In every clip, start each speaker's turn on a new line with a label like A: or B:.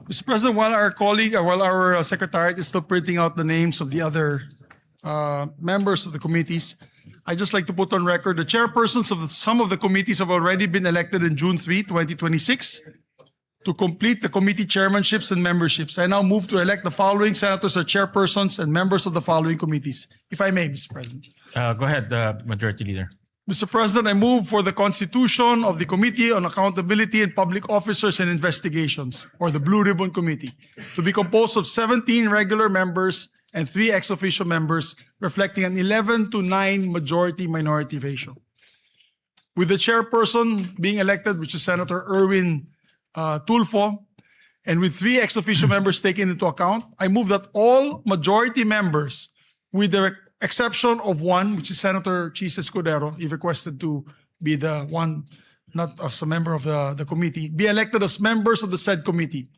A: Mr. President, while our secretariat is still printing out the names of the other members of the committees, I'd just like to put on record the chairpersons of some of the committees have already been elected in June 3, 2026 to complete the committee chairmanships and memberships. I now move to elect the following senators as chairpersons and members of the following committees. If I may, Mr. President.
B: Go ahead, Majority Leader.
A: Mr. President, I move for the constitution of the Committee on Accountability and Public Officers and Investigations, or the Blue Ribbon Committee, to be composed of 17 regular members and 3 ex officio members, reflecting an 11-9 majority-minority ratio. With the chairperson being elected, which is Senator Erwin Tulfo, and with 3 ex officio members taken into account, I move that all majority members, with the exception of one, which is Senator Chis Escudero, he requested to be the one, not as a member of the committee, be elected as members of the said committee.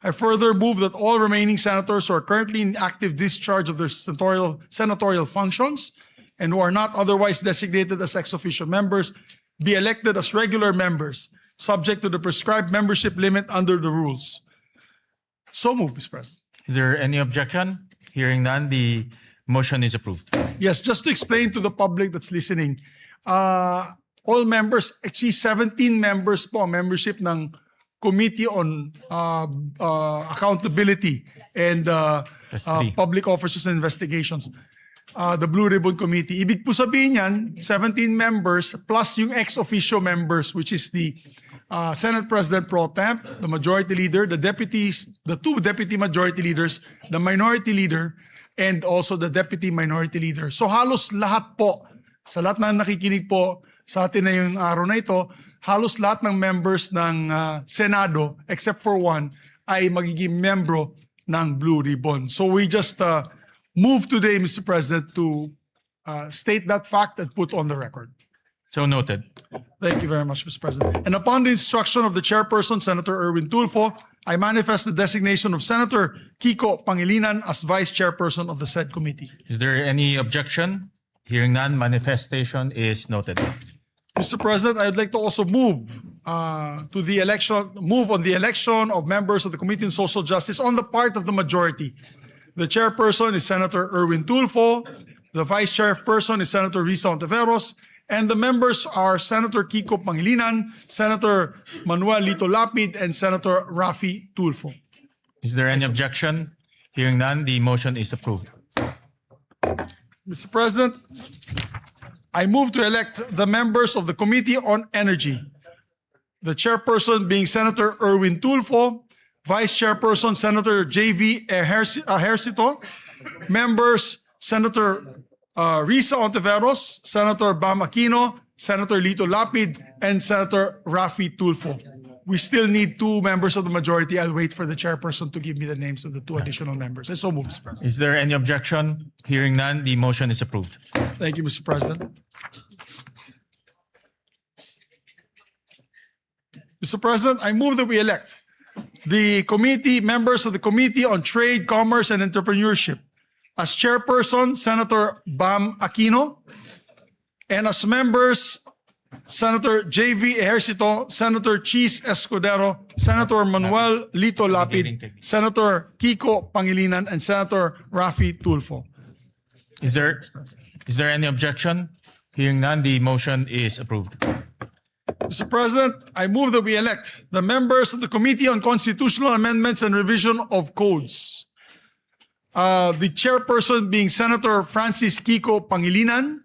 A: I further move that all remaining senators who are currently in active discharge of their senatorial functions and who are not otherwise designated as ex officio members be elected as regular members, subject to the prescribed membership limit under the rules. So moved, Mr. President.
B: Is there any objection? Hearing none, the motion is approved.
A: Yes, just to explain to the public that's listening, all members, actually 17 members po ang membership ng Committee on Accountability and Public Officers and Investigations, the Blue Ribbon Committee. Ibig po sabihin yan, 17 members plus yung ex officio members, which is the Senate President Pro Temp, the Majority Leader, the deputies, the 2 Deputy Majority Leaders, the Minority Leader, and also the Deputy Minority Leader. So halos lahat po, sa lahat na nakikinig po sa atin na yung araw na ito, halos lahat ng members ng Senado, except for one, ay magiging membro ng Blue Ribbon. So we just move today, Mr. President, to state that fact and put on the record.
B: So noted.
A: Thank you very much, Mr. President. And upon the instruction of the chairperson, Senator Erwin Tulfo, I manifest the designation of Senator Kiko Pangilinan as vice chairperson of the said committee.
B: Is there any objection? Hearing none, manifestation is noted.
A: Mr. President, I'd like to also move on the election of members of the Committee on Social Justice on the part of the majority. The chairperson is Senator Erwin Tulfo. The vice chairperson is Senator Risa Ontiveros. And the members are Senator Kiko Pangilinan, Senator Manuel Lito Lapid, and Senator Raffy Tulfo.
B: Is there any objection? Hearing none, the motion is approved.
A: Mr. President, I move to elect the members of the Committee on Energy. The chairperson being Senator Erwin Tulfo, vice chairperson Senator J.V. Ejercito, members Senator Risa Ontiveros, Senator Bam Aquino, Senator Lito Lapid, and Senator Raffy Tulfo. We still need 2 members of the majority. I'll wait for the chairperson to give me the names of the 2 additional members. And so move, Mr. President.
B: Is there any objection? Hearing none, the motion is approved.
A: Thank you, Mr. President. Mr. President, I move that we elect the members of the Committee on Trade, Commerce, and Entrepreneurship. As chairperson, Senator Bam Aquino, and as members, Senator J.V. Ejercito, Senator Chis Escudero, Senator Manuel Lito Lapid, Senator Kiko Pangilinan, and Senator Raffy Tulfo.
B: Is there any objection? Hearing none, the motion is approved.
A: Mr. President, I move that we elect the members of the Committee on Constitutional Amendments and Revision of Codes. The chairperson being Senator Francis Kiko Pangilinan,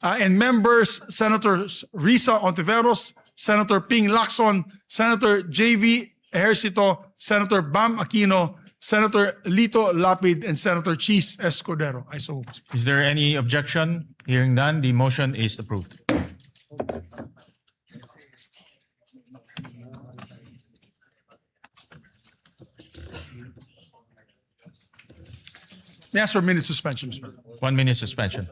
A: and members Senators Risa Ontiveros, Senator Ping Lacson, Senator J.V. Ejercito, Senator Bam Aquino, Senator Lito Lapid, and Senator Chis Escudero. I so move.
B: Is there any objection? Hearing none, the motion is approved.
A: May I ask for a minute suspension, Mr. President?
B: 1 minute suspension.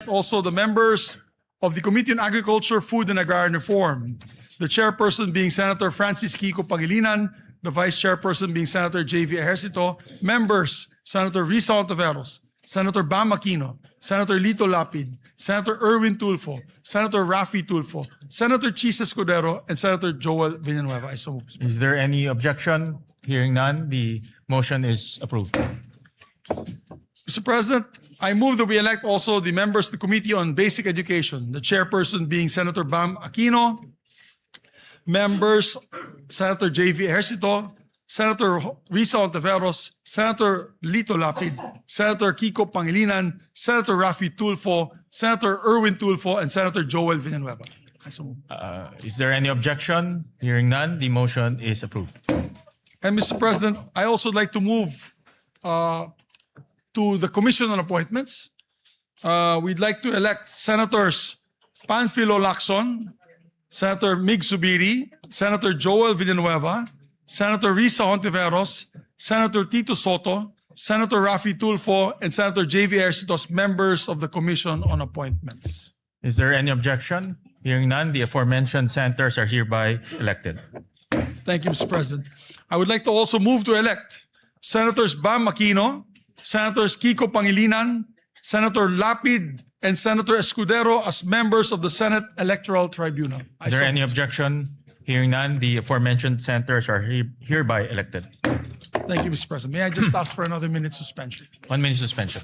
A: also the members of the Committee on Agriculture, Food and Agrarian Reform. The chairperson being Senator Francis Kiko Pangilinan, the vice chairperson being Senator J.V. Ejercito, members Senator Risa Ontiveros, Senator Bam Aquino, Senator Lito Lapid, Senator Erwin Tulfo, Senator Raffy Tulfo, Senator Chis Escudero, and Senator Joel Villanueva. I so move.
B: Is there any objection? Hearing none, the motion is approved.
A: Mr. President, I move that we elect also the members of the Committee on Basic Education, the chairperson being Senator Bam Aquino, members Senator J.V. Ejercito, Senator Risa Ontiveros, Senator Lito Lapid, Senator Kiko Pangilinan, Senator Raffy Tulfo, Senator Erwin Tulfo, and Senator Joel Villanueva. I so move.
B: Is there any objection? Hearing none, the motion is approved.
A: And Mr. President, I also like to move to the Commission on Appointments. We'd like to elect Senators Panfilo Lacson, Senator Mig Subiri, Senator Joel Villanueva, Senator Risa Ontiveros, Senator Tito Soto, Senator Raffy Tulfo, and Senator J.V. Ejercito as members of the Commission on Appointments.
B: Is there any objection? Hearing none, the aforementioned senators are hereby elected.
A: Thank you, Mr. President. I would like to also move to elect Senators Bam Aquino, Senators Kiko Pangilinan, Senator Lapid, and Senator Escudero as members of the Senate Electoral Tribunal.
B: Is there any objection? Hearing none, the aforementioned senators are hereby elected.
A: Thank you, Mr. President. May I just ask for another minute suspension?
B: 1 minute suspension.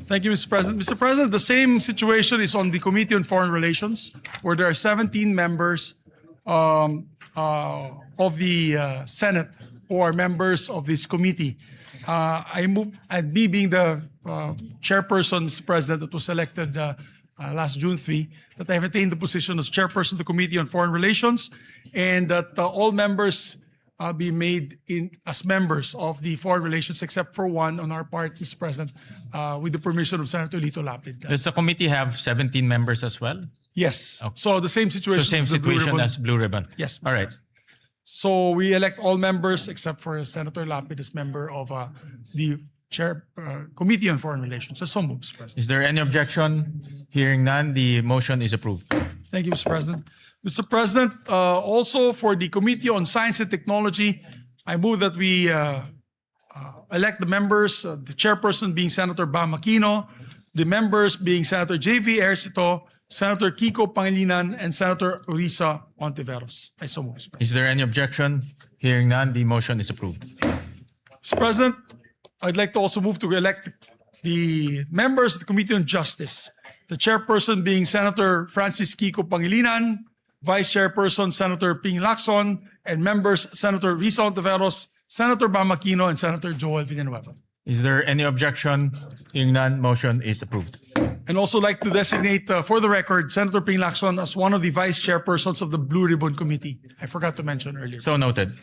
A: Thank you, Mr. President. Mr. President, the same situation is on the Committee on Foreign Relations, where there are 17 members of the Senate who are members of this committee. I move, and me being the chairperson, Mr. President, that was elected last June 3, that I have attained the position as chairperson of the Committee on Foreign Relations, and that all members be made as members of the Foreign Relations, except for one on our part, Mr. President, with the permission of Senator Lito Lapid.
B: Does the committee have 17 members as well?
A: Yes.
B: Okay.
A: So the same
B: So
A: situation.
B: same
A: as the Blue
B: situation
A: Ribbon.
B: as Blue Ribbon?
A: Yes.
B: All right.
A: So we elect all members except for Senator Lapid as member of the Committee on Foreign Relations. So moves, President.
B: Is there any objection? Hearing none, the motion is approved.
A: Thank you, Mr. President. Mr. President, also for the Committee on Science and Technology, I move that we elect the members, the chairperson being Senator Bam Aquino, the members being Senator J.V. Ercito, Senator Kiko Pangilinan, and Senator Risa Ontiveros. I so move, Mr. President.
B: Is there any objection? Hearing none, the motion is approved.
A: Mr. President, I'd like to also move to elect the members of the Committee on Justice, the chairperson being Senator Francis Kiko Pangilinan, Vice Chairperson Senator Ping Lacson, and members Senator Risa Ontiveros, Senator Bam Aquino, and Senator Joel Villanueva.
B: Is there any objection? Hearing none, motion is approved.
A: And also like to designate, for the record, Senator Ping Lacson as one of the vice chairpersons of the Blue Ribbon Committee. I forgot to mention earlier.
B: So noted.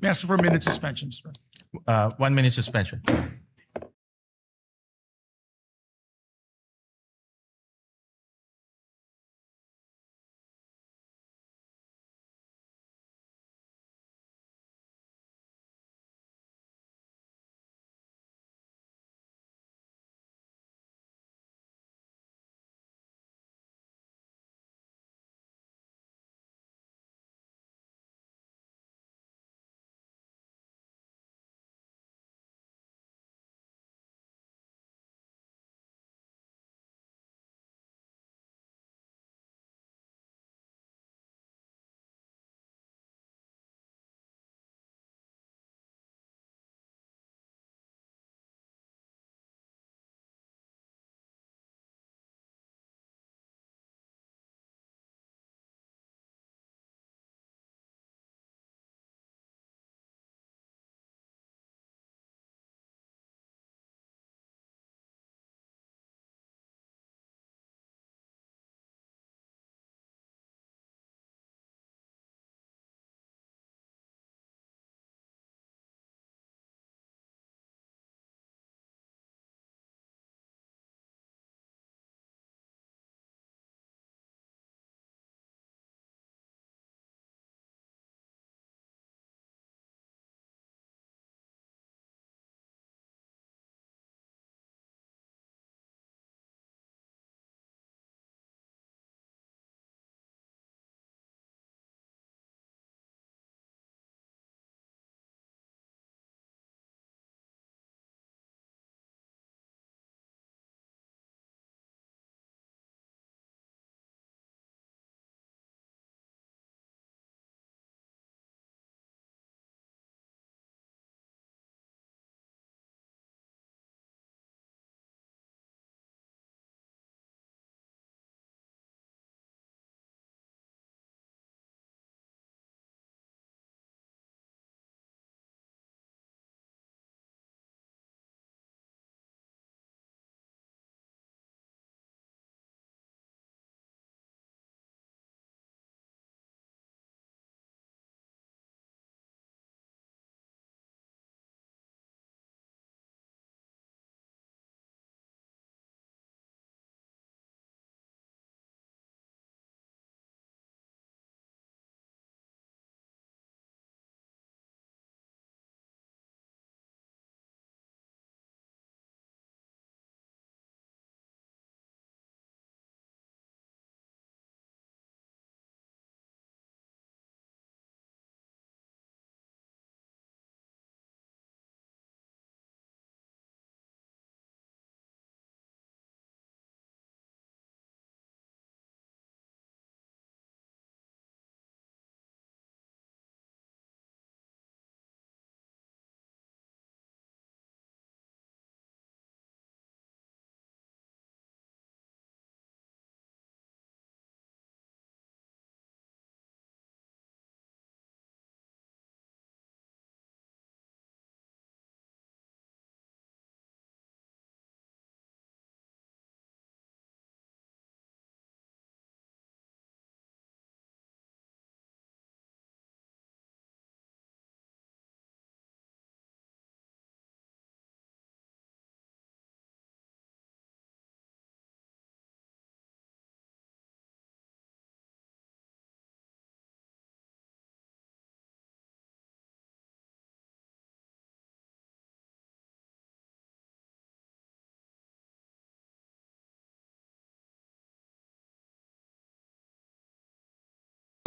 A: May I ask for a minute suspension, Mr. President?
B: 1 minute suspension.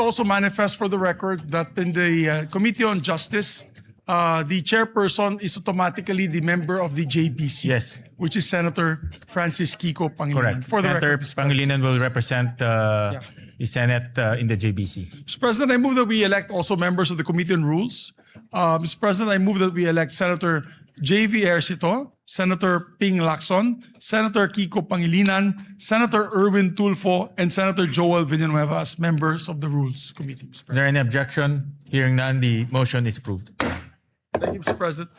A: to also manifest for the record that in the Committee on Justice, the chairperson is automatically the member of the JBC.
B: Yes.
A: Which is Senator Francis Kiko Pangilinan.
B: Correct.
A: For the
B: Senator
A: record, Mr. President.
B: Pangilinan will represent the Senate in the JBC.
A: Mr. President, I move that we elect also members of the Committee on Rules. Mr. President, I move that we elect Senator J.V. Ejercito, Senator Ping Lacson, Senator Kiko Pangilinan, Senator Erwin Tulfo, and Senator Joel Villanueva as members of the Rules Committee. Mr.
B: Is
A: President.
B: there any objection? Hearing none, the motion is approved.
A: Thank you, Mr. President.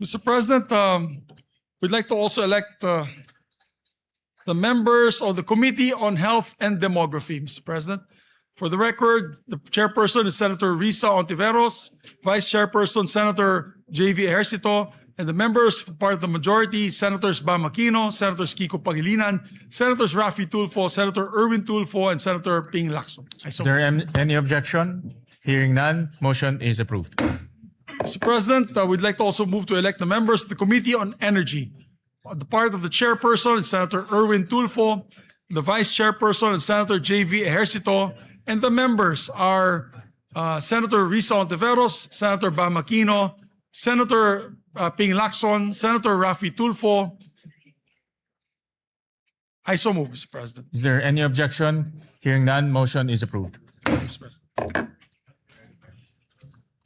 A: Mr. President, we'd like to also elect the members of the Committee on Health and Demography, Mr. President. For the record, the chairperson is Senator Risa Ontiveros, Vice Chairperson Senator J.V. Ejercito, and the members, part of the majority, Senators Bam Aquino, Senators Kiko Pangilinan, Senators Raffy Tulfo, Senator Erwin Tulfo, and Senator Ping Lacson.
B: Is there any objection? Hearing none, motion is approved.
A: Mr. President, we'd like to also move to elect the members of the Committee on Energy. The part of the chairperson is Senator Erwin Tulfo, the vice chairperson is Senator J.V. Ejercito, and the members are Senator Risa Ontiveros, Senator Bam Aquino, Senator Ping Lacson, Senator Raffy Tulfo. I so move, Mr. President.
B: Is there any objection? Hearing none, motion is approved.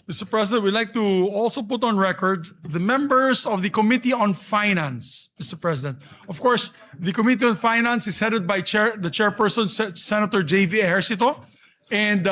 A: Mr. President, we'd like to also put on record the members of the Committee on Finance, Mr. President. Of course, the Committee on Finance is headed by the chairperson, Senator J.V. Ejercito. And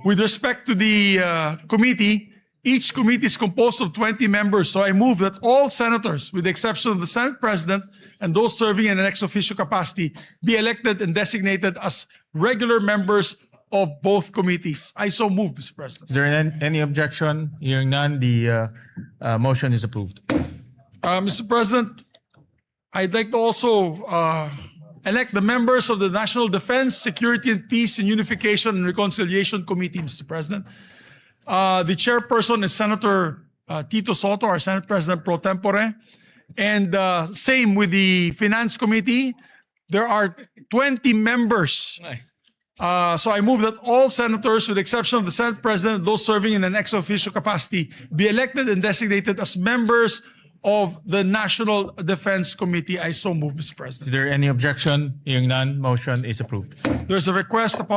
A: with respect to the committee, each committee is composed of 20 members. So I move that all senators, with the exception of the Senate President and those serving in an ex officio capacity, be elected and designated as regular members of both committees. I so move, Mr. President.
B: Is there any objection? Hearing none, the motion is approved.
A: Mr. President, I'd like to also elect the members of the National Defense, Security and Peace and Unification and Reconciliation Committee, Mr. President. The chairperson is Senator Tito Soto, our Senate President pro tempore. And same with the Finance Committee. There are 20 members.
B: Nice.
A: So I move that all senators, with the exception of the Senate President, those serving in an ex officio capacity, be elected and designated as members of the National Defense Committee. I so move, Mr. President.
B: Is there any objection? Hearing none, motion is approved.
A: There's a request of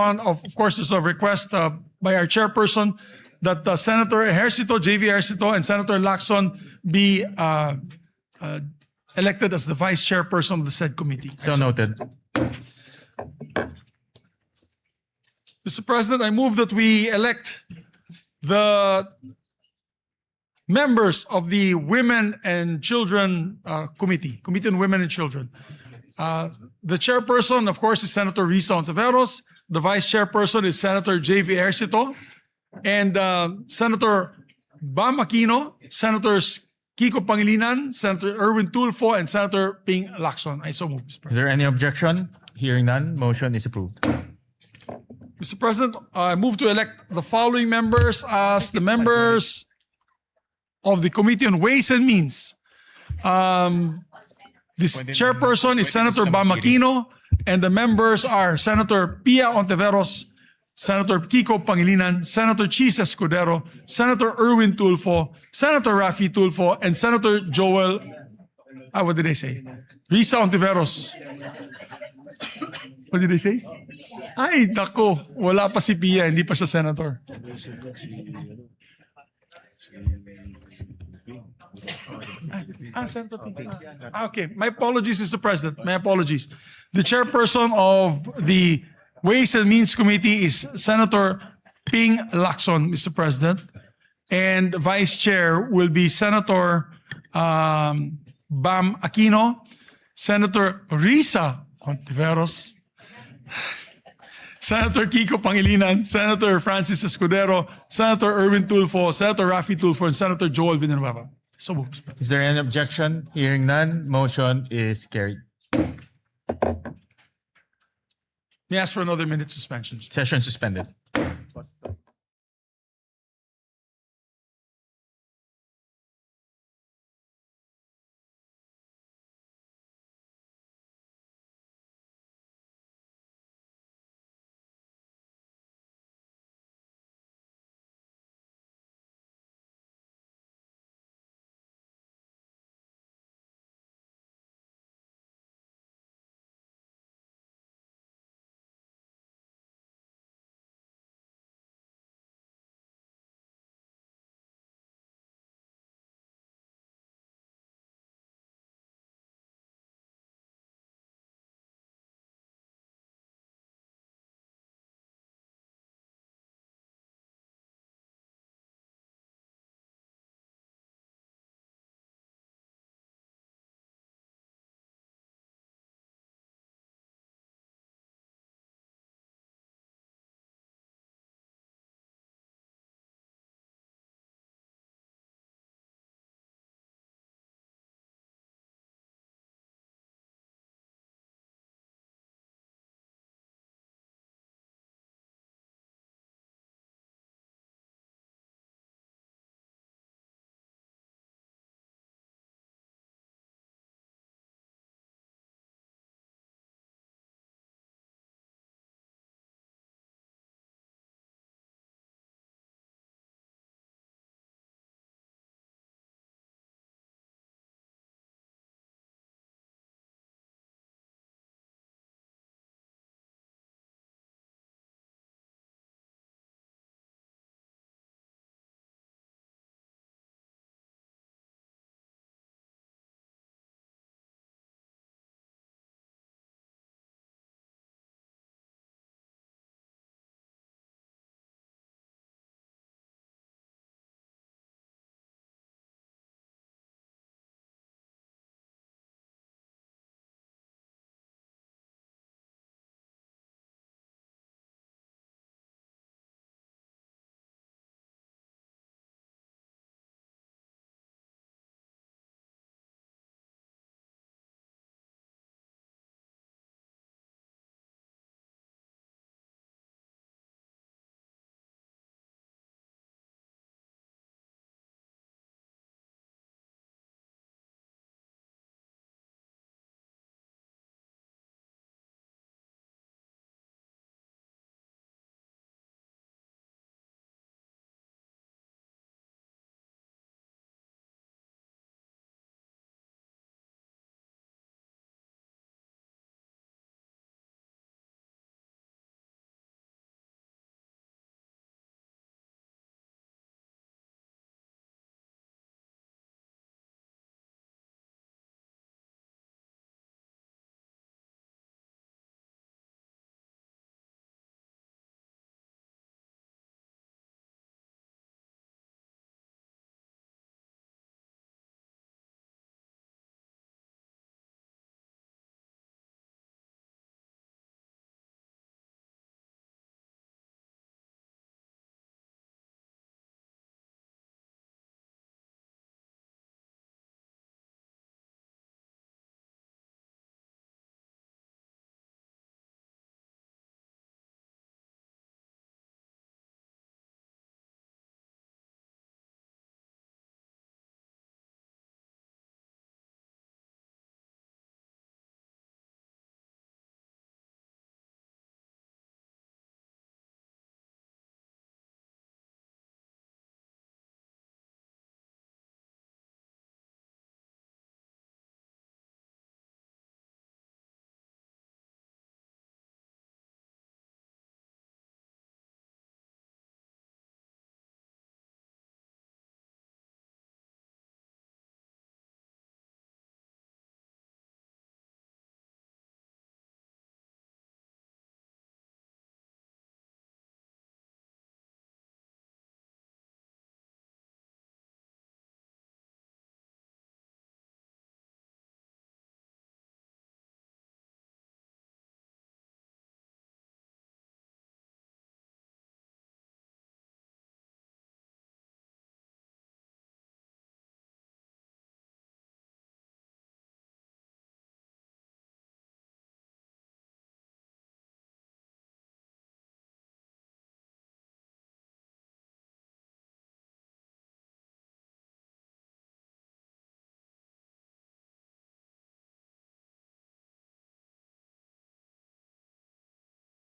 A: course, there's a request by our chairperson that Senator Ejercito, J.V. Ejercito, and Senator Lacson be elected as the vice chairperson of the said committee.
B: So noted.
A: Mr. President, I move that we elect the members of the Women and Children Committee, Committee on Women and Children. The chairperson, of course, is Senator Risa Ontiveros. The vice chairperson is Senator J.V. Ejercito. And Senator Bam Aquino, Senators Kiko Pangilinan, Senator Erwin Tulfo, and Senator Ping Lacson. I so move, Mr.
B: Is
A: President.
B: there any objection? Hearing none, motion is approved.
A: Mr. President, I move to elect the following members as the members of the Committee on Ways and Means. This chairperson is Senator Bam Aquino, and the members are Senator Pia Ontiveros, Senator Kiko Pangilinan, Senator Chis Escudero, Senator Erwin Tulfo, Senator Raffy Tulfo, and Senator Joel, what did I say? Risa Ontiveros. What did I say? Ay, nako, wala pa si Pia, hindi pa siya senator. Senator Pia. Okay, my apologies, Mr. President. My apologies. The chairperson of the Ways and Means Committee is Senator Ping Lacson, Mr. President. And vice chair will be Senator Bam Aquino, Senator Risa Ontiveros, Senator Kiko Pangilinan, Senator Francis Escudero, Senator Erwin Tulfo, Senator Raffy Tulfo, and Senator Joel Villanueva. So moved.
B: Is there any objection? Hearing none, motion is carried.
A: May I ask for another minute suspension?
B: Session suspended.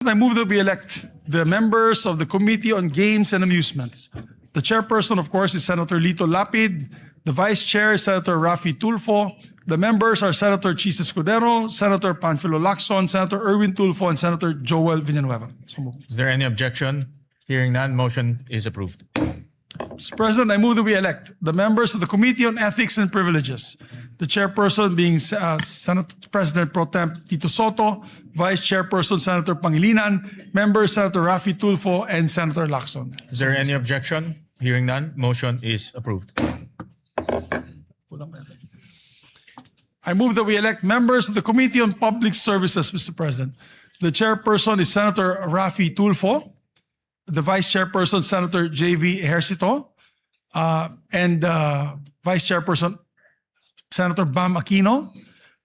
A: I move that we elect the members of the Committee on Games and Amusements. The chairperson, of course, is Senator Lito Lapid. The vice chair is Senator Raffy Tulfo. The members are Senator Chis Escudero, Senator Panfilo Lacson, Senator Erwin Tulfo, and Senator Joel Villanueva. So moved.
B: Is there any objection? Hearing none, motion is approved.
A: Mr. President, I move that we elect the members of the Committee on Ethics and Privileges. The chairperson being Senate President Pro Temp Tito Soto, Vice Chairperson Senator Pangilinan, members Senator Raffy Tulfo, and Senator Lacson.
B: Is there any objection? Hearing none, motion is approved.
A: I move that we elect members of the Committee on Public Services, Mr. President. The chairperson is Senator Raffy Tulfo. The vice chairperson, Senator J.V. Ejercito, and vice chairperson, Senator Bam Aquino.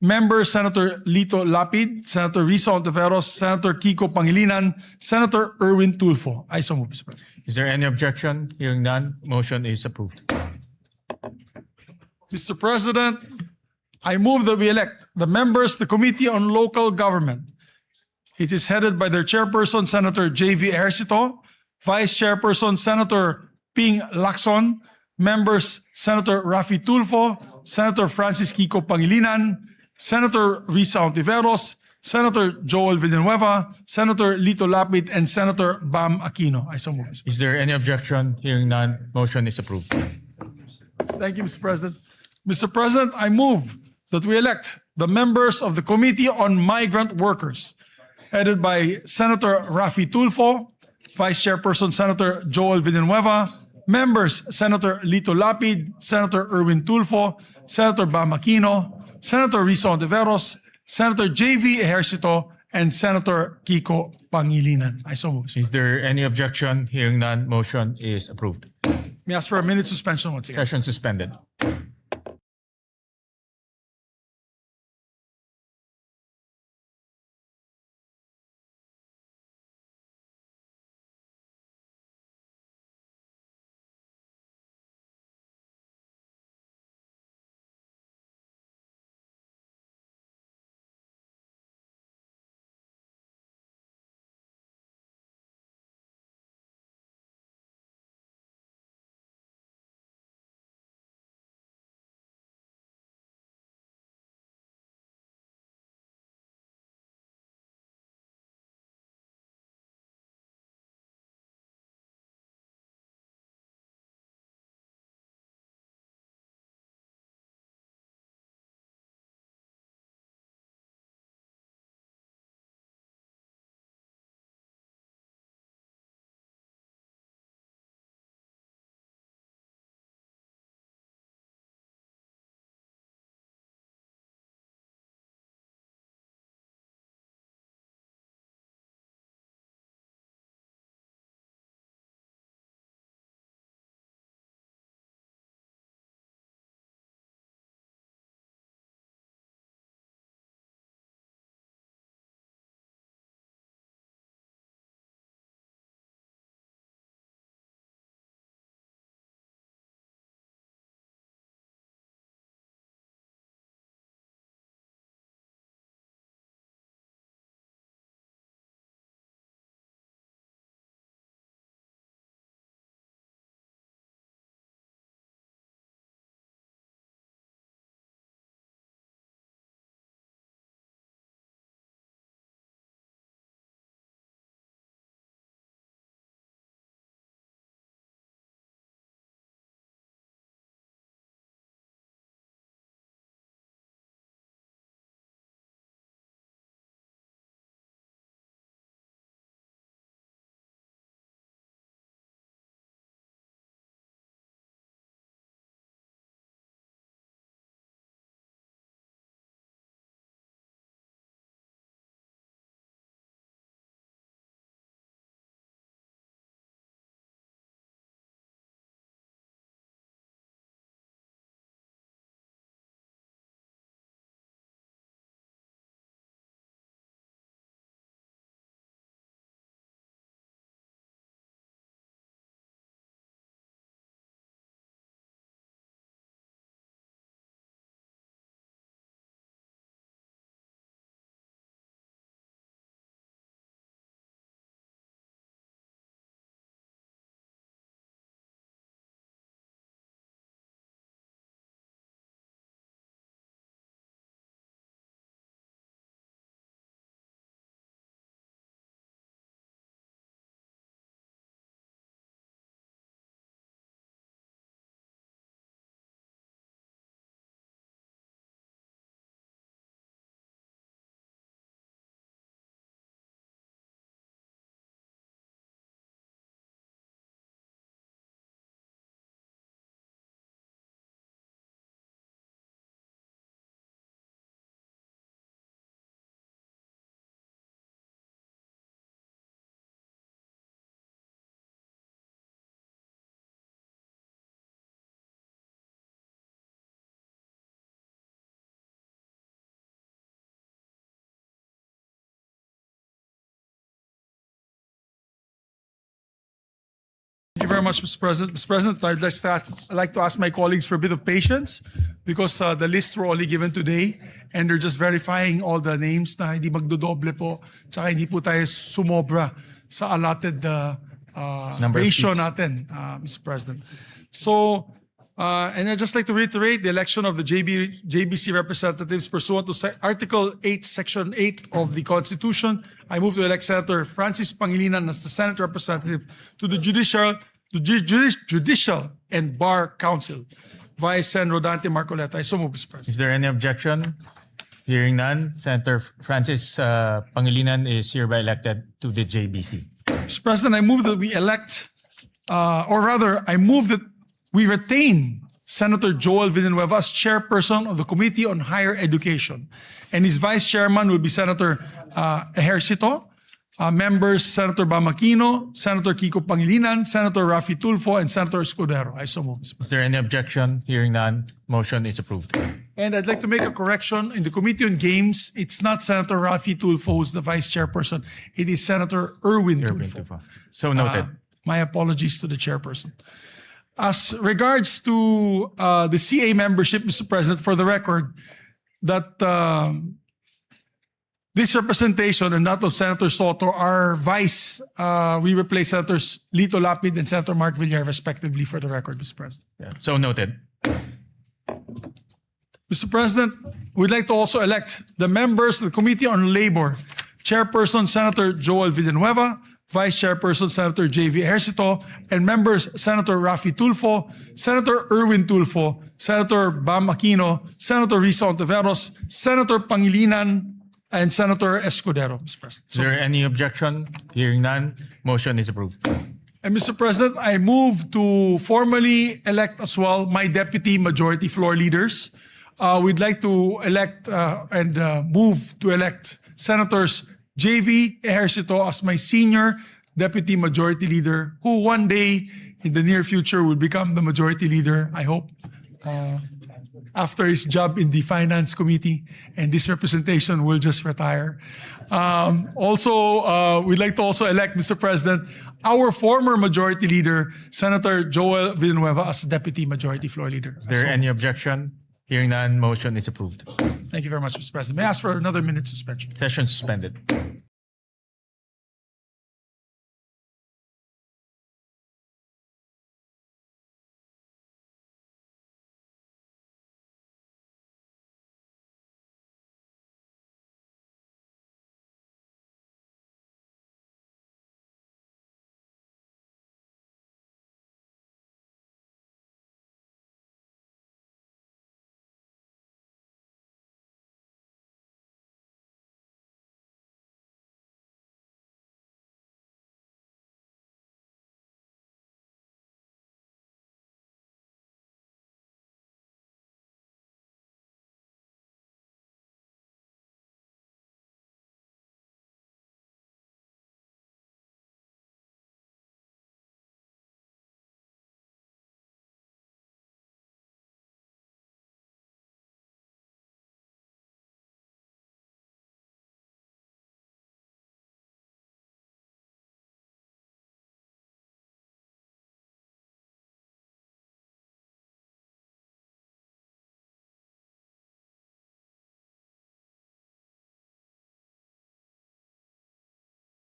A: Members, Senator Lito Lapid, Senator Risa Ontiveros, Senator Kiko Pangilinan, Senator Erwin Tulfo. I so move, Mr. President.
B: Is there any objection? Hearing none, motion is approved.
A: Mr. President, I move that we elect the members of the Committee on Local Government. It is headed by their chairperson, Senator J.V. Ejercito, Vice Chairperson, Senator Ping Lacson, members, Senator Raffy Tulfo, Senator Francis Kiko Pangilinan, Senator Risa Ontiveros, Senator Joel Villanueva, Senator Lito Lapid, and Senator Bam Aquino. I so move.
B: Is there any objection? Hearing none, motion is approved.
A: Thank you, Mr. President. Mr. President, I move that we elect the members of the Committee on Migrant Workers, headed by Senator Raffy Tulfo, Vice Chairperson Senator Joel Villanueva, members Senator Lito Lapid, Senator Erwin Tulfo, Senator Bam Aquino, Senator Risa Ontiveros, Senator J.V. Ejercito, and Senator Kiko Pangilinan. I so move.
B: Is there any objection? Hearing none, motion is approved.
A: May I ask for a minute suspension once again.
B: Session suspended.
A: very much, Mr. President. Mr. President, I'd like to ask my colleagues for a bit of patience because the lists were only given today and they're just verifying all the names na hindi magdodoble po tsaka hindi po tayo sumobra sa allotted
B: Number of
A: ratio
B: seats.
A: natin, Mr. President. So, and I'd just like to reiterate the election of the JBC representatives pursuant to Article 8, Section 8 of the Constitution. I move to elect Senator Francis Pangilinan as the Senate representative to the Judicial and Bar Council. Vice Sen. Rodante Marcoleta. I so move, Mr. President.
B: Is there any objection? Hearing none, Senator Francis Pangilinan is hereby elected to the JBC.
A: Mr. President, I move that we elect, or rather, I move that we retain Senator Joel Villanueva as chairperson of the Committee on Higher Education. And his vice chairman will be Senator Ejercito, members Senator Bamakino, Senator Kiko Pangilinan, Senator Raffy Tulfo, and Senator Escudero. I so move, Mr. President.
B: Is there any objection? Hearing none, motion is approved.
A: And I'd like to make a correction. In the Committee on Games, it's not Senator Raffy Tulfo who's the vice chairperson. It is Senator Erwin Tulfo.
B: So noted.
A: My apologies to the chairperson. As regards to the CA membership, Mr. President, for the record, that this representation and that of Senator Soto are vice. We replace Senators Lito Lapid and Senator Mark Villar respectively for the record, Mr. President.
B: Yeah. So noted.
A: Mr. President, we'd like to also elect the members of the Committee on Labor. Chairperson, Senator Joel Villanueva. Vice Chairperson, Senator J.V. Ejercito. And members, Senator Raffy Tulfo, Senator Erwin Tulfo, Senator Bam Aquino, Senator Risa Ontiveros, Senator Pangilinan, and Senator Escudero, Mr. President.
B: Is there any objection? Hearing none, motion is approved.
A: And Mr. President, I move to formally elect as well my deputy majority floor leaders. We'd like to elect and move to elect Senators J.V. Ejercito as my senior deputy majority leader, who one day in the near future will become the majority leader, I hope, after his job in the Finance Committee, and this representation will just retire. We'd like to also elect, Mr. President, our former majority leader, Senator Joel Villanueva, as deputy majority floor leader.
B: Is there any objection? Hearing none, motion is approved.
A: Thank you very much, Mr. President. May I ask for another minute suspension?
B: Session suspended.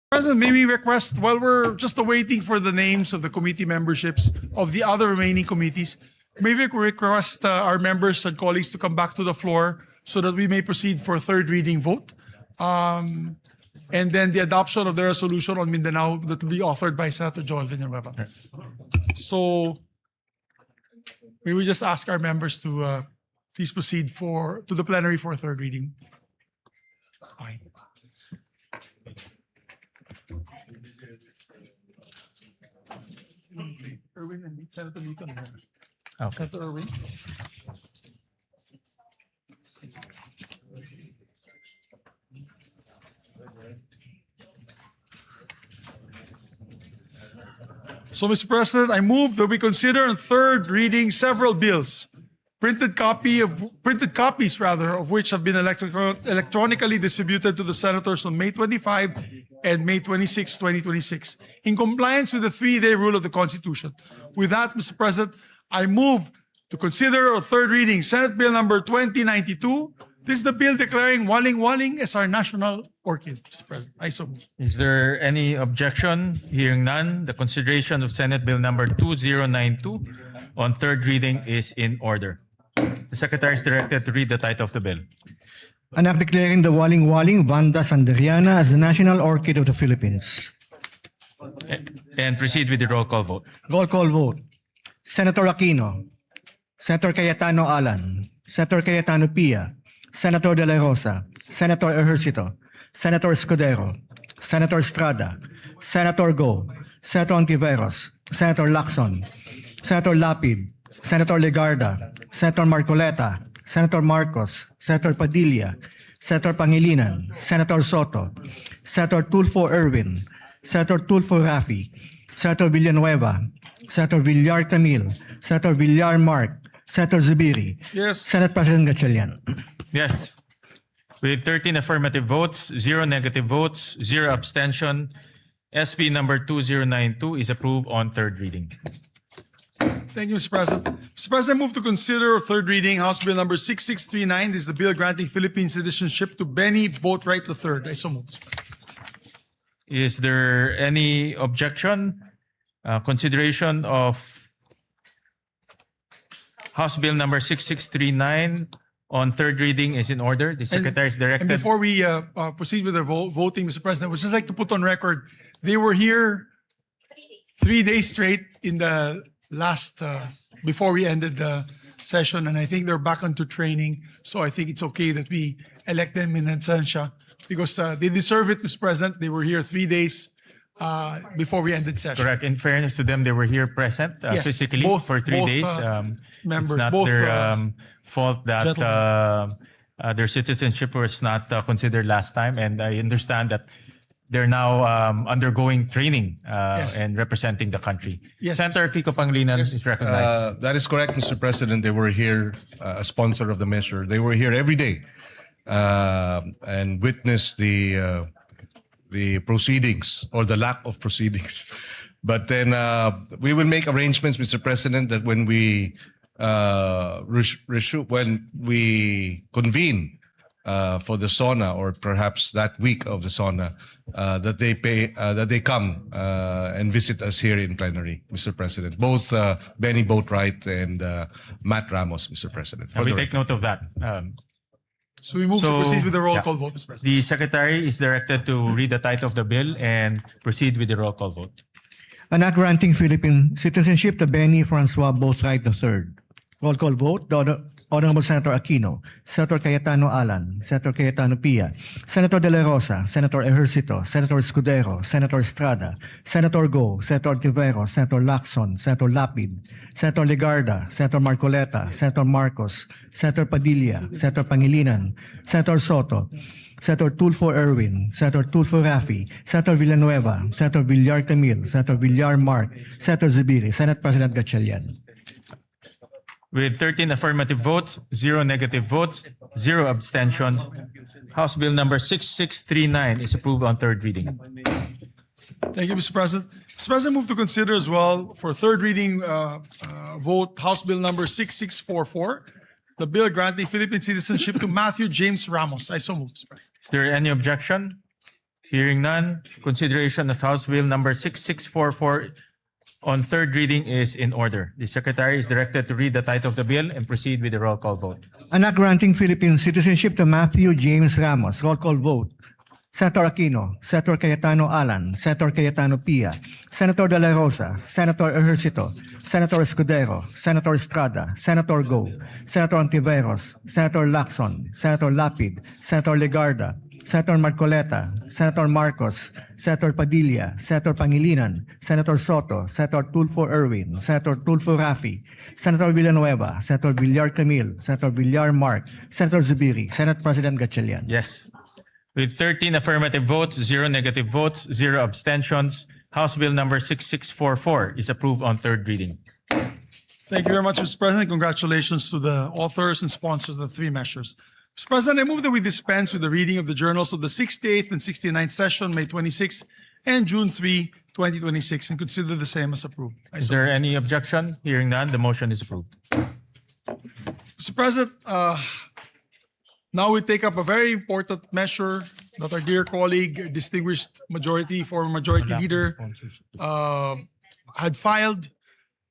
A: President, may we request, while we're just awaiting for the names of the committee memberships of the other remaining committees, may we request our members and colleagues to come back to the floor so that we may proceed for a third reading vote. And then the adoption of the resolution on Mindanao that will be authored by Senator Joel Villanueva. So may we just ask our members to please proceed to the plenary for a third reading. Fine. Erwin and Senator Lito.
B: Okay.
A: Senator Erwin. So, Mr. President, I move that we consider on third reading several bills printed copies of which have been electronically distributed to the senators on May 25 and May 26, 2026, in compliance with the 3-day rule of the Constitution. With that, Mr. President, I move to consider a third reading Senate Bill number 2092. This is the bill declaring waling-waling as our national orchid, Mr. President. I so move.
B: Is there any objection? Hearing none, the consideration of Senate Bill number 2092 on third reading is in order. The Secretary is directed to read the title of the bill.
C: An act declaring the waling-waling Vanda sanderiana as the national orchid of the Philippines.
B: And proceed with the roll call vote.
C: Roll call vote. Senator Aquino, Senator Cayetano Alan, Senator Cayetano Pia, Senator De La Rosa, Senator Ejercito, Senator Escudero, Senator Estrada, Senator Go, Senator Ontiveros, Senator Lacson, Senator Lapid, Senator Legarda, Senator Marcoleta, Senator Marcos, Senator Padilla, Senator Pangilinan, Senator Soto, Senator Tulfo Erwin, Senator Tulfo Rafi, Senator Villanueva, Senator Villar Camil, Senator Villar Mark, Senator Zubiri,
A: Yes.
C: Senate President Gatchalian.
B: Yes. With 13 affirmative votes, 0 negative votes, 0 abstention, SB number 2092 is approved on third reading.
A: Thank you, Mr. President. Mr. President, I move to consider third reading House Bill number 6639. This is the bill granting Philippine citizenship to Benny Boatwright III. I so move.
B: Is there any objection? Consideration of House Bill number 6639 on third reading is in order. The Secretary is directed.
A: And before we proceed with the voting, Mr. President, I would just like to put on record, they were here 3 days straight in the last, before we ended the session, and I think they're back onto training. So I think it's okay that we elect them in absentia because they deserve it, Mr. President. They were here 3 days before we ended session.
B: Correct. In fairness to them, they were here present
A: Yes,
B: physically
A: both-
B: for 3
A: both,
B: days.
A: members,
B: it's not
A: both,
B: their fault that their citizenship was not considered last time. And I understand that they're now undergoing training
A: Yes.
B: and representing the country.
A: Yes.
B: Senator Kiko Pangilinan is recognized.
D: That is correct, Mr. President. They were here, a sponsor of the measure. They were here every day and witnessed the proceedings or the lack of proceedings. But then we will make arrangements, Mr. President, that when we convene for the SONA, or perhaps that week of the SONA, that they come and visit us here in plenary, Mr. President. Both Benny Boatwright and Matt Ramos, Mr. President.
B: We take note of that.
A: So we move to
B: So,
A: proceed with the roll
B: yeah.
A: call vote, Mr. President.
B: The Secretary is directed to read the title of the bill and proceed with the roll call vote.
C: An act granting Philippine citizenship to Benny Francois Boatwright III. Roll call vote. The Honorable Senator Aquino, Senator Cayetano Alan, Senator Cayetano Pia, Senator De La Rosa, Senator Ejercito, Senator Escudero, Senator Estrada, Senator Go, Senator Ontiveros, Senator Lacson, Senator Lapid, Senator Legarda, Senator Marcoleta, Senator Marcos, Senator Padilla, Senator Pangilinan, Senator Soto, Senator Tulfo Erwin, Senator Tulfo Rafi, Senator Villanueva, Senator Villar Camil, Senator Villar Mark, Senator Zubiri, Senate President Gatchalian.
B: With 13 affirmative votes, 0 negative votes, 0 abstentions, House Bill number 6639 is approved on third reading.
A: Thank you, Mr. President. Mr. President, move to consider as well for third reading vote House Bill number 6644, the bill granting Philippine citizenship to Matthew James Ramos. I so move, Mr. President.
B: Is there any objection? Hearing none, consideration of House Bill number 6644 on third reading is in order. The Secretary is directed to read the title of the bill and proceed with the roll call vote.
C: An act granting Philippine citizenship to Matthew James Ramos. Roll call vote. Senator Aquino, Senator Cayetano Alan, Senator Cayetano Pia, Senator De La Rosa, Senator Ejercito, Senator Escudero, Senator Estrada, Senator Go, Senator Ontiveros, Senator Lacson, Senator Lapid, Senator Legarda, Senator Marcoleta, Senator Marcos, Senator Padilla, Senator Pangilinan, Senator Soto, Senator Tulfo Erwin, Senator Tulfo Rafi, Senator Villanueva, Senator Villar Camil, Senator Villar Mark, Senator Zubiri, Senate President Gatchalian.
B: Yes. With 13 affirmative votes, 0 negative votes, 0 abstentions, House Bill number 6644 is approved on third reading.
A: Thank you very much, Mr. President. Congratulations to the authors and sponsors of the three measures. Mr. President, I move that we dispense with the reading of the journals of the 68th and 69th session, May 26 and June 3, 2026, and consider the same as approved.
B: Is there any objection? Hearing none, the motion is approved.
A: Mr. President, now we take up a very important measure that our dear colleague, distinguished former majority leader, had filed.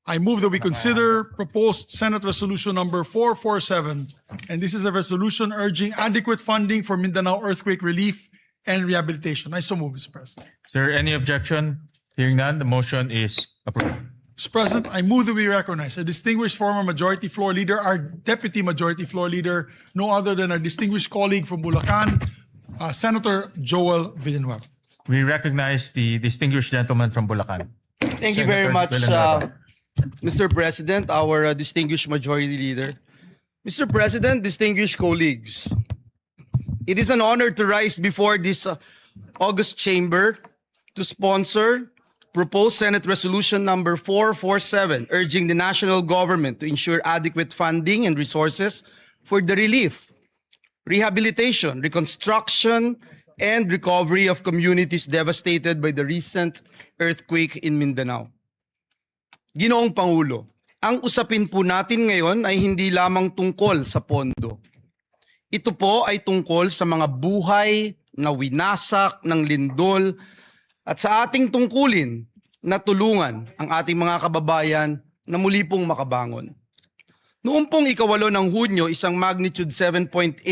A: I move that we consider proposed Senate Resolution number 447, and this is a resolution urging adequate funding for Mindanao earthquake relief and rehabilitation. I so move, Mr. President.
B: Is there any objection? Hearing none, the motion is approved.
A: Mr. President, I move that we recognize a distinguished former majority floor leader, our deputy majority floor leader, no other than our distinguished colleague from Bulacan, Senator Joel Villanueva.
B: We recognize the distinguished gentleman from Bulacan.
E: Thank you very
B: Senator
E: much,
B: Villanueva.
E: Mr. President, our distinguished majority leader. Mr. President, distinguished colleagues, it is an honor to rise before this august chamber to sponsor proposed Senate Resolution number 447, urging the national government to ensure adequate funding and resources for the relief, rehabilitation, reconstruction, and recovery of communities devastated by the recent earthquake in Mindanao. Ginoong Pangulo, ang usapin po natin ngayon ay hindi lamang tungkol sa pondo. Ito po ay tungkol sa mga buhay na winasak ng lindol at sa ating tungkulin na tulungan ang ating mga kababayan na muli pong makabangon. Noong pong 8 ng Hunyo, isang magnitude 7.8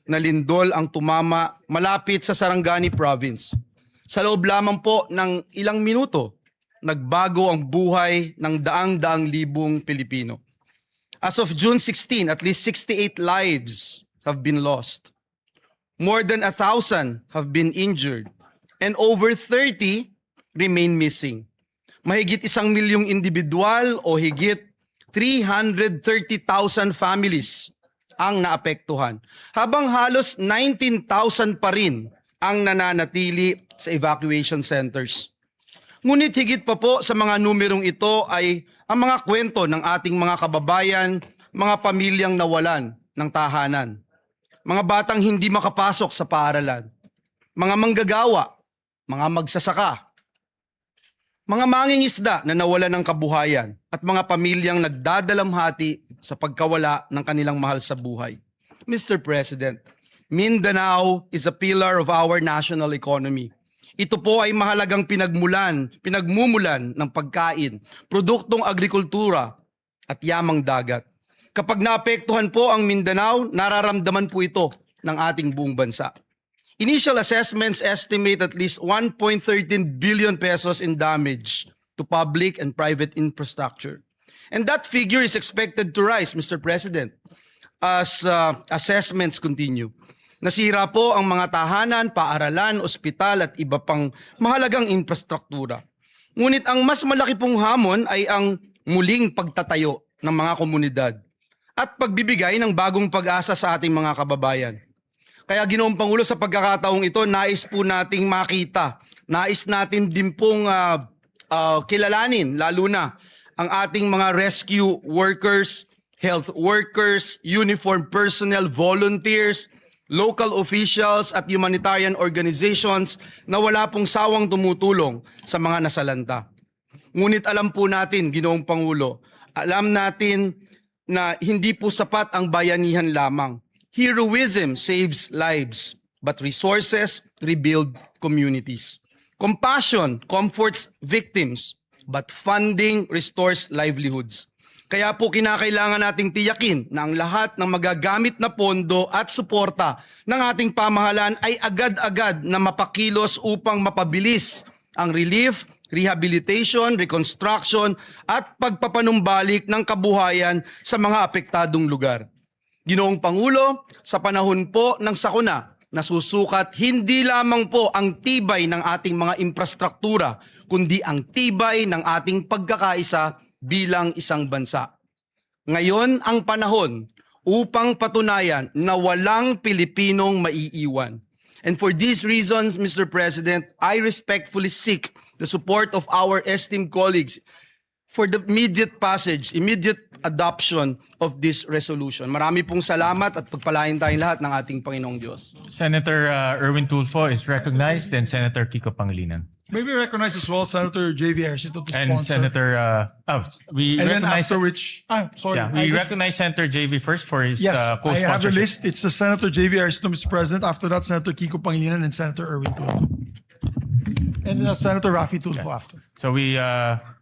E: na lindol ang tumama malapit sa Sarangani Province. Sa loob lamang po ng ilang minuto, nagbago ang buhay ng daang-daang libong Pilipino. As of June 16, at least 68 lives have been lost. More than 1,000 have been injured and over 30 remain missing. Mahigit 1 milyong individual o higit 330,000 families ang naapektuhan, habang halos 19,000 pa rin ang nananatili sa evacuation centers. Ngunit higit pa po sa mga numerong ito ay ang mga kwento ng ating mga kababayan, mga pamilyang nawalan ng tahanan, mga batang hindi makapasok sa paaralan, mga manggagawa, mga magsasaka, mga mangingisda na nawalan ng kabuhayan at mga pamilyang nagdadalamhati sa pagkawala ng kanilang mahal sa buhay. Mr. President, Mindanao is a pillar of our national economy. Ito po ay mahalagang pinagmumulan ng pagkain, produktong agrikultura at yamang dagat. Kapag naapektuhan po ang Mindanao, nararamdaman po ito ng ating buong bansa. Initial assessments estimate at least 1.13 billion pesos in damage to public and private infrastructure. And that figure is expected to rise, Mr. President, as assessments continue. Nasira po ang mga tahanan, paaralan, ospital at iba pang mahalagang infrastruktura. Ngunit ang mas malaki pong hamon ay ang muling pagtatayo ng mga komunidad at pagbibigay ng bagong pag-asa sa ating mga kababayan. Kaya Ginoong Pangulo, sa pagkakataong ito, nais po nating makita, nais natin din pong kilalanin, lalo na ang ating mga rescue workers, health workers, uniformed personnel, volunteers, local officials at humanitarian organizations na wala pong sawang tumutulong sa mga nasalanta. Ngunit alam po natin, Ginoong Pangulo, alam natin na hindi po sapat ang bayanihan lamang. Heroism saves lives, but resources rebuild communities. Compassion comforts victims, but funding restores livelihoods. Kaya po kinakailangan nating tiyakin na ang lahat ng magagamit na pondo at suporta ng ating pamahalaan ay agad-agad na mapakilos upang mapabilis ang relief, rehabilitation, reconstruction at pagpapanumbalik ng kabuhayan sa mga apektadong lugar. Ginoong Pangulo, sa panahon po ng sakuna, nasusukat hindi lamang po ang tibay ng ating mga infrastruktura, kundi ang tibay ng ating pagkakaisa bilang isang bansa. Ngayon ang panahon upang patunayan na walang Pilipinong maiiwan. And for these reasons, Mr. President, I respectfully seek the support of our esteemed colleagues, for the immediate passage, immediate adoption of this resolution. Marami pong salamat at pagpalain tayong lahat ng ating Panginoong Diyos.
B: Senator Erwin Tulfo is recognized, then Senator Kiko Pangilinan.
A: May we recognize as well Senator JV Ejercito to
B: And
A: sponsor.
B: Senator, we
A: And then
B: recognize,
A: after which, sorry.
B: yeah,
A: I
B: we
A: just-
B: recognize Senator JV first for his
A: Yes, I have the
B: co-sponsorship.
A: list. It's the Senator JV Ejercito, Mr. President. After that, Senator Kiko Pangilinan and Senator Erwin Tulfo. And Senator Raffy Tulfo after.
B: So we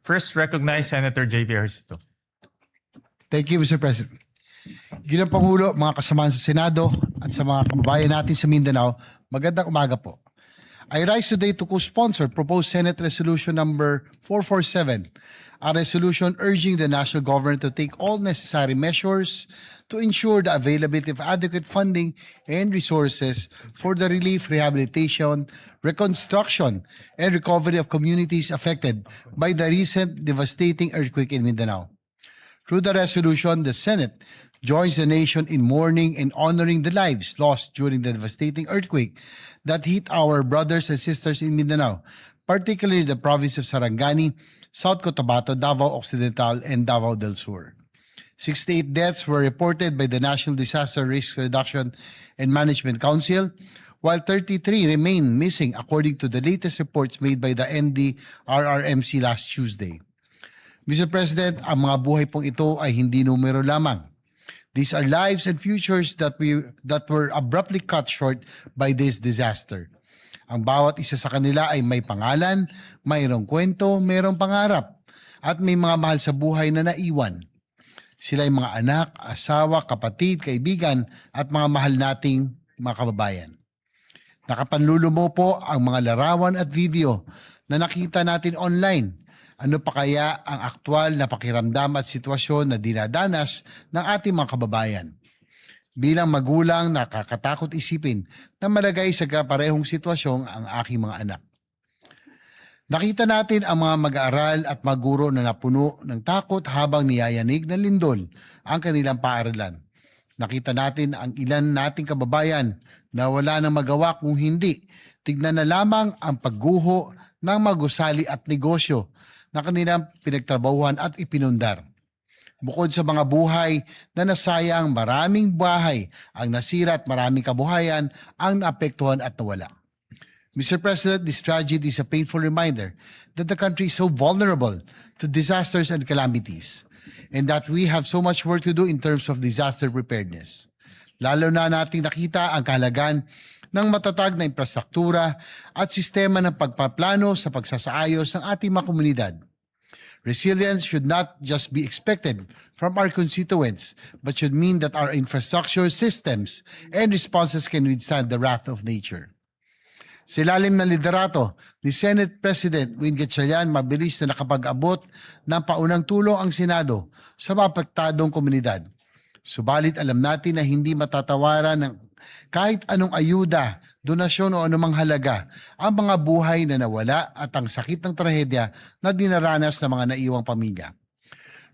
B: first recognize Senator JV Ejercito.
F: Thank you, Mr. President. Ginang Pangulo, mga kasamahan sa Senado at sa mga kababayan natin sa Mindanao, magandang umaga po. I rise today to co-sponsor proposed Senate Resolution number 447, a resolution urging the national government to take all necessary measures to ensure the availability of adequate funding and resources for the relief, rehabilitation, reconstruction, and recovery of communities affected by the recent devastating earthquake in Mindanao. Through the resolution, the Senate joins the nation in mourning and honoring the lives lost during the devastating earthquake that hit our brothers and sisters in Mindanao, particularly the province of Sarangani, South Cotabato, Davao Occidental, and Davao del Sur. 68 deaths were reported by the National Disaster Risk Reduction and Management Council, while 33 remain missing according to the latest reports made by the NDRRMC last Tuesday. Mr. President, ang mga buhay pong ito ay hindi numero lamang. These are lives and futures that were abruptly cut short by this disaster. Ang bawat isa sa kanila ay may pangalan, mayroong kwento, mayroong pangarap, at may mga mahal sa buhay na naiwan. Sila ay mga anak, asawa, kapatid, kaibigan, at mga mahal nating mga kababayan. Nakapanlulumo po ang mga larawan at video na nakita natin online. Ano pa kaya ang aktwal na pakiramdam at sitwasyon na dinadanas ng ating mga kababayan? Bilang magulang, nakakatakot isipin na malagay sa kaparehong sitwasyon ang aking mga anak. Nakita natin ang mga mag-aaral at mga guro na napuno ng takot habang niyayanig ng lindol ang kanilang paaralan. Nakita natin ang ilan nating kababayan na wala nang magawa kung hindi tignan na lamang ang pagguho ng magusali at negosyo na kanilang pinagtrabahuhan at ipinundar. Bukod sa mga buhay na nasayang, maraming bahay ang nasira at maraming kabuhayan ang naapektuhan at nawala. Mr. President, this tragedy is a painful reminder that the country is so vulnerable to disasters and calamities, and that we have so much work to do in terms of disaster preparedness. Lalo na nating nakita ang kahalagan ng matatag na infrastruktura at sistema ng pagpaplano sa pagsasaayos ng ating mga komunidad. Resilience should not just be expected from our constituents, but should mean that our infrastructure systems and responses can withstand the wrath of nature. Sa ilalim ng liderato ni Senate President Win Gatchalian, mabilis na nakapag-abot ng paunang tulong ang Senado sa mapektadong komunidad. Subalit alam natin na hindi matatawaran ng kahit anong ayuda, donasyon o anumang halaga ang mga buhay na nawala at ang sakit ng trahedya na dinaranas ng mga naiwang pamilya.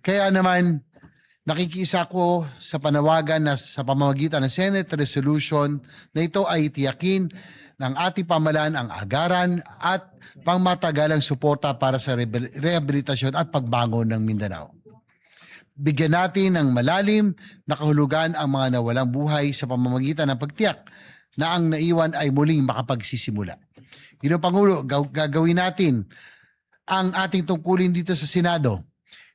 F: Kaya naman, nakikisa ko sa panawagan na sa pamamagitan ng Senate Resolution na ito ay tiyakin ng ating pamahalaan ang agaran at pangmatagalang suporta para sa rehabilitasyon at pagbangon ng Mindanao. Bigyan natin ng malalim na kahulugan ang mga nawalang buhay sa pamamagitan ng pagtiyak na ang naiwan ay muling makapagsisimula. Ginoong Pangulo, gagawin natin ang ating tungkulin dito sa Senado.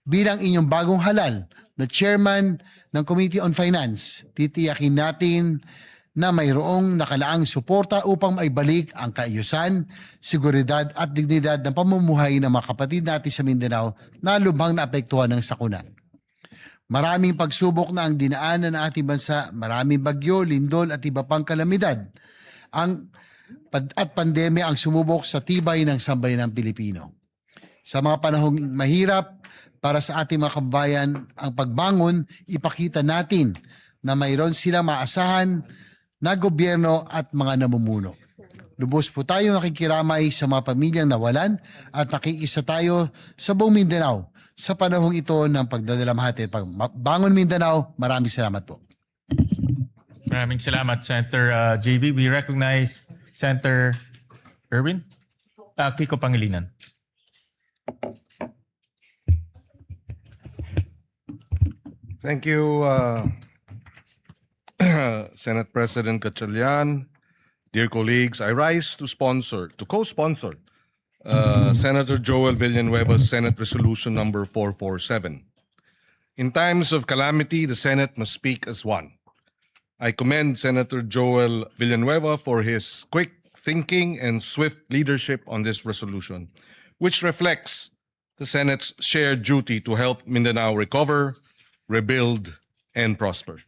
F: Bilang inyong bagong halal na chairman ng Committee on Finance, titiyakin natin na mayroong nakalaang suporta upang maibalik ang kaayusan, seguridad at dignidad ng pamumuhay ng mga kapatid natin sa Mindanao na lubhang naapektuhan ng sakuna. Maraming pagsubok na ang dinaanan ng ating bansa, maraming bagyo, lindol at iba pang kalamidad. At pandemya ang sumubok sa tibay ng sambayanang Pilipino. Sa mga panahong mahirap para sa ating mga kababayan, ang pagbangon, ipakita natin na mayroon silang maasahan na gobyerno at mga namumuno. Lubos po tayo nakikiramay sa mga pamilyang nawalan at nakikisa tayo sa buong Mindanao sa panahong ito ng pagdadalamhati at pagbangon Mindanao. Maraming salamat po.
B: Maraming salamat, Senator JV. We recognize Senator Erwin Kiko Pangilinan.
D: Thank you, Senate President Gatchalian. Dear colleagues, I rise to co-sponsor Senator Joel Villanueva's Senate Resolution number 447. In times of calamity, the Senate must speak as one. I commend Senator Joel Villanueva for his quick thinking and swift leadership on this resolution, which reflects the Senate's shared duty to help Mindanao recover, rebuild, and prosper.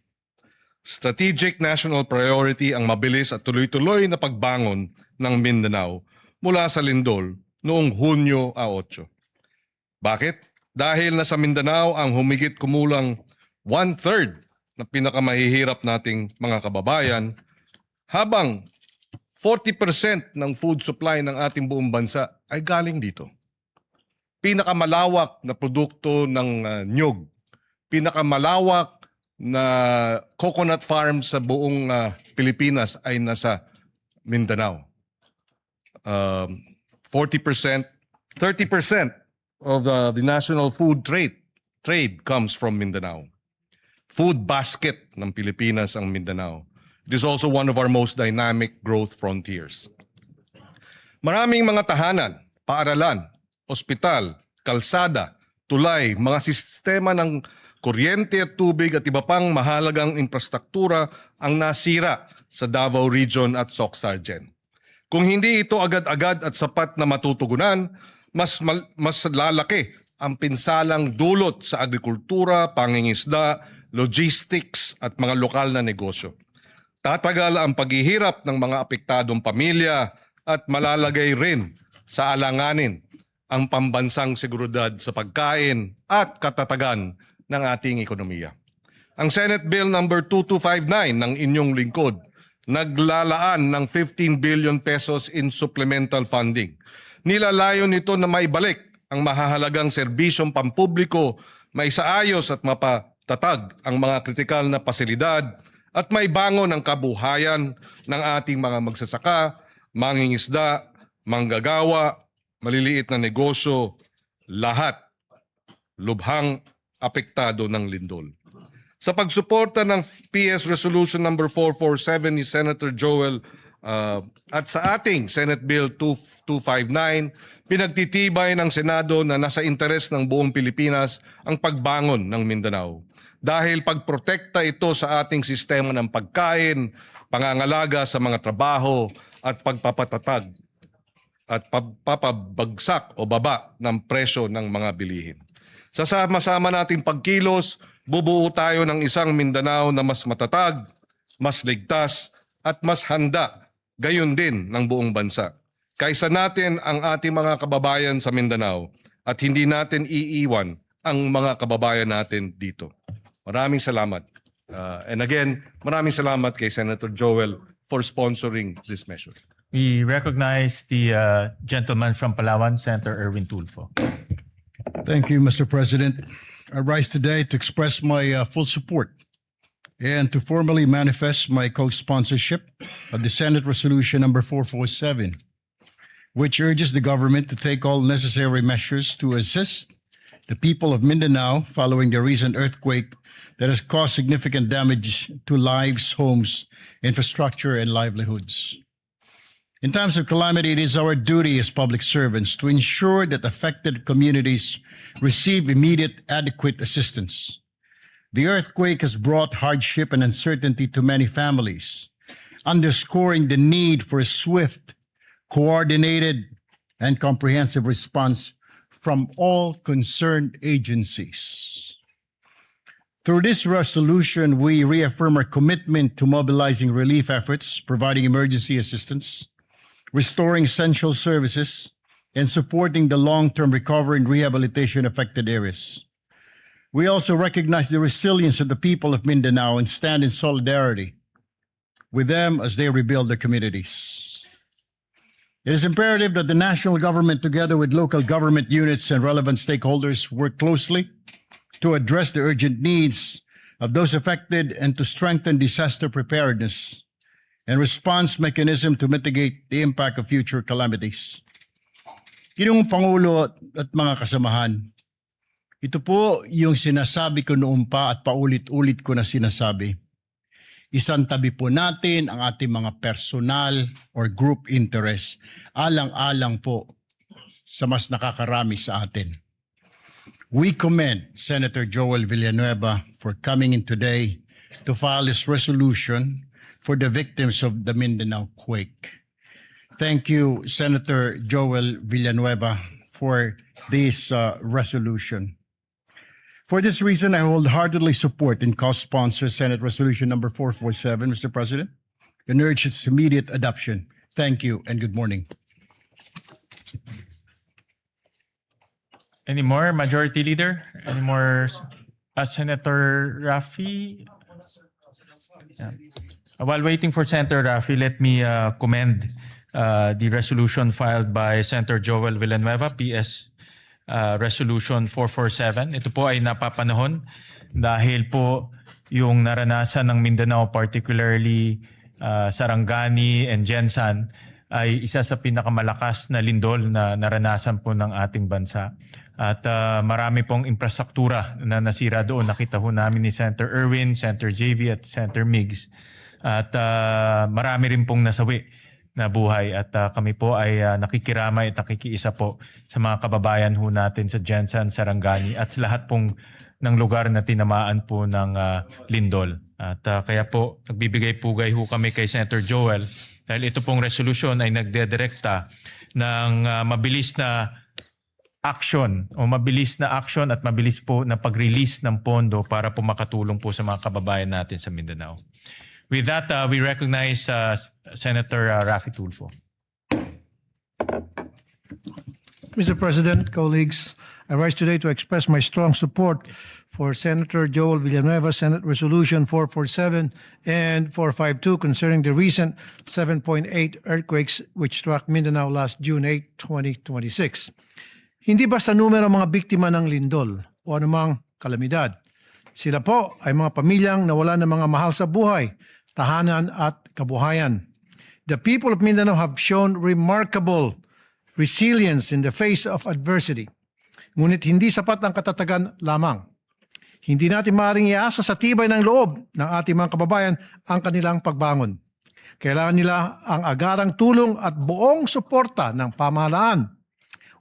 D: Strategic national priority ang mabilis at tuloy-tuloy na pagbangon ng Mindanao mula sa lindol noong Hunyo 8. Bakit? Dahil nasa Mindanao ang humigit kumulang 1/3 na pinakamahihirap nating mga kababayan, habang 40% ng food supply ng ating buong bansa ay galing dito. Pinakamalawak na produkto ng nyug, pinakamalawak na coconut farm sa buong Pilipinas ay nasa Mindanao. 40%, 30% of the national food trade comes from Mindanao. Food basket ng Pilipinas ang Mindanao. It is also one of our most dynamic growth frontiers. Maraming mga tahanan, paaralan, ospital, kalsada, tulay, mga sistema ng kuryente at tubig at iba pang mahalagang infrastruktura ang nasira sa Davao Region at Soc-Sargen. Kung hindi ito agad-agad at sapat na matutugunan, mas lalaki ang pinsalang dulot sa agrikultura, pangingisda, logistics at mga lokal na negosyo. Tatagal ang paghihirap ng mga apektadong pamilya at malalagay rin sa alanganin ang pambansang seguridad sa pagkain at katatagan ng ating ekonomiya. Ang Senate Bill number 2259 ng inyong lingkod naglalaan ng 15 billion pesos in supplemental funding. Nilalayon nito na maibalik ang mahahalagang serbisyong pampubliko, maisaayos at mapatatag ang mga kritikal na pasilidad at maibangon ang kabuhayan ng ating mga magsasaka, mangingisda, manggagawa, maliliit na negosyo, lahat lubhang apektado ng lindol. Sa pagsuporta ng PS Resolution number 447 ni Senator Joel at sa ating Senate Bill 2259, pinagtitibay ng Senado na nasa interes ng buong Pilipinas ang pagbangon ng Mindanao. Dahil pagprotekta ito sa ating sistema ng pagkain, pangangalaga sa mga trabaho at pagpapatatag at pagpapabagsak o baba ng presyo ng mga bilihin. Sa sama-sama nating pagkilos, bubuo tayo ng isang Mindanao na mas matatag, mas ligtas, at mas handa, gayon din ng buong bansa. Kaysa natin ang ating mga kababayan sa Mindanao at hindi natin iiwan ang mga kababayan natin dito. Maraming salamat. And again, maraming salamat kay Senator Joel for sponsoring this measure.
B: We recognize the gentleman from Palawan, Senator Erwin Tulfo.
F: Thank you, Mr. President. I rise today to express my full support and to formally manifest my co-sponsorship of the Senate Resolution number 447, which urges the government to take all necessary measures to assist the people of Mindanao following the recent earthquake that has caused significant damage to lives, homes, infrastructure, and livelihoods. In times of calamity, it is our duty as public servants to ensure that affected communities receive immediate, adequate assistance. The earthquake has brought hardship and uncertainty to many families, underscoring the need for a swift, coordinated, and comprehensive response from all concerned agencies. Through this resolution, we reaffirm our commitment to mobilizing relief efforts, providing emergency assistance, restoring essential services, and supporting the long-term recovery and rehabilitation affected areas. We also recognize the resilience of the people of Mindanao and stand in solidarity with them as they rebuild their communities. It is imperative that the national government, together with local government units and relevant stakeholders, work closely to address the urgent needs of those affected and to strengthen disaster preparedness and response mechanism to mitigate the impact of future calamities. Ginong Pangulo at mga kasamahan,
G: Ito po yung sinasabi ko noon pa at paulit-ulit ko na sinasabi. Isantabi po natin ang ating mga personal or group interest. Alang-alang po sa mas nakakarami sa atin. We commend Senator Joel Villanueva for coming in today to file this resolution for the victims of the Mindanao quake. Thank you, Senator Joel Villanueva, for this resolution. For this reason, I wholeheartedly support and co-sponsor Senate Resolution number 447, Mr. President, and urge its immediate adoption. Thank you and good morning.
B: Any more, Majority Leader? Any more, Senator Raffy? Yeah. While waiting for Senator Raffy, let me commend the resolution filed by Senator Joel Villanueva, PS Resolution 447. Ito po ay napapanahon dahil po yung naranasan ng Mindanao, particularly Sarangani and Jensan, ay isa sa pinakamalakas na lindol na naranasan po ng ating bansa. At marami pong infrastruktura na nasira doon. Nakita ho namin ni Senator Erwin, Senator JV at Senator Migs. At marami rin pong nasawi na buhay at kami po ay nakikiramay at nakikiisa po sa mga kababayan ho natin sa Jensan, Sarangani at sa lahat pong ng lugar na tinamaan po ng lindol. At kaya po nagbibigay pugay ho kami kay Senator Joel dahil ito pong resolusyon ay nagdedirekta ng mabilis na action at mabilis po na pag-release ng pondo para po makatulong po sa mga kababayan natin sa Mindanao. With that, we recognize Senator Raffy Tulfo.
H: Mr. President, colleagues, I rise today to express my strong support for Senator Joel Villanueva, Senate Resolution 447 and 452 concerning the recent 7.8 earthquakes which struck Mindanao last June 8, 2026. Hindi basta numero mga biktima ng lindol o anumang kalamidad. Sila po ay mga pamilyang nawala ng mga mahal sa buhay, tahanan at kabuhayan. The people of Mindanao have shown remarkable resilience in the face of adversity. Ngunit hindi sapat ang katatagan lamang. Hindi natin maaaring iasa sa tibay ng loob ng ating mga kababayan ang kanilang pagbangon. Kailangan nila ang agarang tulong at buong suporta ng pamahalaan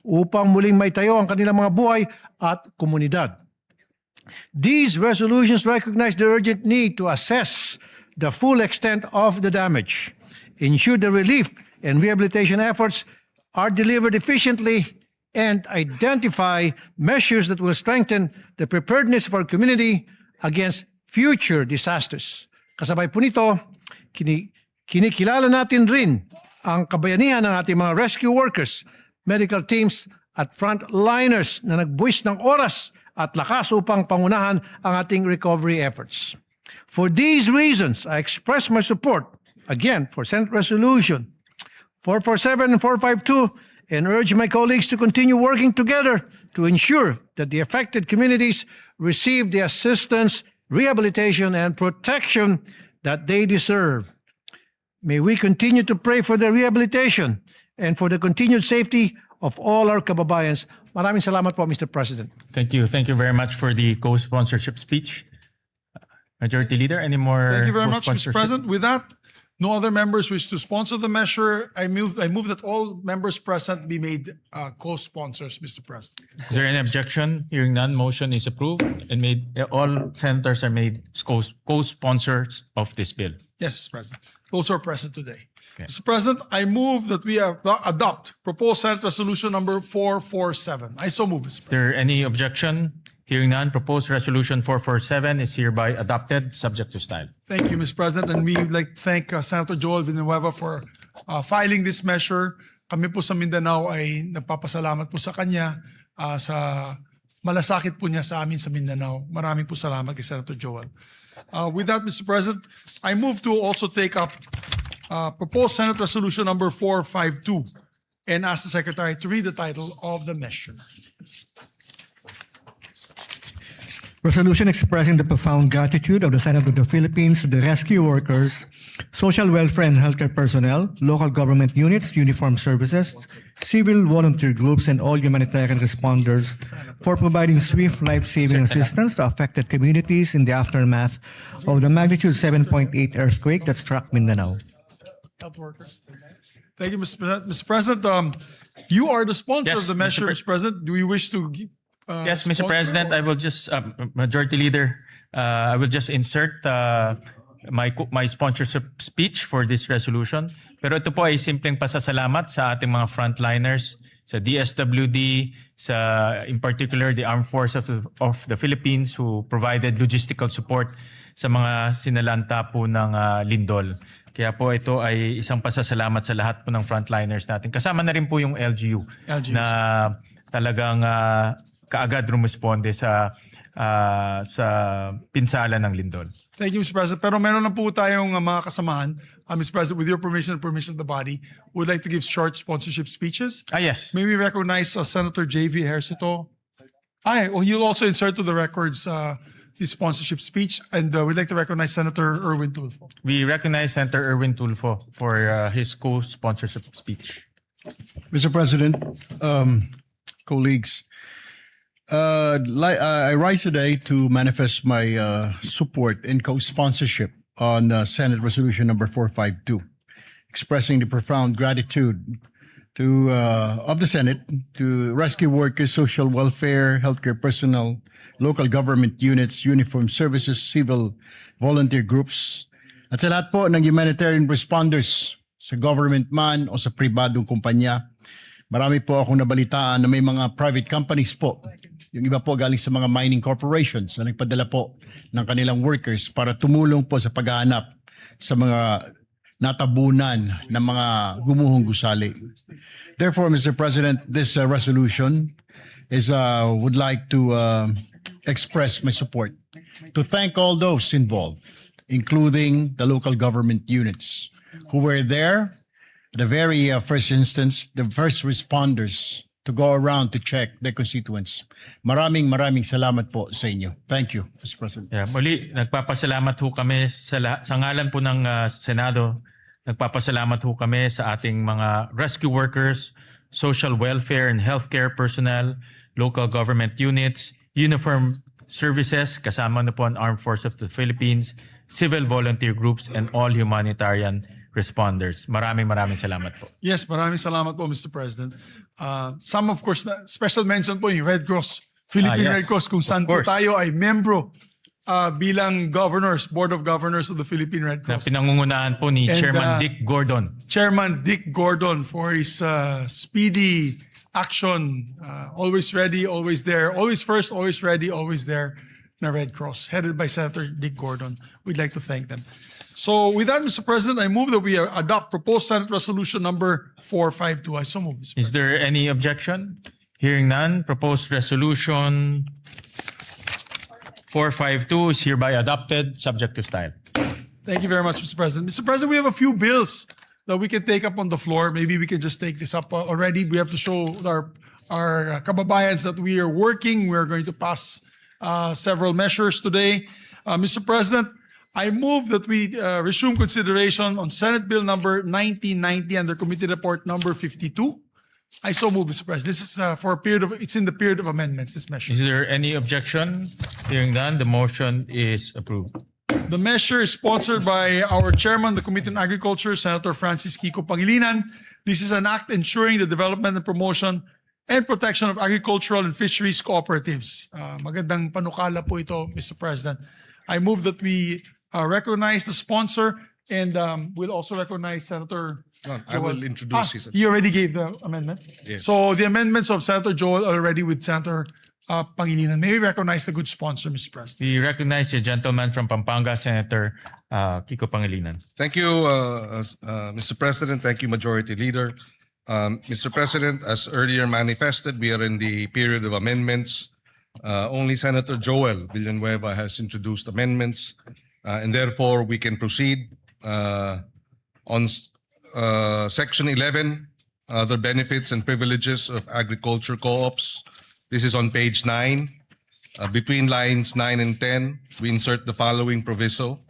H: upang muling maitayo ang kanilang mga buhay at komunidad. These resolutions recognize the urgent need to assess the full extent of the damage, ensure the relief and rehabilitation efforts are delivered efficiently, and identify measures that will strengthen the preparedness of our community against future disasters. Kasabay po nito, kinikilala natin rin ang kabayanihan ng ating mga rescue workers, medical teams at frontliners na nagbuwis ng oras at lakas upang pangunahan ang ating recovery efforts. For these reasons, I express my support, again, for Senate Resolution 447 and 452 and urge my colleagues to continue working together to ensure that the affected communities receive the assistance, rehabilitation, and protection that they deserve. May we continue to pray for their rehabilitation and for the continued safety of all our kababayans. Maraming salamat po, Mr. President.
B: Thank you. Thank you very much for the co-sponsorship speech. Majority Leader, any more
A: Thank you very much, Mr.
B: co-sponsorship?
A: President. With that, no other members wish to sponsor the measure. I move that all members present be made co-sponsors, Mr. President.
B: Is there any objection? Hearing none, motion is approved and all senators are made co-sponsors of this bill.
A: Yes, Mr. President. Those are present today. Mr. President, I move that we adopt proposed Senate Resolution number 447. I so move, Mr.
B: Is
A: President.
B: there any objection? Hearing none, proposed resolution 447 is hereby adopted, subject to style.
A: Thank you, Mr. President. And we would like to thank Senator Joel Villanueva for filing this measure. Kami po sa Mindanao ay nagpapasalamat po sa kanya sa malasakit po niya sa amin sa Mindanao. Maraming po salamat kay Senator Joel. With that, Mr. President, I move to also take up proposed Senate Resolution number 452 and ask the Secretary to read the title of the measure.
C: Resolution expressing the profound gratitude of the Senate of the Philippines to the rescue workers, social welfare and healthcare personnel, local government units, uniformed services, civil volunteer groups, and all humanitarian responders for providing swift life-saving assistance to affected communities in the aftermath of the magnitude 7.8 earthquake that struck Mindanao.
A: Health workers. Thank you, Mr. President. Mr. President, you are the sponsor
B: Yes,
A: of the
B: Mr.
A: measure,
B: Pre-
A: Mr. President. Do you wish to?
B: Yes, Mr.
A: sponsor
B: President,
A: or-
B: I will just, Majority Leader, I will just insert my sponsorship speech for this resolution. Pero ito po ay simpleng pasasalamat sa ating mga frontliners, sa DSWD, in particular the Armed Forces of the Philippines who provided logistical support sa mga sinalanta po ng lindol. Kaya po ito ay isang pasasalamat sa lahat po ng frontliners natin. Kasama na rin po yung LGUs. Na talagang kaagad rumisponde sa pinsala ng lindol.
A: Thank you, Mr. President. Pero meron na po tayong mga kasamahan. Mr. President, with your permission and permission of the body, would like to give short sponsorship speeches.
B: Yes.
A: May we recognize Senator J.V. Ejercito? He'll also insert to the records his sponsorship speech. And we'd like to recognize Senator Erwin Tulfo.
B: We recognize Senator Erwin Tulfo for his co-sponsorship speech.
G: Mr. President, colleagues, I rise today to manifest my support and co-sponsorship on Senate Resolution number 452, expressing the profound gratitude of the Senate to rescue workers, social welfare, healthcare personnel, local government units, uniformed services, civil volunteer groups, at sa lahat po ng humanitarian responders sa government man o sa pribadong kumpanya. Marami po akong nabalitaan na may mga private companies po. Yung iba po galing sa mga mining corporations na nagpadala po ng kanilang workers para tumulong po sa paghahanap sa mga natabunan ng mga gumuhong gusali. Therefore, Mr. President, this resolution would like to express my support to thank all those involved, including the local government units who were there at the very first instance, the first responders to go around to check their constituents. Maraming salamat po sa inyo. Thank you, Mr. President.
B: Yeah, muli, nagpapasalamat ho kami sa ngalan po ng Senado. Nagpapasalamat ho kami sa ating mga rescue workers, social welfare and healthcare personnel, local government units, uniform services, kasama na po ang Armed Forces of the Philippines, civil volunteer groups, and all humanitarian responders. Maraming salamat po.
A: Yes, maraming salamat po, Mr. President. Some, of course, special mention po yung Red Cross, Philippine
B: yes.
A: Red Cross, kung saan
B: Of
A: po
B: course.
A: tayo ay membro bilang governors, Board of Governors of the Philippine Red
B: Na
A: Cross.
B: pinangungunahan po ni
A: And,
B: Chairman Dick Gordon.
A: Chairman Dick Gordon for his speedy action, always ready, always there, always first, always ready, always there, na Red Cross, headed by Senator Dick Gordon. We'd like to thank them. So with that, Mr. President, I move that we adopt proposed Senate Resolution number 452. I so move, Mr. President.
B: Is there any objection? Hearing none, proposed resolution 452 is hereby adopted, subject to style.
A: Thank you very much, Mr. President. Mr. President, we have a few bills that we can take up on the floor. Maybe we can just take this up already. We have to show our kababayans that we are working. We are going to pass several measures today. Mr. President, I move that we resume consideration on Senate Bill number 1990 under Committee Report number 52. I so move, Mr. President. This is for a period of, it's in the period of amendments, this measure.
B: Is there any objection? Hearing none, the motion is approved.
A: The measure is sponsored by our chairman, the Committee on Agriculture, Senator Francis Kiko Pangilinan. This is an act ensuring the development and promotion and protection of agricultural and fisheries cooperatives. Magandang panukala po ito, Mr. President. I move that we recognize the sponsor and we'll also recognize Senator
D: I will introduce his.
A: He already gave the amendment.
D: Yes.
A: So the amendments of Senator Joel are already with Senator Pangilinan. May we recognize the good sponsor, Mr. President?
B: We recognize the gentleman from Pampanga, Senator Kiko Pangilinan.
D: Thank you, Mr. President. Thank you, Majority Leader. Mr. President, as earlier manifested, we are in the period of amendments. Only Senator Joel Villanueva has introduced amendments, and therefore we can proceed on Section 11, other benefits and privileges of agriculture co-ops. This is on page 9. Between lines 9 and 10, we insert the following proviso.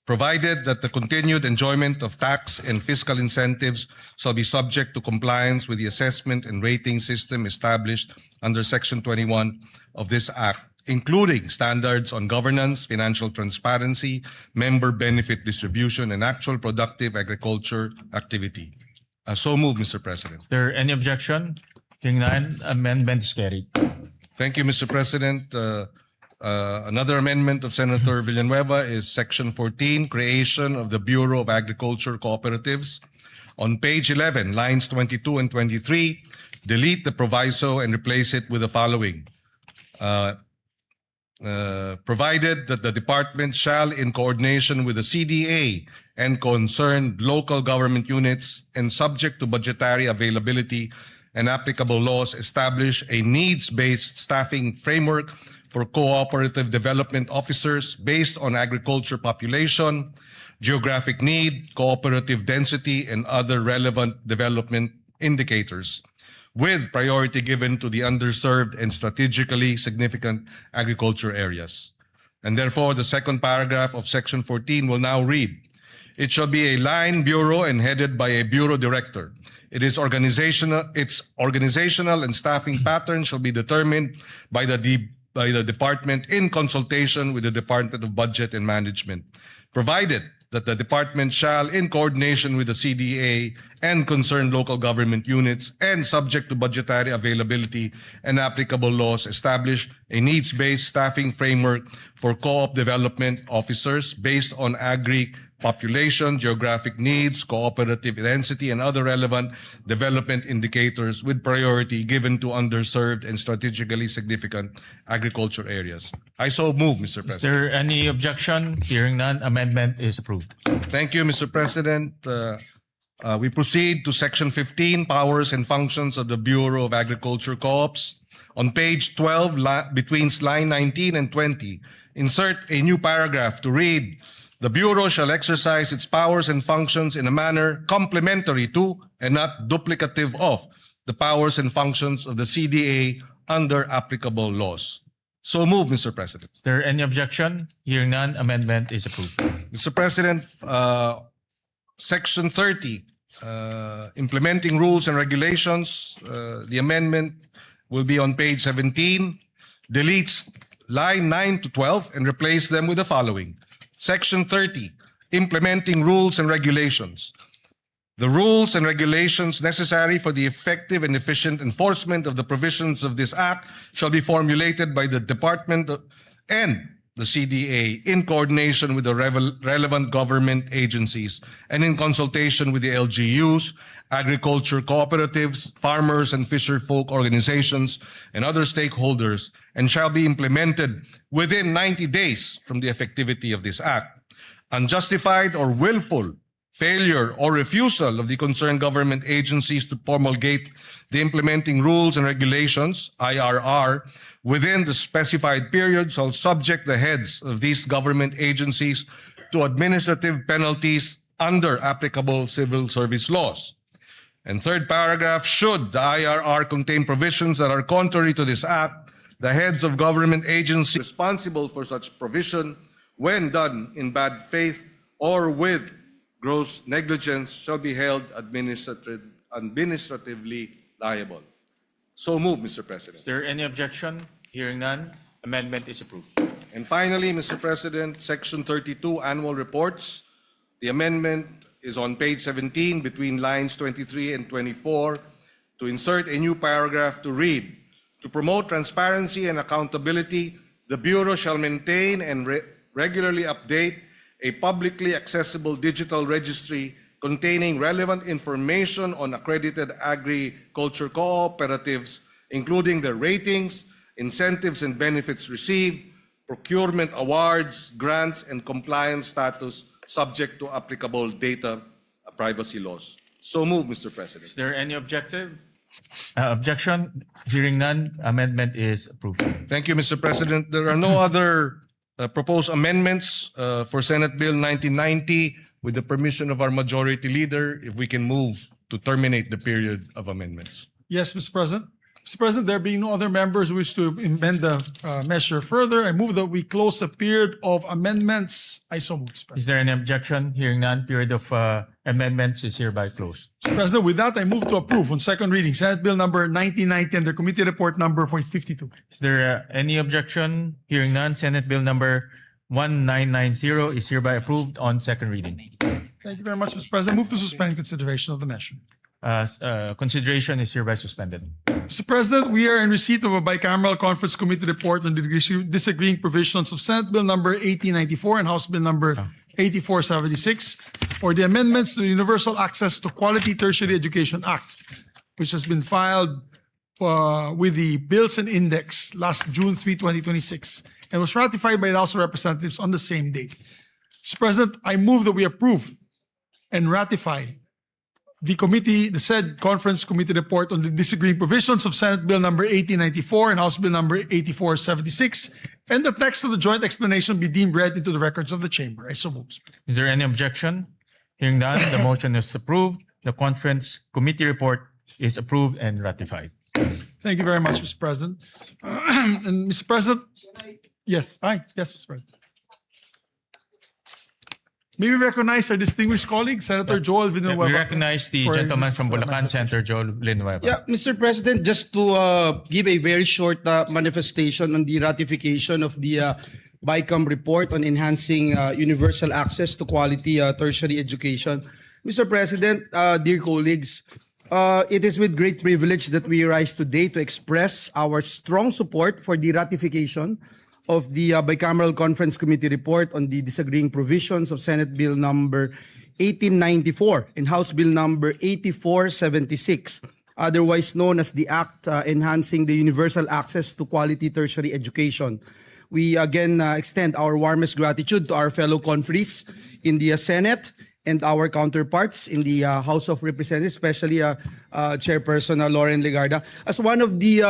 D: provided that the continued enjoyment of tax and fiscal incentives shall be subject to compliance with the assessment and rating system established under Section 21 of this Act, including standards on governance, financial transparency, member benefit distribution, and actual productive agriculture activity. So moved, Mr. President.
B: Is there any objection? Hearing none, amendment is carried.
D: Thank you, Mr. President. Another amendment of Senator Villanueva is Section 14, creation of the Bureau of Agriculture Cooperatives. On page 11, lines 22 and 23, delete the proviso and replace it with the following. Provided that the department shall, in coordination with the CDA and concerned local government units and subject to budgetary availability and applicable laws, establish a needs-based staffing framework for cooperative development officers based on agriculture population, geographic need, cooperative density, and other relevant development indicators, with priority given to the underserved and strategically significant agriculture areas. And therefore, the second paragraph of Section 14 will now read, it shall be a line bureau and headed by a bureau director. Its organizational and staffing pattern shall be determined by the department in consultation with the Department of Budget and Management, provided that the department shall, in coordination with the CDA and concerned local government units and subject to budgetary availability and applicable laws, establish a needs-based staffing framework for co-op development officers based on agri population, geographic needs, cooperative density, and other relevant development indicators with priority given to underserved and strategically significant agriculture areas. I so move, Mr.
B: Is
D: President.
B: there any objection? Hearing none, amendment is approved.
D: Thank you, Mr. President. We proceed to Section 15, Powers and Functions of the Bureau of Agriculture Co-ops. On page 12, between line 19 and 20, insert a new paragraph to read, the Bureau shall exercise its powers and functions in a manner complementary to and not duplicative of the powers and functions of the CDA under applicable laws. So move, Mr. President.
B: Is there any objection? Hearing none, amendment is approved.
D: Mr. President, Section 30, implementing rules and regulations, the amendment will be on page 17, deletes line 9 to 12 and replace them with the following. Section 30, implementing rules and regulations. The rules and regulations necessary for the effective and efficient enforcement of the provisions of this Act shall be formulated by the Department and the CDA in coordination with the relevant government agencies and in consultation with the LGUs, agriculture cooperatives, farmers and fisherfolk organizations, and other stakeholders, and shall be implemented within 90 days from the effectivity of this Act. Unjustified or willful failure or refusal of the concerned government agencies to promulgate the implementing rules and regulations, IRR, within the specified period shall subject the heads of these government agencies to administrative penalties under applicable civil service laws. And third paragraph, should the IRR contain provisions that are contrary to this Act, the heads of government agencies responsible for such provision, when done in bad faith or with gross negligence, shall be held administratively liable. So move, Mr. President.
B: Is there any objection? Hearing none, amendment is approved.
D: And finally, Mr. President, Section 32, Annual Reports. The amendment is on page 17 between lines 23 and 24 to insert a new paragraph to read, to promote transparency and accountability, the Bureau shall maintain and regularly update a publicly accessible digital registry containing relevant information on accredited agriculture cooperatives, including their ratings, incentives and benefits received, procurement awards, grants, and compliance status subject to applicable data privacy laws. So move, Mr. President.
B: Is there any objection? Hearing none, amendment is approved.
D: Thank you, Mr. President. There are no other proposed amendments for Senate Bill 1990. With the permission of our majority leader, if we can move to terminate the period of amendments.
A: Yes, Mr. President. Mr. President, there being no other members who wish to amend the measure further, I move that we close the period of amendments. I so move, Mr.
B: Is
A: President.
B: there any objection? Hearing none, period of amendments is hereby closed.
A: Mr. President, with that, I move to approve on second reading Senate Bill number 1990 under Committee Report number 52.
B: Is there any objection? Hearing none, Senate Bill number 1990 is hereby approved on second reading.
A: Thank you very much, Mr. President. Move to suspend consideration of the measure.
B: Consideration is hereby suspended.
A: Mr. President, we are in receipt of a bicameral conference committee report on the disagreeing provisions of Senate Bill number 1894 and House Bill number 8476, or the amendments to the Universal Access to Quality Tertiary Education Act, which has been filed with the Bills and Index last June 3, 2026, and was ratified by the House of Representatives on the same date. Mr. President, I move that we approve and ratify the said conference committee report on the disagreeing provisions of Senate Bill number 1894 and House Bill number 8476, and the text of the joint explanation be deemed read into the records of the chamber. I so move.
B: Is there any objection? Hearing none, the motion is approved. The conference committee report is approved and ratified.
A: Thank you very much, Mr. President. And Mr. President, yes, Mr. President. May we recognize our distinguished colleague, Senator Joel Villanueva.
B: We recognize the
A: for
B: gentleman
A: his,
B: from Bulacan,
A: manifestation.
B: Senator Joel Villanueva.
E: Yeah, Mr. President, just to give a very short manifestation on the ratification of the BICAM report on enhancing universal access to quality tertiary education. Mr. President, dear colleagues, it is with great privilege that we rise today to express our strong support for the ratification of the Bicameral Conference Committee report on the disagreeing provisions of Senate Bill number 1894 and House Bill number 8476, otherwise known as the Act Enhancing the Universal Access to Quality Tertiary Education. We again extend our warmest gratitude to our fellow conferees in the Senate and our counterparts in the House of Representatives, especially Chairperson Lauren Legarda, as one of the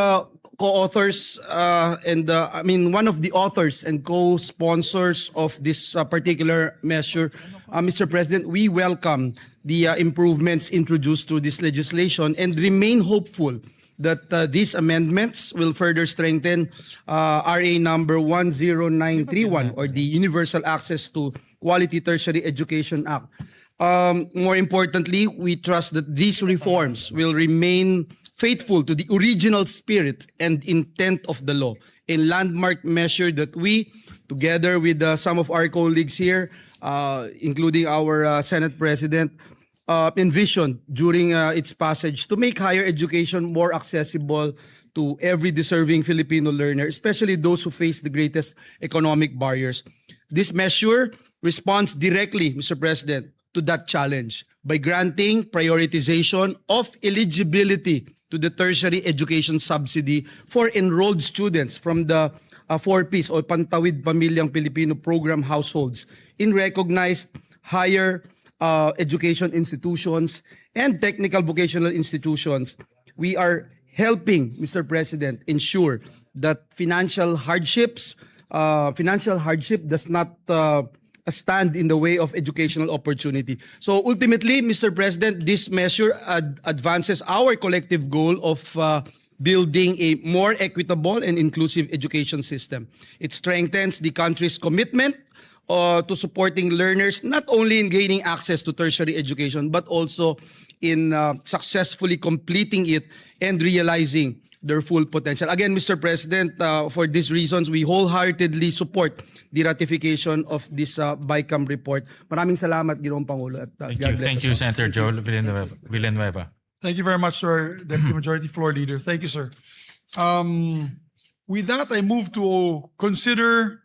E: co-authors one of the authors and co-sponsors of this particular measure. Mr. President, we welcome the improvements introduced to this legislation and remain hopeful that these amendments will further strengthen RA number 10931, or the Universal Access to Quality Tertiary Education Act. More importantly, we trust that these reforms will remain faithful to the original spirit and intent of the law, a landmark measure that we, together with some of our colleagues here, including our Senate President, envisioned during its passage to make higher education more accessible to every deserving Filipino learner, especially those who face the greatest economic barriers. This measure responds directly, Mr. President, to that challenge by granting prioritization of eligibility to the tertiary education subsidy for enrolled students from the 4Ps or Pantawid Pamilyang Pilipino program households in recognized higher education institutions and technical vocational institutions. We are helping, Mr. President, ensure that financial hardship does not stand in the way of educational opportunity. So ultimately, Mr. President, this measure advances our collective goal of building a more equitable and inclusive education system. It strengthens the country's commitment to supporting learners not only in gaining access to tertiary education, but also in successfully completing it and realizing their full potential. Again, Mr. President, for these reasons, we wholeheartedly support the ratification of this BICAM report. Maraming salamat, Ginoong Pangulo. At,
B: Thank you, Senator Joel Villanueva.
A: Thank you very much, sir, Deputy Majority Floor Leader. Thank you, sir. With that, I move to consider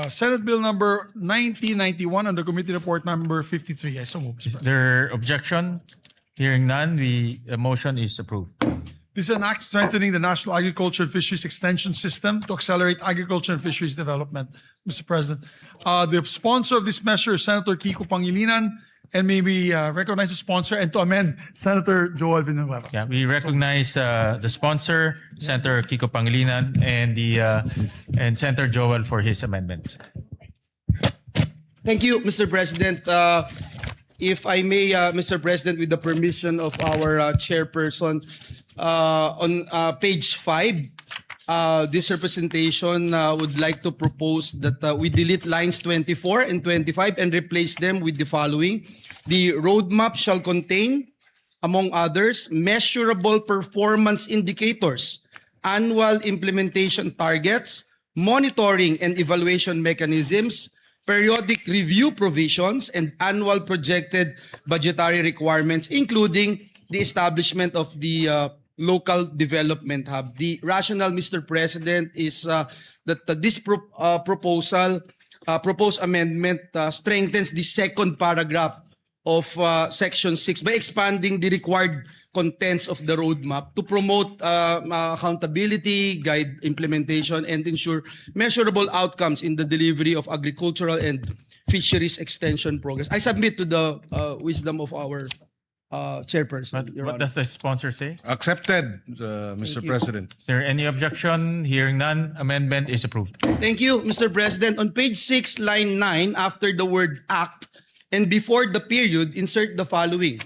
A: Senate Bill number 1991 under Committee Report number 53. I so move, Mr.
B: Is
A: President.
B: there objection? Hearing none, the motion is approved.
A: This is an act strengthening the National Agriculture and Fisheries Extension System to accelerate agriculture and fisheries development, Mr. President. The sponsor of this measure is Senator Kiko Pangilinan, and may we recognize the sponsor and to amend Senator Joel Villanueva.
B: Yeah, we recognize the sponsor, Senator Kiko Pangilinan, and Senator Joel for his amendments.
E: Thank you, Mr. President. If I may, Mr. President, with the permission of our chairperson, on page 5, this representation would like to propose that we delete lines 24 and 25 and replace them with the following. The roadmap shall contain, among others, measurable performance indicators, annual implementation targets, monitoring and evaluation mechanisms, periodic review provisions, and annual projected budgetary requirements, including the establishment of the local development hub. The rationale, Mr. President, is that this proposed amendment strengthens the second paragraph of Section 6 by expanding the required contents of the roadmap to promote accountability, guide implementation, and ensure measurable outcomes in the delivery of agricultural and fisheries extension programs. I submit to the wisdom of our chairperson. Your
B: What
E: Honor.
B: does the sponsor say?
D: Accepted, Mr. President.
B: Is there any objection? Hearing none, amendment is approved.
E: Thank you, Mr. President. On page 6, line 9, after the word act and before the period, insert the following.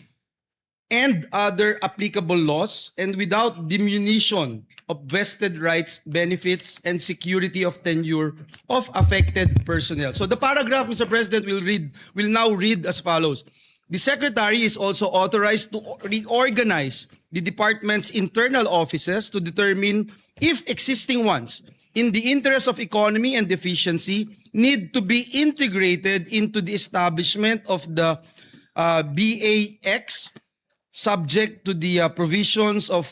E: And other applicable laws, and without diminution of vested rights, benefits, and security of tenure of affected personnel. So the paragraph, Mr. President, will now read as follows. The Secretary is also authorized to reorganize the department's internal offices to determine if existing ones, in the interest of economy and efficiency, need to be integrated into the establishment of the BAX, subject to the provisions of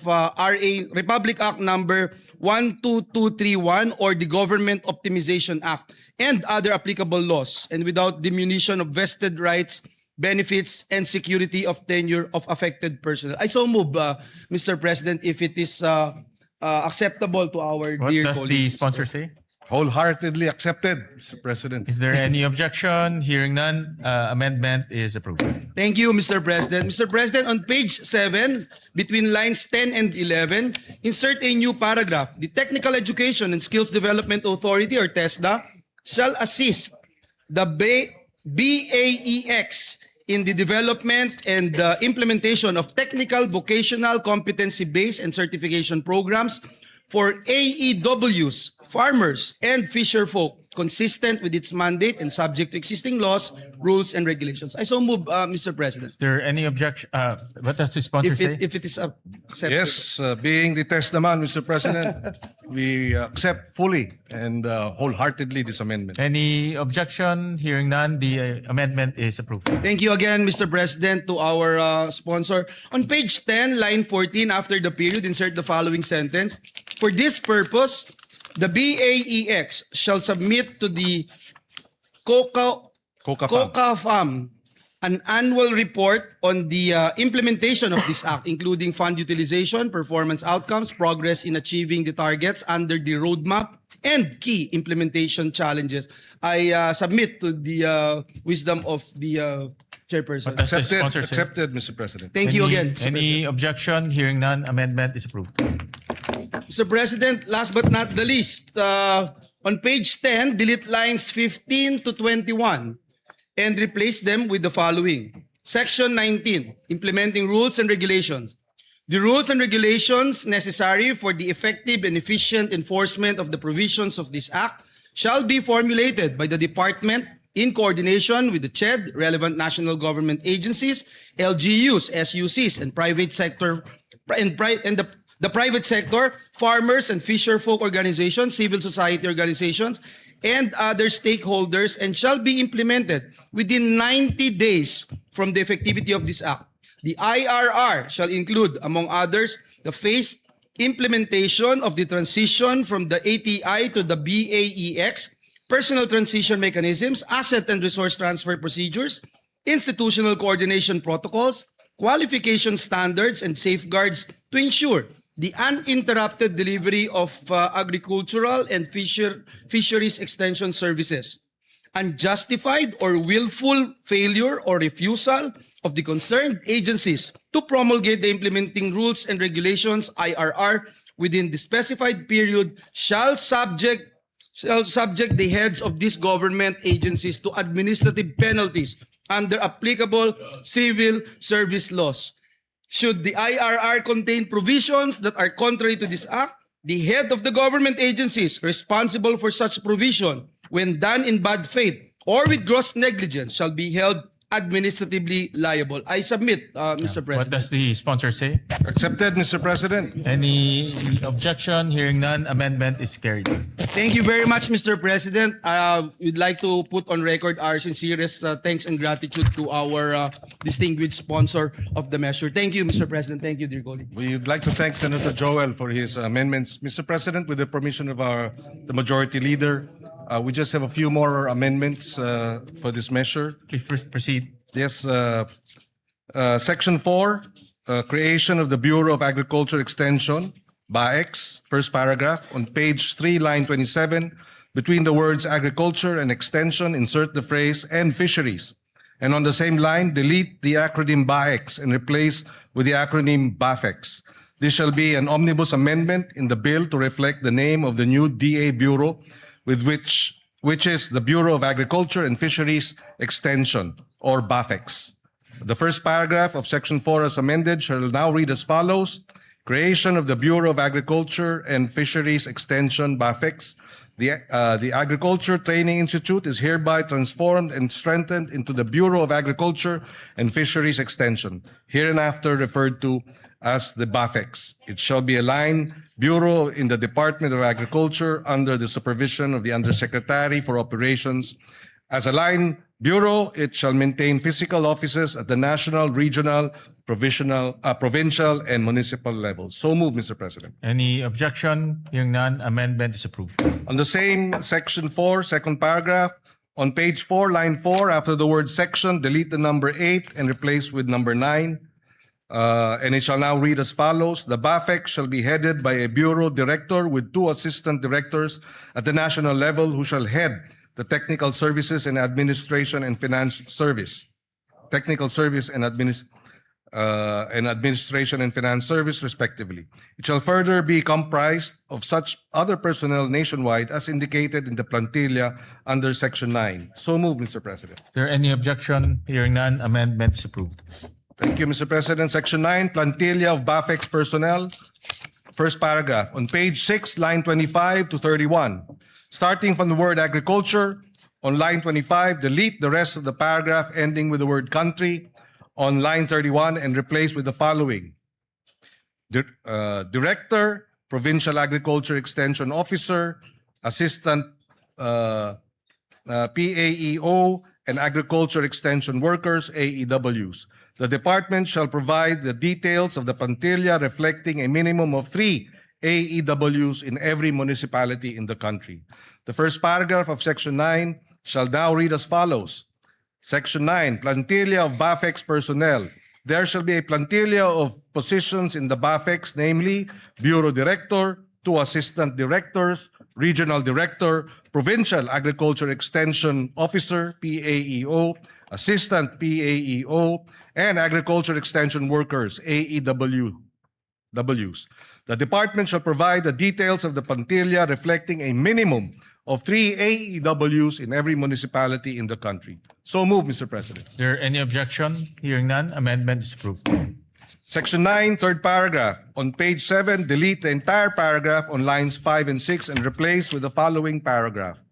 E: Republic Act number 12231 or the Government Optimization Act and other applicable laws, and without diminution of vested rights, benefits, and security of tenure of affected personnel. I so move, Mr. President, if it is acceptable to our
B: What
E: dear
B: does the
E: colleagues.
B: sponsor say?
D: Wholeheartedly accepted, Mr. President.
B: Is there any objection? Hearing none, amendment is approved.
E: Thank you, Mr. President. Mr. President, on page 7, between lines 10 and 11, insert a new paragraph. The Technical Education and Skills Development Authority, or TESDA, shall assist the BAEX in the development and implementation of technical, vocational, competency-based, and certification programs for AEWs, farmers, and fisherfolk, consistent with its mandate and subject to existing laws, rules, and regulations. I so move, Mr. President.
B: Is there any objection? What does the sponsor say?
E: If it is accepted.
D: Yes, being the test naman, Mr. President, we accept fully and wholeheartedly this amendment.
B: Any objection? Hearing none, the amendment is approved.
E: Thank you again, Mr. President, to our sponsor. On page 10, line 14, after the period, insert the following sentence. For this purpose, the BAEX shall submit to the COCAFAM an annual report on the implementation of this act, including fund utilization, performance outcomes, progress in achieving the targets under the roadmap, and key implementation challenges. I submit to the wisdom of the chairperson.
B: What does the sponsor say?
D: Accepted, Mr. President.
E: Thank you again, Mr.
B: Any objection? Hearing none, amendment is approved.
E: Mr. President, last but not the least, on page 10, delete lines 15 to 21 and replace them with the following. Section 19, implementing rules and regulations. The rules and regulations necessary for the effective and efficient enforcement of the provisions of this act shall be formulated by the department in coordination with the CHED, relevant national government agencies, LGUs, SUCs, and private sector, the private sector, farmers and fisherfolk organizations, civil society organizations, and other stakeholders, and shall be implemented within 90 days from the effectivity of this act. The IRR shall include, among others, the phased implementation of the transition from the ATI to the BAEX, personal transition mechanisms, asset and resource transfer procedures, institutional coordination protocols, qualification standards, and safeguards to ensure the uninterrupted delivery of agricultural and fisheries extension services. Unjustified or willful failure or refusal of the concerned agencies to promulgate the implementing rules and regulations, IRR, within the specified period shall subject the heads of these government agencies to administrative penalties under applicable civil service laws. Should the IRR contain provisions that are contrary to this act, the head of the government agencies responsible for such provision, when done in bad faith or with gross negligence, shall be held administratively liable. I submit, Mr.
B: What
E: President.
B: does the sponsor say?
D: Accepted, Mr. President.
B: Any objection? Hearing none, amendment is carried.
E: Thank you very much, Mr. President. We'd like to put on record our sincerest thanks and gratitude to our distinguished sponsor of the measure. Thank you, Mr. President. Thank you, dear colleague.
D: We'd like to thank Senator Joel for his amendments. Mr. President, with the permission of the majority leader, we just have a few more amendments for this measure.
B: Please proceed.
D: Yes, Section 4, creation of the Bureau of Agriculture Extension, BAEX, first paragraph, on page 3, line 27, between the words agriculture and extension, insert the phrase and fisheries. And on the same line, delete the acronym BAEX and replace with the acronym BAFEX. This shall be an omnibus amendment in the bill to reflect the name of the new DA Bureau, which is the Bureau of Agriculture and Fisheries Extension, or BAFEX. The first paragraph of Section 4 as amended shall now read as follows. Creation of the Bureau of Agriculture and Fisheries Extension, BAFEX. The Agriculture Training Institute is hereby transformed and strengthened into the Bureau of Agriculture and Fisheries Extension, hereinafter referred to as the BAFEX. It shall be a line bureau in the Department of Agriculture under the supervision of the Undersecretary for Operations. As a line bureau, it shall maintain physical offices at the national, regional, provincial, and municipal levels. So moved, Mr. President.
B: Any objection? Hearing none, amendment is approved.
D: On the same Section 4, second paragraph, on page 4, line 4, after the word section, delete the number 8 and replace with number 9. And it shall now read as follows. The BAFEX shall be headed by a bureau director with 2 assistant directors at the national level who shall head the technical services and administration and finance service. Technical service and administration and finance service, respectively. It shall further be comprised of such other personnel nationwide as indicated in the plantilla under Section 9. So moved, Mr. President.
B: Is there any objection? Hearing none, amendment is approved.
D: Thank you, Mr. President. Section 9, plantilla of BAFEX personnel. First paragraph. On page 6, line 25 to 31. Starting from the word agriculture, on line 25, delete the rest of the paragraph ending with the word country on line 31 and replace with the following. Director, Provincial Agriculture Extension Officer, Assistant PAEO, and Agriculture Extension Workers, AEWs. The department shall provide the details of the plantilla reflecting a minimum of 3 AEWs in every municipality in the country. The first paragraph of Section 9 shall now read as follows. Section 9, plantilla of BAFEX personnel. There shall be a plantilla of positions in the BAFEX, namely Bureau Director, 2 Assistant Directors, Regional Director, Provincial Agriculture Extension Officer, PAEO, Assistant PAEO, and Agriculture Extension Workers, AEWs. The department shall provide the details of the plantilla reflecting a minimum of 3 AEWs in every municipality in the country. So moved, Mr. President.
B: Is there any objection? Hearing none, amendment is approved.
D: Section 9, third paragraph. On page 7, delete the entire paragraph on lines 5 and 6 and replace with the following paragraph.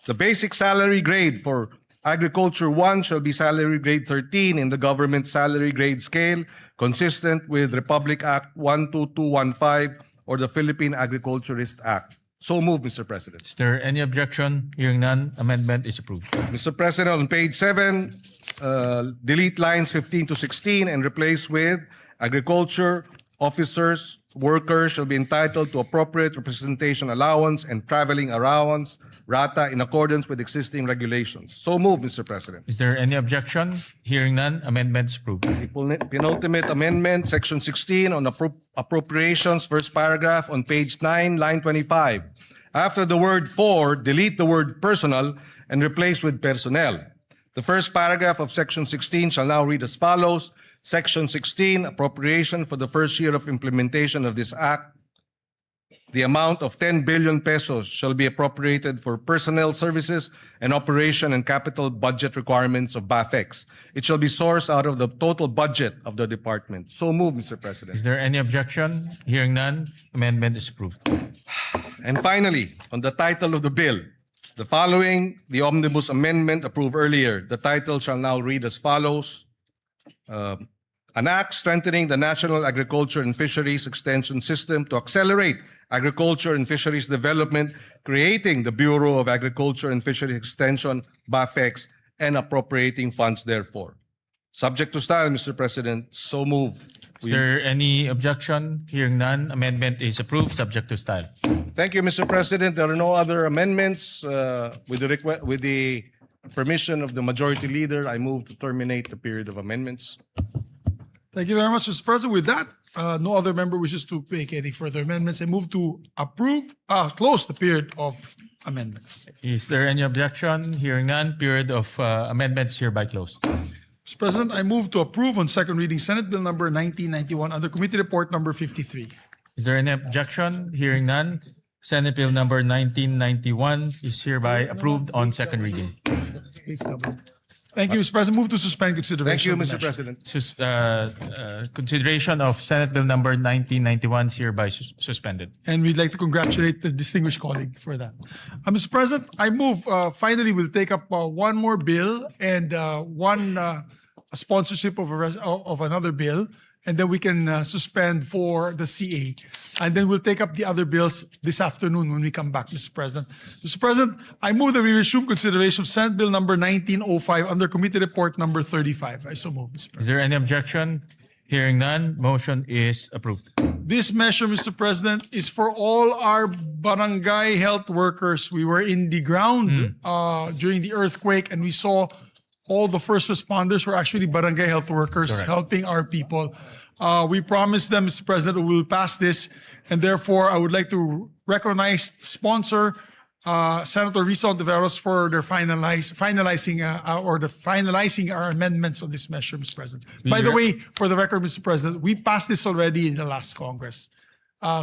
D: The basic salary grade for Agriculture 1 shall be salary grade 13 in the government salary grade scale, consistent with Republic Act 12215 or the Philippine Agriculturist Act. So moved, Mr. President.
B: Is there any objection? Hearing none, amendment is approved.
D: Mr. President, on page 7, delete lines 15 to 16 and replace with agriculture officers, workers shall be entitled to appropriate representation allowance and traveling allowance, RATA, in accordance with existing regulations. So moved, Mr. President.
B: Is there any objection? Hearing none, amendment is approved.
D: Penultimate amendment, Section 16 on appropriations, first paragraph on page 9, line 25. After the word for, delete the word personal and replace with personnel. The first paragraph of Section 16 shall now read as follows. Section 16, appropriation for the first year of implementation of this act. the amount of 10 billion pesos shall be appropriated for personnel services and operation and capital budget requirements of BAFEX. It shall be sourced out of the total budget of the department. So moved, Mr. President.
B: Is there any objection? Hearing none, amendment is approved.
D: And finally, on the title of the bill, the following, the omnibus amendment approved earlier. The title shall now read as follows. An act strengthening the National Agriculture and Fisheries Extension System to accelerate agriculture and fisheries development, creating the Bureau of Agriculture and Fisheries Extension, BAFEX, and appropriating funds therefore. Subject to style, Mr. President, so moved.
B: Is there any objection? Hearing none, amendment is approved, subject to style.
D: Thank you, Mr. President. There are no other amendments. With the permission of the Majority Leader, I move to terminate the period of amendments.
A: Thank you very much, Mr. President. With that, no other member wishes to make any further amendments. I move to close the period of amendments.
B: Is there any objection? Hearing none, period of amendments hereby closed.
A: Mr. President, I move to approve on second reading Senate Bill number 1991 under Committee Report number 53.
B: Is there any objection? Hearing none, Senate Bill number 1991 is hereby approved on second reading.
A: Please double. Thank you, Mr. President. Move to suspend
D: Thank
A: consideration.
D: you,
A: of the
D: Mr.
A: measure.
D: President.
B: Consideration of Senate Bill number 1991 is hereby suspended.
A: And we'd like to congratulate the distinguished colleague for that. Mr. President, I move, finally, we'll take up one more bill and one sponsorship of another bill, and then we can suspend for the CA. And then we'll take up the other bills this afternoon when we come back, Mr. President. Mr. President, I move that we resume consideration of Senate Bill number 1905 under Committee Report number 35. I so move, Mr. President.
B: Is there any objection? Hearing none, motion is approved.
A: This measure, Mr. President, is for all our barangay health workers. We were in the ground during the earthquake, and we saw all the first responders were actually barangay health workers
B: Correct.
A: helping our people. We promised them, Mr. President, we will pass this, and therefore I would like to recognize, sponsor Senator Risa Ontiveros for their finalizing our amendments on this measure, Mr. President. By the way, for the record, Mr. President, we passed this already in the last Congress.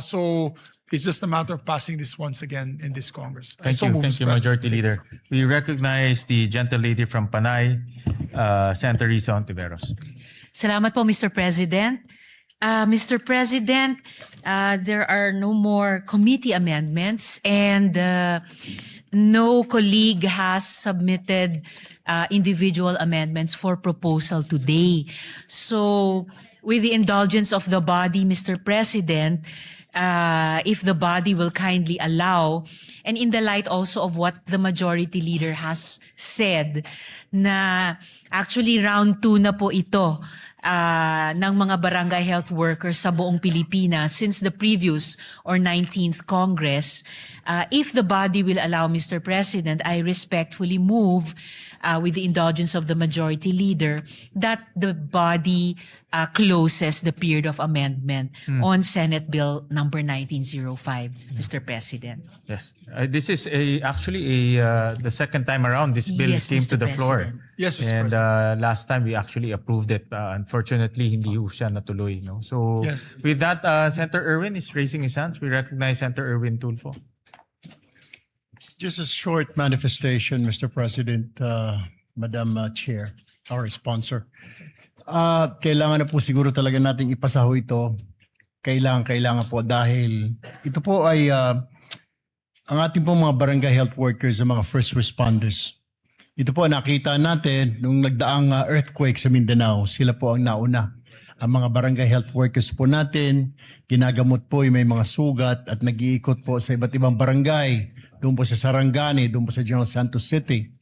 A: So it's just a matter of passing this once again in this Congress.
B: Thank you,
A: Mr. President.
B: Majority Leader. We recognize the gentle lady from Panay, Senator Risa Ontiveros.
I: Salamat po, Mr. President. Mr. President, there are no more committee amendments and no colleague has submitted individual amendments for proposal today. So, with the indulgence of the body, Mr. President, if the body will kindly allow, and in the light also of what the Majority Leader has said, na actually round 2 na po ito ng mga barangay health workers sa buong Pilipinas since the previous or 19th Congress. If the body will allow, Mr. President, I respectfully move with the indulgence of the Majority Leader that the body closes the period of amendment on Senate Bill number 1905, Mr. President.
B: Yes. This is actually the second time around this bill
I: Yes,
B: came
I: Mr.
B: to the floor.
I: President.
A: Yes, Mr.
B: And
A: President.
B: last time we actually approved it. Unfortunately, hindi ho siya natuloy. No? So
A: Yes.
B: with that, Senator Erwin is raising his hands. We recognize Senator Erwin Tulfo.
G: Just a short manifestation, Mr. President, Madam Chair, our sponsor. Kailangan na po siguro talaga nating ipasaho ito. Kailangan po dahil ito po ay ang ating po mga barangay health workers, mga first responders. Ito po nakita natin nung nagdaang earthquake sa Mindanao, sila po ang nauna. Ang mga barangay health workers po natin, ginagamot po yung may mga sugat at nag-iikot po sa iba't ibang barangay. Doon po sa Sarangani, doon po sa General Santos City.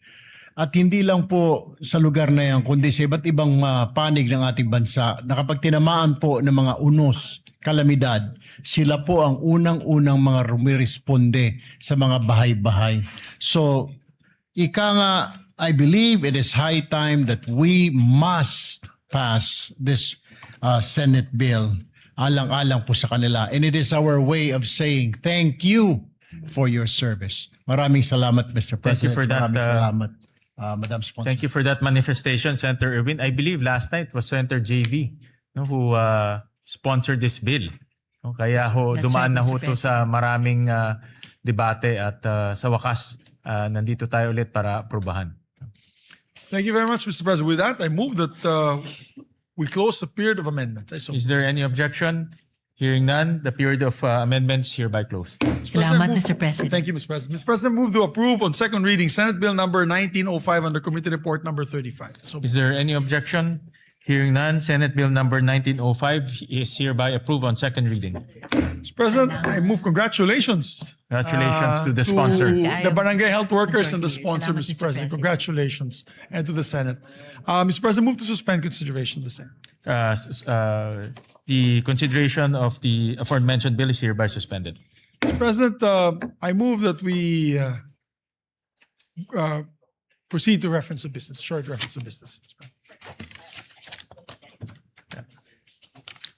G: At hindi lang po sa lugar na yan, kundi sa iba't ibang panig ng ating bansa na kapag tinamaan po ng mga unos, kalamidad, sila po ang unang-unang mga rumiresponde sa mga bahay-bahay. So, ika nga, I believe it is high time that we must pass this Senate bill alang-alang po sa kanila. And it is our way of saying thank you for your service. Maraming salamat, Mr. President.
B: Thank you for that,
G: Maraming salamat, Madam Sponsor.
B: Thank you for that manifestation, Senator Erwin. I believe last night was Senator JV who sponsored this bill. No? Kaya ho,
I: That's
B: dumaan
I: right,
B: na ho
I: Mr.
B: to sa maraming debate at sa wakas, nandito tayo ulit para aprubahan.
A: Thank you very much, Mr. President. With that, I move that we close the period of amendments.
B: Is there any objection? Hearing none, the period of amendments hereby closed.
I: Salamat,
A: Move-
I: Mr. President.
A: Thank you, Mr. President. Mr. President, move to approve on second reading Senate Bill number 1905 under Committee Report number 35. So
B: Is there any objection? Hearing none, Senate Bill number 1905 is hereby approved on second reading.
A: Mr. President, I move congratulations.
B: Congratulations to the sponsor.
A: The barangay health workers and the
I: Majority.
A: sponsor,
I: Salamat,
A: Mr.
I: Mr.
A: President.
I: President.
A: Congratulations. And to the Senate. Mr. President, move to suspend consideration of the same.
B: The consideration of the aforementioned bill is hereby suspended.
A: Mr. President, I move that we proceed to reference of business, short reference of business.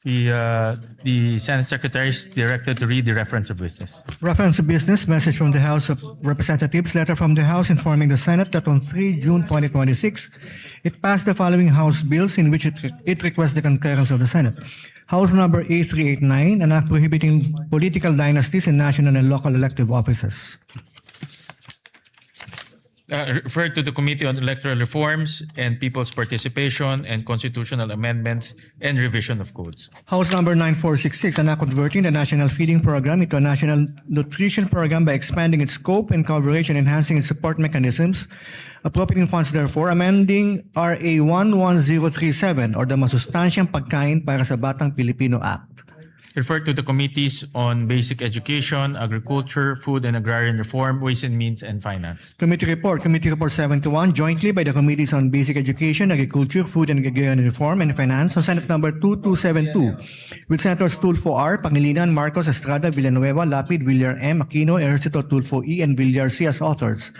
B: The Senate Secretary is directed to read the reference of business.
C: Reference to business, message from the House of Representatives, letter from the House informing the Senate that on 3 June 2026, it passed the following House bills in which it requests the concurrence of the Senate. House number A389, an act prohibiting political dynasties in national and local elective offices.
B: Referred to the Committee on Electoral Reforms and People's Participation and Constitutional Amendments and Revision of Codes.
C: House number 9466, an act converting the National Feeding Program into a National Nutrition Program by expanding its scope and coverage and enhancing its support mechanisms, appropriating funds therefore, amending RA 11037 or the Masustansyang Pagkain para sa Batang Pilipino Act.
B: Referred to the Committees on Basic Education, Agriculture, Food and Agrarian Reform, Ways and Means, and Finance.
C: Committee Report 71, jointly by the Committees on Basic Education, Agriculture, Food and Agrarian Reform, and Finance, on Senate number 2272, with Senators Tulfo R, Pangilinan, Marcos, Estrada, Villanueva, Lapid, Villar M, Aquino, Ejercito, Tulfo E, and Villar C as authors.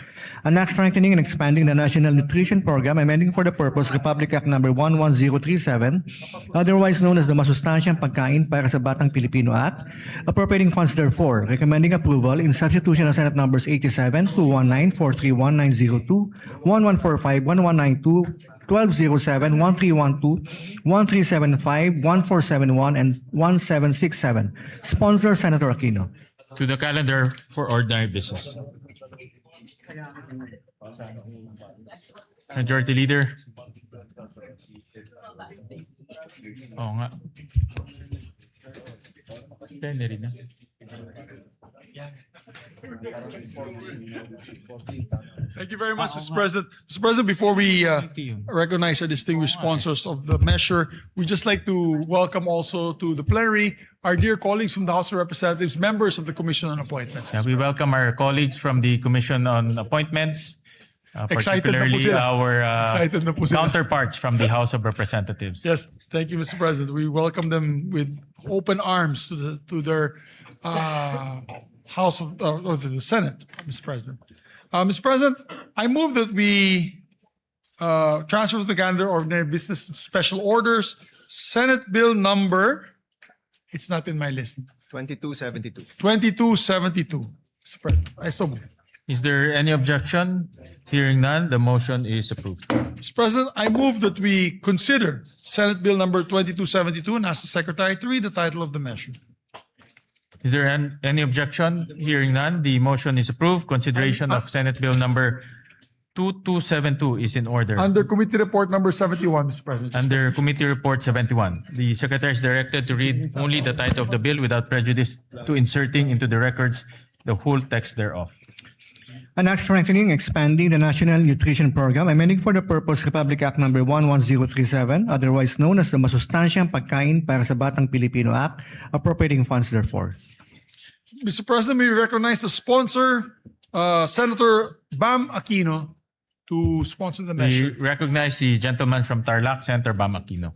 C: An act strengthening and expanding the National Nutrition Program, amending for the purpose Republic Act number 11037, otherwise known as the Masustansyang Pagkain para sa Batang Pilipino Act, appropriating funds therefore, recommending approval in substitution of Senate numbers 87, 219, 431, 902, 1145, 1192, 1207, 1312, 1375, 1471, and 1767. Sponsor, Senator Aquino.
B: To the calendar for ordinary business. Majority Leader. Oo nga. Pwede rin na.
A: Thank you very much, Mr. President. Mr. President, before we recognize our distinguished sponsors of the measure, we'd just like to welcome also to the plenary our dear colleagues from the House of Representatives, members of the Commission on Appointments.
B: We welcome our colleagues from the Commission on Appointments,
A: Excited na po
B: particularly
A: sila.
B: our
A: Excited na po sila.
B: counterparts from the House of Representatives.
A: Yes, thank you, Mr. President. We welcome them with open arms to their House of or to the Senate, Mr. President. Mr. President, I move that we transfer to the calendar ordinary business special orders. Senate Bill number, it's not in my list.
J: 2272.
A: 2272, Mr. President. I so move.
B: Is there any objection? Hearing none, the motion is approved.
A: Mr. President, I move that we consider Senate Bill number 2272 and ask the Secretary to read the title of the measure.
B: Is there any objection? Hearing none, the motion is approved. Consideration of Senate Bill number 2272 is in order.
A: Under Committee Report number 71, Mr. President.
B: Under Committee Report 71, the Secretary is directed to read only the title of the bill without prejudice to inserting into the records the whole text thereof.
C: An act strengthening, expanding the National Nutrition Program, amending for the purpose Republic Act number 11037, otherwise known as the Masustansyang Pagkain para sa Batang Pilipino Act, appropriating funds therefore.
A: Mr. President, we recognize the sponsor, Senator Bam Aquino, to sponsor the
B: We
A: measure.
B: recognize the gentleman from Tarlac, Senator Bam Aquino.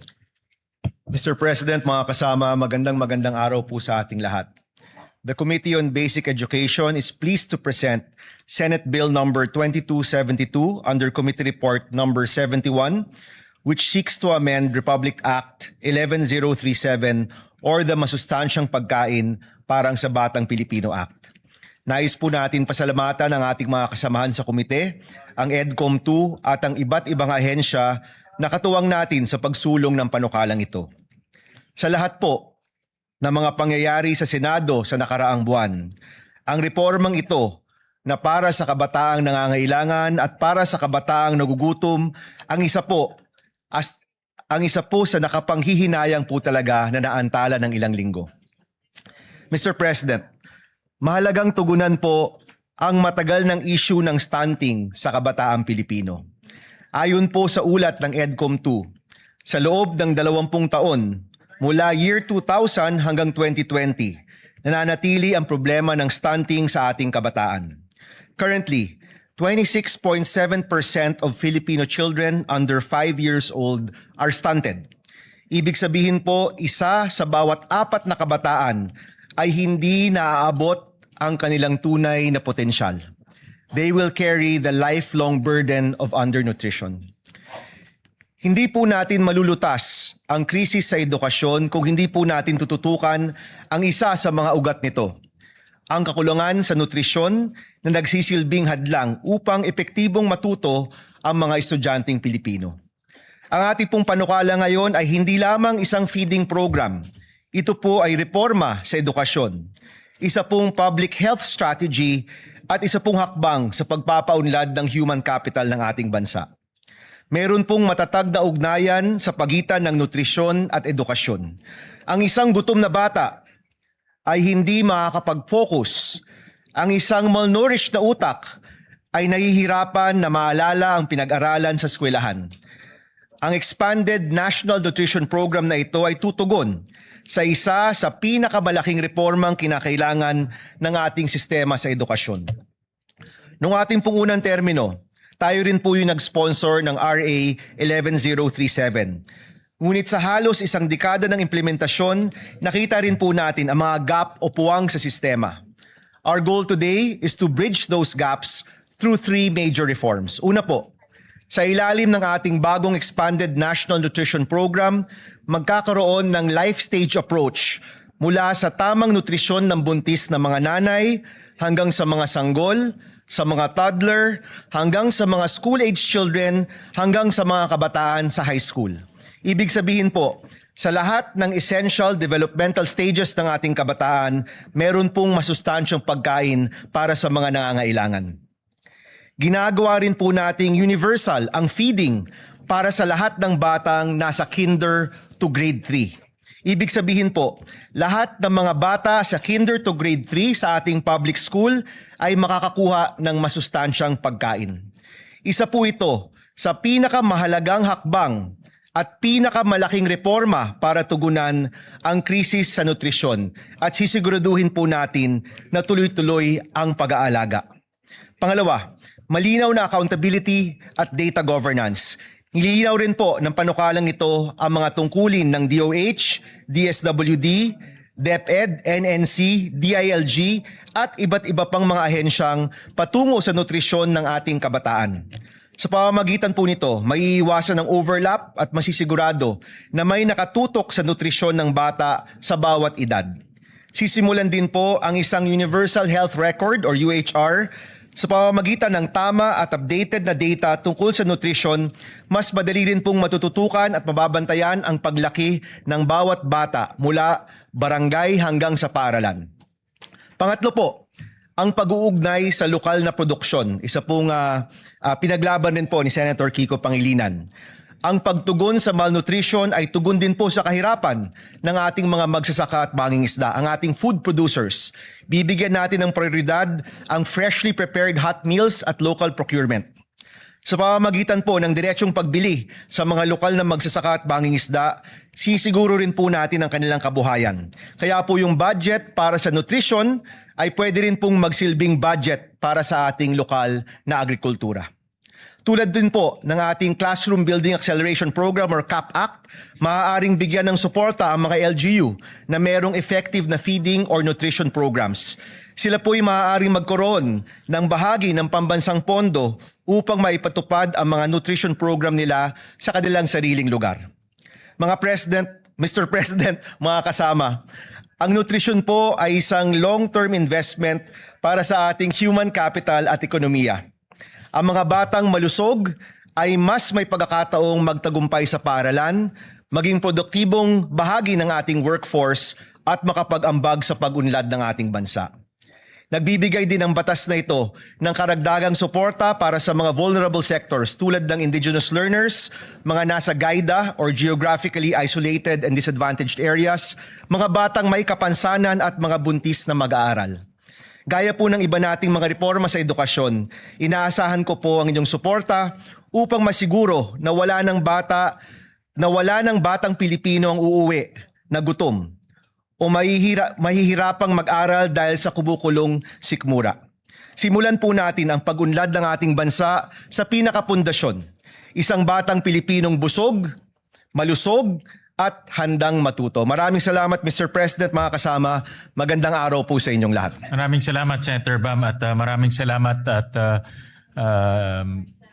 J: Mr. President, mga kasama, magandang araw po sa ating lahat. The Committee on Basic Education is pleased to present Senate Bill number 2272 under Committee Report number 71, which seeks to amend Republic Act 11037 or the Masustansyang Pagkain parang sa Batang Pilipino Act. Nais po natin pasalamatan ang ating mga kasamahan sa komite, ang EDCOM 2 at ang iba't ibang ahensya na katuwang natin sa pagsulong ng panukalang ito. Sa lahat po, ng mga pangyayari sa Senado sa nakaraang buwan. Ang reformang ito na para sa kabataang nangangailangan at para sa kabataang nagugutom ang isa po sa nakapanghihinayang po talaga na naantala ng ilang linggo. Mr. President, mahalagang tugunan po ang matagal ng issue ng stunting sa kabataang Pilipino. Ayon po sa ulat ng EDCOM 2, sa loob ng 20 taon mula year 2000 hanggang 2020, nananatili ang problema ng stunting sa ating kabataan. Currently, 26.7% of Filipino children under 5 years old are stunted. Ibig sabihin po, isa sa bawat 4 na kabataan ay hindi naaabot ang kanilang tunay na potensyal. They will carry the lifelong burden of undernutrition. Hindi po natin malulutas ang krisis sa edukasyon kung hindi po natin tututukan ang isa sa mga ugat nito, ang kakulangan sa nutrisyon na nagsisilbing hadlang upang epektibong matuto ang mga estudyanteng Pilipino. Ang ating pong panukala ngayon ay hindi lamang isang feeding program. Ito po ay reforma sa edukasyon, isa pong public health strategy at isa pong hakbang sa pagpapaunlad ng human capital ng ating bansa. Meron pong matatag na ugnayan sa pagitan ng nutrisyon at edukasyon. Ang isang gutom na bata ay hindi makakapag-focus. Ang isang malnourished na utak ay nahihirapan na maalala ang pinag-aralan sa eskwelahan. Ang expanded National Nutrition Program na ito ay tutugon sa isa sa pinakamalaking reformang kinakailangan ng ating sistema sa edukasyon. Noong ating pong unang termino, tayo rin po yung nag-sponsor ng RA 11037. Ngunit sa halos isang dekada ng implementasyon, nakita rin po natin ang mga gap o puwang sa sistema. Our goal today is to bridge those gaps through 3 major reforms. Una po, sa ilalim ng ating bagong expanded National Nutrition Program, magkakaroon ng life stage approach mula sa tamang nutrisyon ng buntis na mga nanay hanggang sa mga sanggol, sa mga toddler, hanggang sa mga school-age children, hanggang sa mga kabataan sa high school. Ibig sabihin po, sa lahat ng essential developmental stages ng ating kabataan, meron pong masustansyong pagkain para sa mga nangangailangan. Ginagawa rin po nating universal ang feeding para sa lahat ng batang nasa kinder to grade 3. Ibig sabihin po, lahat ng mga bata sa kinder to grade 3 sa ating public school ay makakakuha ng masustansyang pagkain. Isa po ito sa pinakamahalagang hakbang at pinakamalaking reforma para tugunan ang krisis sa nutrisyon at sisiguraduhin po natin na tuloy-tuloy ang pag-aalaga. Pangalawa, malinaw na accountability at data governance. Nililinaw rin po ng panukalang ito ang mga tungkulin ng DOH, DSWD, DepEd, NNC, DILG at iba't iba pang mga ahensyang patungo sa nutrisyon ng ating kabataan. Sa pamamagitan po nito, may iwasan ng overlap at masisigurado na may nakatutok sa nutrisyon ng bata sa bawat edad. Sisimulan din po ang isang Universal Health Record or UHR. Sa pamamagitan ng tama at updated na data tungkol sa nutrition, mas madali rin pong matututukan at mababantayan ang paglaki ng bawat bata mula barangay hanggang sa paaralan. Pangatlo po, ang pag-uugnay sa lokal na produksyon. Isa pong pinaglaban din po ni Senator Kiko Pangilinan. Ang pagtugon sa malnutrition ay tugon din po sa kahirapan ng ating mga magsasaka at mangingisda, ang ating food producers. Bibigyan natin ng prioridad ang freshly prepared hot meals at local procurement. Sa pamamagitan po ng diretsyong pagbili sa mga lokal na magsasaka at mangingisda, sisiguro rin po natin ang kanilang kabuhayan. Kaya po yung budget para sa nutrition ay pwede rin pong magsilbing budget para sa ating lokal na agrikultura. Tulad din po ng ating Classroom Building Acceleration Program or CAP-ACT, maaaring bigyan ng suporta ang mga LGU na merong effective na feeding or nutrition programs. Sila po'y maaaring magkaroon ng bahagi ng pambansang pondo upang maipatupad ang mga nutrition program nila sa kanilang sariling lugar. Mga President, Mr. President, mga kasama, ang nutrition po ay isang long-term investment para sa ating human capital at ekonomiya. Ang mga batang malusog ay mas may pagkakataong magtagumpay sa paaralan, maging produktibong bahagi ng ating workforce at makapag-ambag sa pag-unlad ng ating bansa. Nagbibigay din ang batas na ito ng karagdagang suporta para sa mga vulnerable sectors tulad ng indigenous learners, mga nasa GAIDA or geographically isolated and disadvantaged areas, mga batang may kapansanan at mga buntis na mag-aaral. Gaya po ng iba nating mga reforma sa edukasyon, inaasahan ko po ang inyong suporta upang masiguro na wala ng batang Pilipino ang uuwi na gutom o mahihirapang mag-aral dahil sa kubukulong sikmura. Simulan po natin ang pag-unlad ng ating bansa sa pinakapundasyon, isang batang Pilipinong busog, malusog, at handang matuto. Maraming salamat, Mr. President, mga kasama. Magandang araw po sa inyong lahat.
B: Maraming salamat, Senator Bam, at maraming salamat at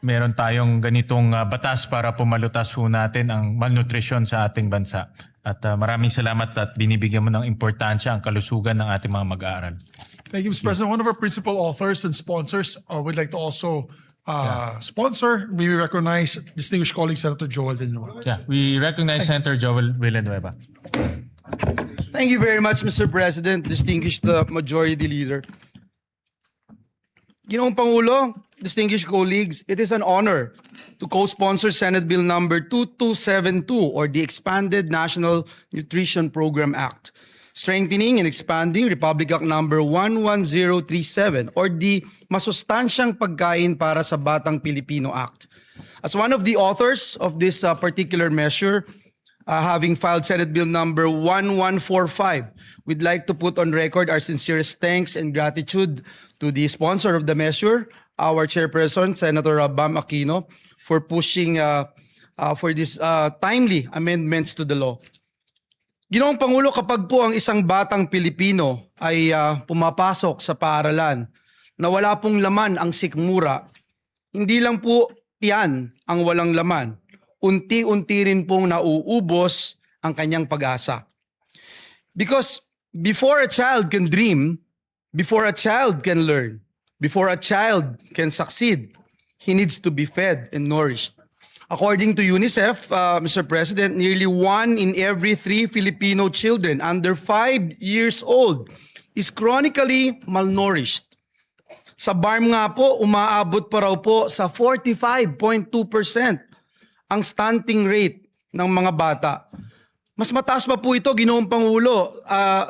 B: meron tayong ganitong batas para pumalutas po natin ang malnutrisyon sa ating bansa. At maraming salamat at binibigyan mo ng importansya ang kalusugan ng ating mga mag-aaral.
A: Thank you, Mr. President. One of our principal authors and sponsors would like to also sponsor. We recognize distinguished colleague Senator Joel Villanueva.
B: Yeah, we recognize Senator Joel Villanueva.
E: Thank you very much, Mr. President, distinguished Majority Leader. Ginoong Pangulo, distinguished colleagues, it is an honor to co-sponsor Senate Bill number 2272 or the Expanded National Nutrition Program Act, strengthening and expanding Republic Act number 11037 or the Masustansyang Pagkain para sa Batang Pilipino Act. As one of the authors of this particular measure, having filed Senate Bill number 1145, we'd like to put on record our sincerest thanks and gratitude to the sponsor of the measure, our chairperson, Senator Bam Aquino, for pushing for these timely amendments to the law. Ginoong Pangulo, kapag po ang isang batang Pilipino ay pumapasok sa paaralan na wala pong laman ang sikmura, hindi lang po yan ang walang laman. Unti-unti rin pong nauubos ang kanyang pag-asa. Because before a child can dream, before a child can learn, before a child can succeed, he needs to be fed and nourished. According to UNICEF, Mr. President, nearly 1 in every 3 Filipino children under 5 years old is chronically malnourished. Sa BARM nga po, umaabot pa raw po sa 45.2% ang stunting rate ng mga bata. Mas mataas pa po ito, Ginoong Pangulo,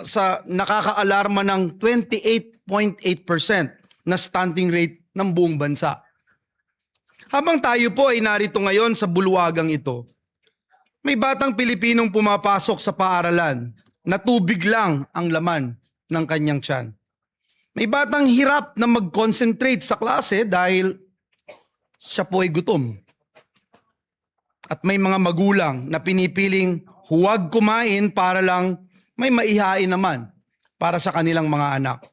E: sa nakakaalarma ng 28.8% na stunting rate ng buong bansa. Habang tayo po ay narito ngayon sa bulwagang ito, may batang Pilipinong pumapasok sa paaralan na tubig lang ang laman ng kanyang tiyan. May batang hirap na mag-concentrate sa klase dahil siya po ay gutom. At may mga magulang na pinipiling huwag kumain para lang may maihain naman para sa kanilang mga anak.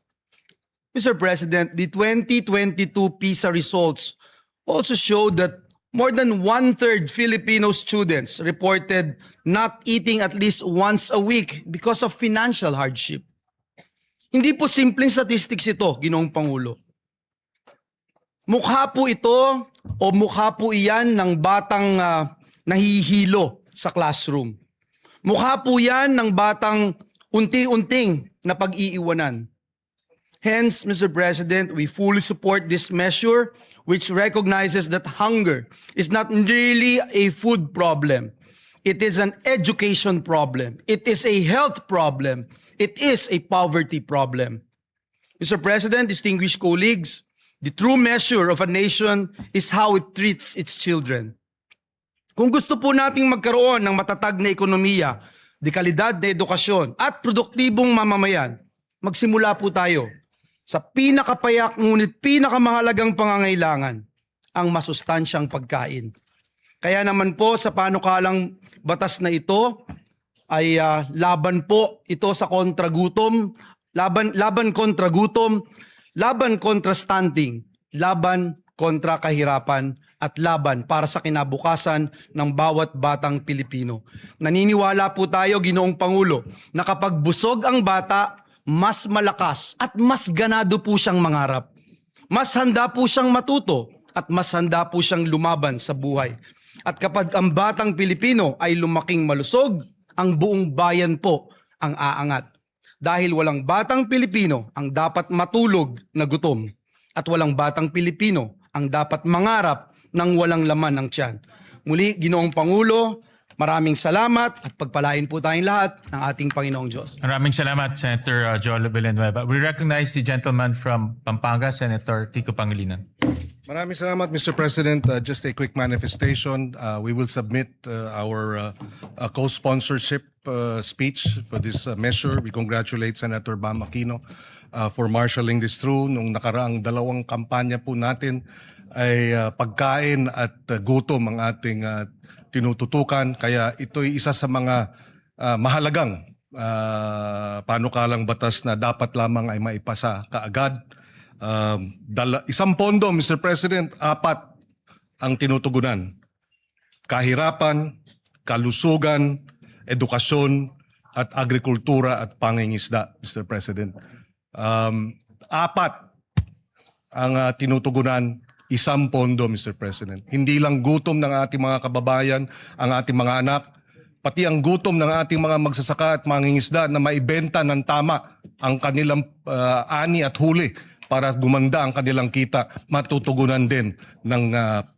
E: Mr. President, the 2022 PISA results also showed that more than 1/3 Filipino students reported not eating at least once a week because of financial hardship. Hindi po simpleng statistics ito, Ginoong Pangulo. Mukha po ito o mukha po iyan ng batang nahihilo sa classroom. Mukha po yan ng batang unti-unting na pag-iiwanan. Hence, Mr. President, we fully support this measure which recognizes that hunger is not really a food problem. It is an education problem. It is a health problem. It is a poverty problem. Mr. President, distinguished colleagues, the true measure of a nation is how it treats its children. Kung gusto po nating magkaroon ng matatag na ekonomiya, dekalidad na edukasyon at produktibong mamamayan, magsimula po tayo sa pinakapayak ngunit pinakamahalagang pangangailangan, ang masustansyang pagkain. Kaya naman po sa panukalang batas na ito ay laban po ito sa kontragutom, laban kontra gutom, laban kontra stunting, laban kontra kahirapan at laban para sa kinabukasan ng bawat batang Pilipino. Naniniwala po tayo, Ginoong Pangulo, na kapag busog ang bata, mas malakas at mas ganado po siyang mangarap. Mas handa po siyang matuto at mas handa po siyang lumaban sa buhay. At kapag ang batang Pilipino ay lumaking malusog, ang buong bayan po ang aangat. dahil walang batang Pilipino ang dapat matulog na gutom at walang batang Pilipino ang dapat mangarap ng walang laman ng tiyan. Muli, Ginoong Pangulo, maraming salamat at pagpalain po tayong lahat ng ating Panginoong Diyos.
B: Maraming salamat, Senator Joel Villanueva. We recognize the gentleman from Pampanga, Senator Kiko Pangilinan.
D: Maraming salamat, Mr. President. Just a quick manifestation. We will submit our co-sponsorship speech for this measure. We congratulate Senator Bam Aquino for marshalling this through. Nung nakaraang dalawang kampanya po natin ay pagkain at gutom ang ating tinututukan. Kaya ito'y isa sa mga mahalagang panukalang batas na dapat lamang ay maipasa kaagad. Isang pondo, Mr. President, 4 ang tinutugunan. Kahirapan, kalusugan, edukasyon, at agrikultura at pangingisda, Mr. President. 4 ang tinutugunan, 1 pondo, Mr. President. Hindi lang gutom ng ating mga kababayan, ang ating mga anak, pati ang gutom ng ating mga magsasaka at mangingisda na maibenta ng tama ang kanilang ani at huli para gumanda ang kanilang kita, matutugunan din ng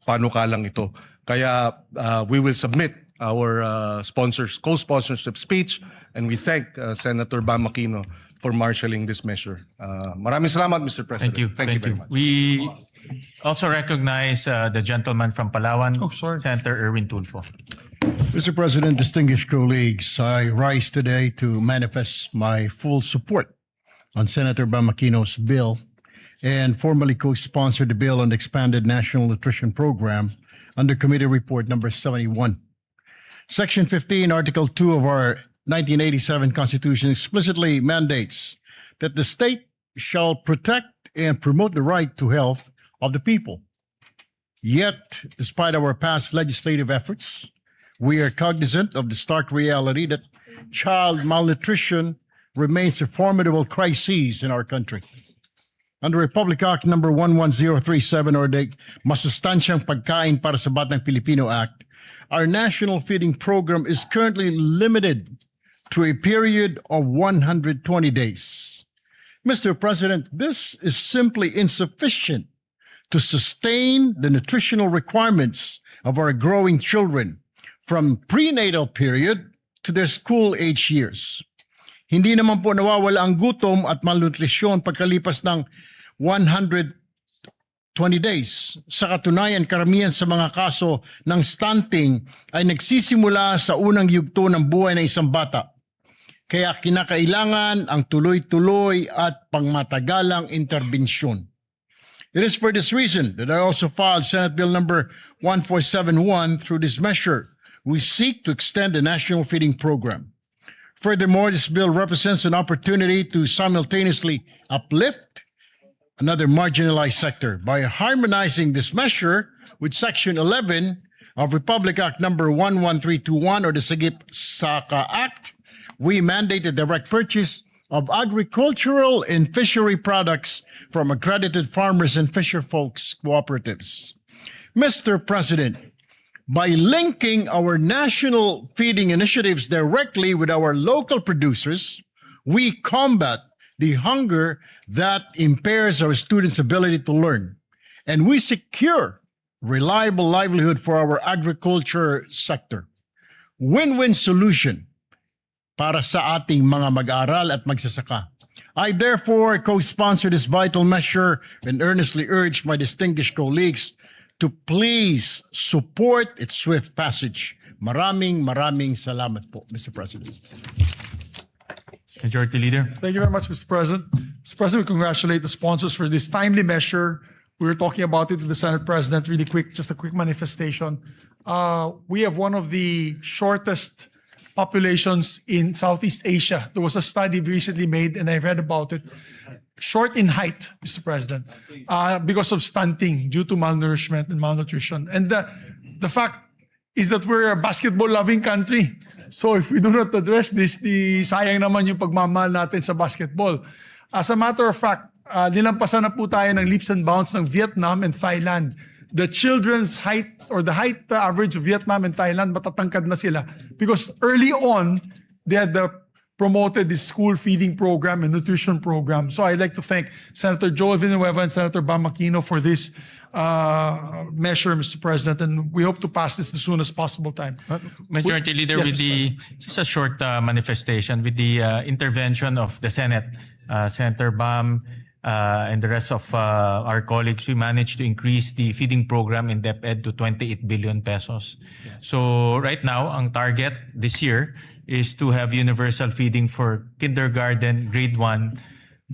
D: panukalang ito. Kaya we will submit our co-sponsorship speech, and we thank Senator Bam Aquino for marshalling this measure. Maraming salamat, Mr. President.
B: Thank you.
D: very much.
B: We also recognize the gentleman from Palawan, Senator Erwin Tulfo.
G: Mr. President, distinguished colleagues, I rise today to manifest my full support on Senator Bam Aquino's bill and formally co-sponsor the bill on the expanded National Nutrition Program under Committee Report number 71. Section 15, Article 2 of our 1987 Constitution explicitly mandates that the state shall protect and promote the right to health of the people. Yet, despite our past legislative efforts, we are cognizant of the stark reality that child malnutrition remains a formidable crisis in our country. Under Republic Act number 11037 or the Masustansyang Pagkain para sa Batang Pilipino Act, our national feeding program is currently limited to a period of 120 days. Mr. President, this is simply insufficient to sustain the nutritional requirements of our growing children from prenatal period to their school age years. Hindi naman po nawawala ang gutom at malnutrisyon pagkalipas ng 120 days. Sa katunayan, karamihan sa mga kaso ng stunting ay nagsisimula sa unang yugto ng buhay ng isang bata. Kaya kinakailangan ang tuloy-tuloy at pangmatagalang interbensyon. It is for this reason that I also filed Senate Bill number 1471. Through this measure, we seek to extend the national feeding program. Furthermore, this bill represents an opportunity to simultaneously uplift another marginalized sector by harmonizing this measure with Section 11 of Republic Act number 11321 or the Sagip-Saka Act. We mandate the direct purchase of agricultural and fishery products from accredited farmers and fisher folks cooperatives. Mr. President, by linking our national feeding initiatives directly with our local producers, we combat the hunger that impairs our students' ability to learn, and we secure reliable livelihood for our agriculture sector. Win-win solution para sa ating mga mag-aaral at magsasaka. I therefore co-sponsor this vital measure and earnestly urge my distinguished colleagues to please support its swift passage. Maraming salamat po, Mr. President.
B: Majority Leader.
A: Thank you very much, Mr. President. Mr. President, we congratulate the sponsors for this timely measure. We were talking about it with the Senate President really quick, just a quick manifestation. We have one of the shortest populations in Southeast Asia. There was a study recently made, and I read about it. Short in height, Mr. President, because of stunting due to malnourishment and malnutrition. And the fact is that we're a basketball-loving country. So if we do not address this, sayang naman yung pagmamahal natin sa basketball. As a matter of fact, nilampasan na po tayo ng leaps and bounds ng Vietnam and Thailand. The children's height or the height average of Vietnam and Thailand, matatangkad na sila. Because early on, they had the promoted this school feeding program and nutrition program. So I'd like to thank Senator Joel Villanueva and Senator Bam Aquino for this measure, Mr. President, and we hope to pass this as soon as possible time.
B: Majority Leader,
A: Yes,
B: with
A: Mr.
B: the just a short manifestation with the intervention of the Senate, Senator Bam and the rest of our colleagues, we managed to increase the feeding program in DepEd to 28 billion pesos. So right now, ang target this year is to have universal feeding for kindergarten, grade 1,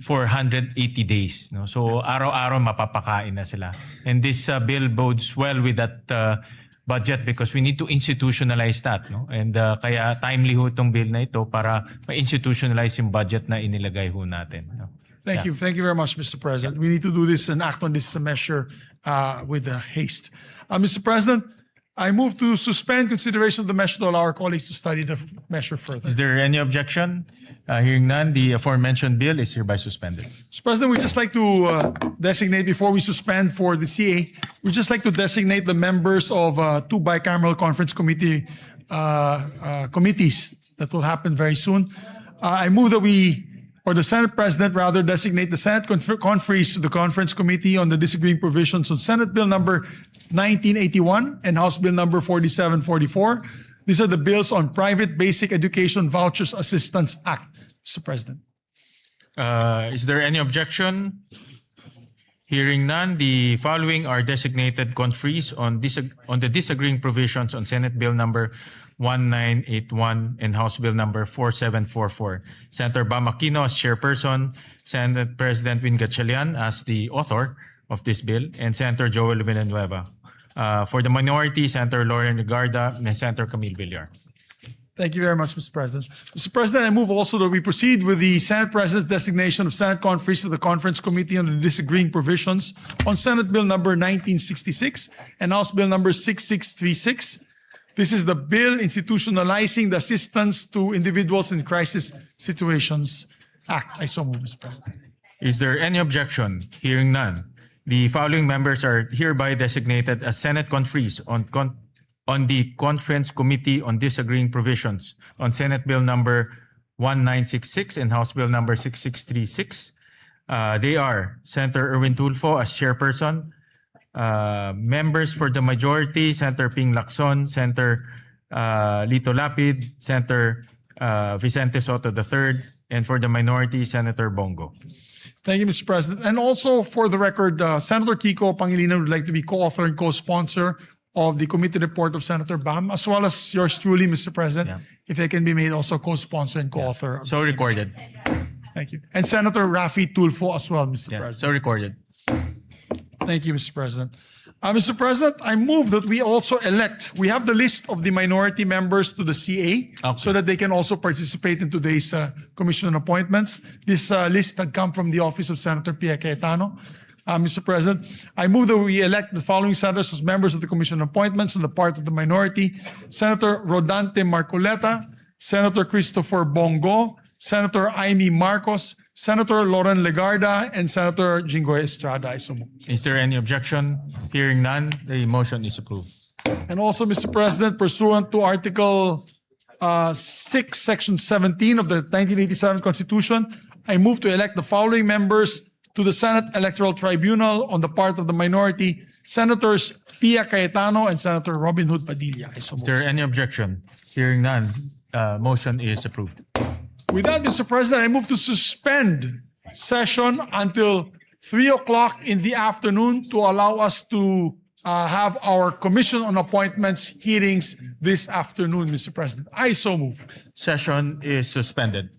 B: for 180 days. No? So araw-araw mapapakain na sila. And this bill bodes well with that budget because we need to institutionalize that. No? And kaya timely ho itong bill na ito para ma-institutionalize yung budget na inilagay ho natin. No?
A: Thank you. Thank you very much, Mr. President. We need to do this and act on this measure with haste. Mr. President, I move to suspend consideration of the measure to allow our colleagues to study the measure further.
B: Is there any objection? Hearing none, the aforementioned bill is hereby suspended.
A: Mr. President, we'd just like to designate, before we suspend for the CA, we'd just like to designate the members of two bicameral conference committees that will happen very soon. I move that the Senate President rather designate the Senate conferees to the Conference Committee on the Disagreeing Provisions on Senate Bill number 1981 and House Bill number 4744. These are the bills on Private Basic Education Vouchers Assistance Act, Mr. President.
B: Is there any objection? Hearing none, the following are designated conferees on the disagreeing provisions on Senate Bill number 1981 and House Bill number 4744. Senator Bam Aquino as chairperson, Senate President Win Gatchalian as the author of this bill, and Senator Joel Villanueva. For the minority, Senator Lauren Legarda and Senator Camille Villar.
A: Thank you very much, Mr. President. Mr. President, I move also that we proceed with the Senate President's designation of Senate conferees to the Conference Committee on the Disagreeing Provisions on Senate Bill number 1966 and House Bill number 6636. This is the bill institutionalizing the Assistance to Individuals in Crisis Situations Act. I so move, Mr. President.
B: Is there any objection? Hearing none, the following members are hereby designated as Senate conferees on the Conference Committee on Disagreeing Provisions on Senate Bill number 1966 and House Bill number 6636. They are Senator Erwin Tulfo as chairperson, members for the majority, Senator Ping Lacson, Senator Lito Lapid, Senator Vicente Soto III, and for the minority, Senator Bongo.
A: Thank you, Mr. President. And also for the record, Senator Kiko Pangilinan would like to be co-author and co-sponsor of the committee report of Senator Bam, as well as yours truly, Mr. President, if it can be made also co-sponsor and co-author.
B: So recorded.
A: Thank you. And Senator Rafi Tulfo as well, Mr.
B: Yes,
A: President.
B: so recorded.
A: Thank you, Mr. President. Mr. President, I move that we also we have the list of the minority members to the CA so that they can also participate in today's commission on appointments. This list had come from the office of Senator Pia Cayetano. Mr. President, I move that we elect the following senators as members of the commission on appointments on the part of the minority: Senator Rodante Marcoleta, Senator Christopher Bongo, Senator Amy Marcos, Senator Lauren Legarda, and Senator Jinggoy Estrada. I so move.
B: Is there any objection? Hearing none, the motion is approved.
A: And also, Mr. President, pursuant to Article 6, Section 17 of the 1987 Constitution, I move to elect the following members to the Senate Electoral Tribunal on the part of the minority: Senators Pia Cayetano and Senator Robin Hood Padilla. I so
B: Is
A: move.
B: there any objection? Hearing none, motion is approved.
A: With that, Mr. President, I move to suspend session until 3 o'clock in the afternoon to allow us to have our Commission on Appointments hearings this afternoon, Mr. President. I so move.
B: Session is suspended.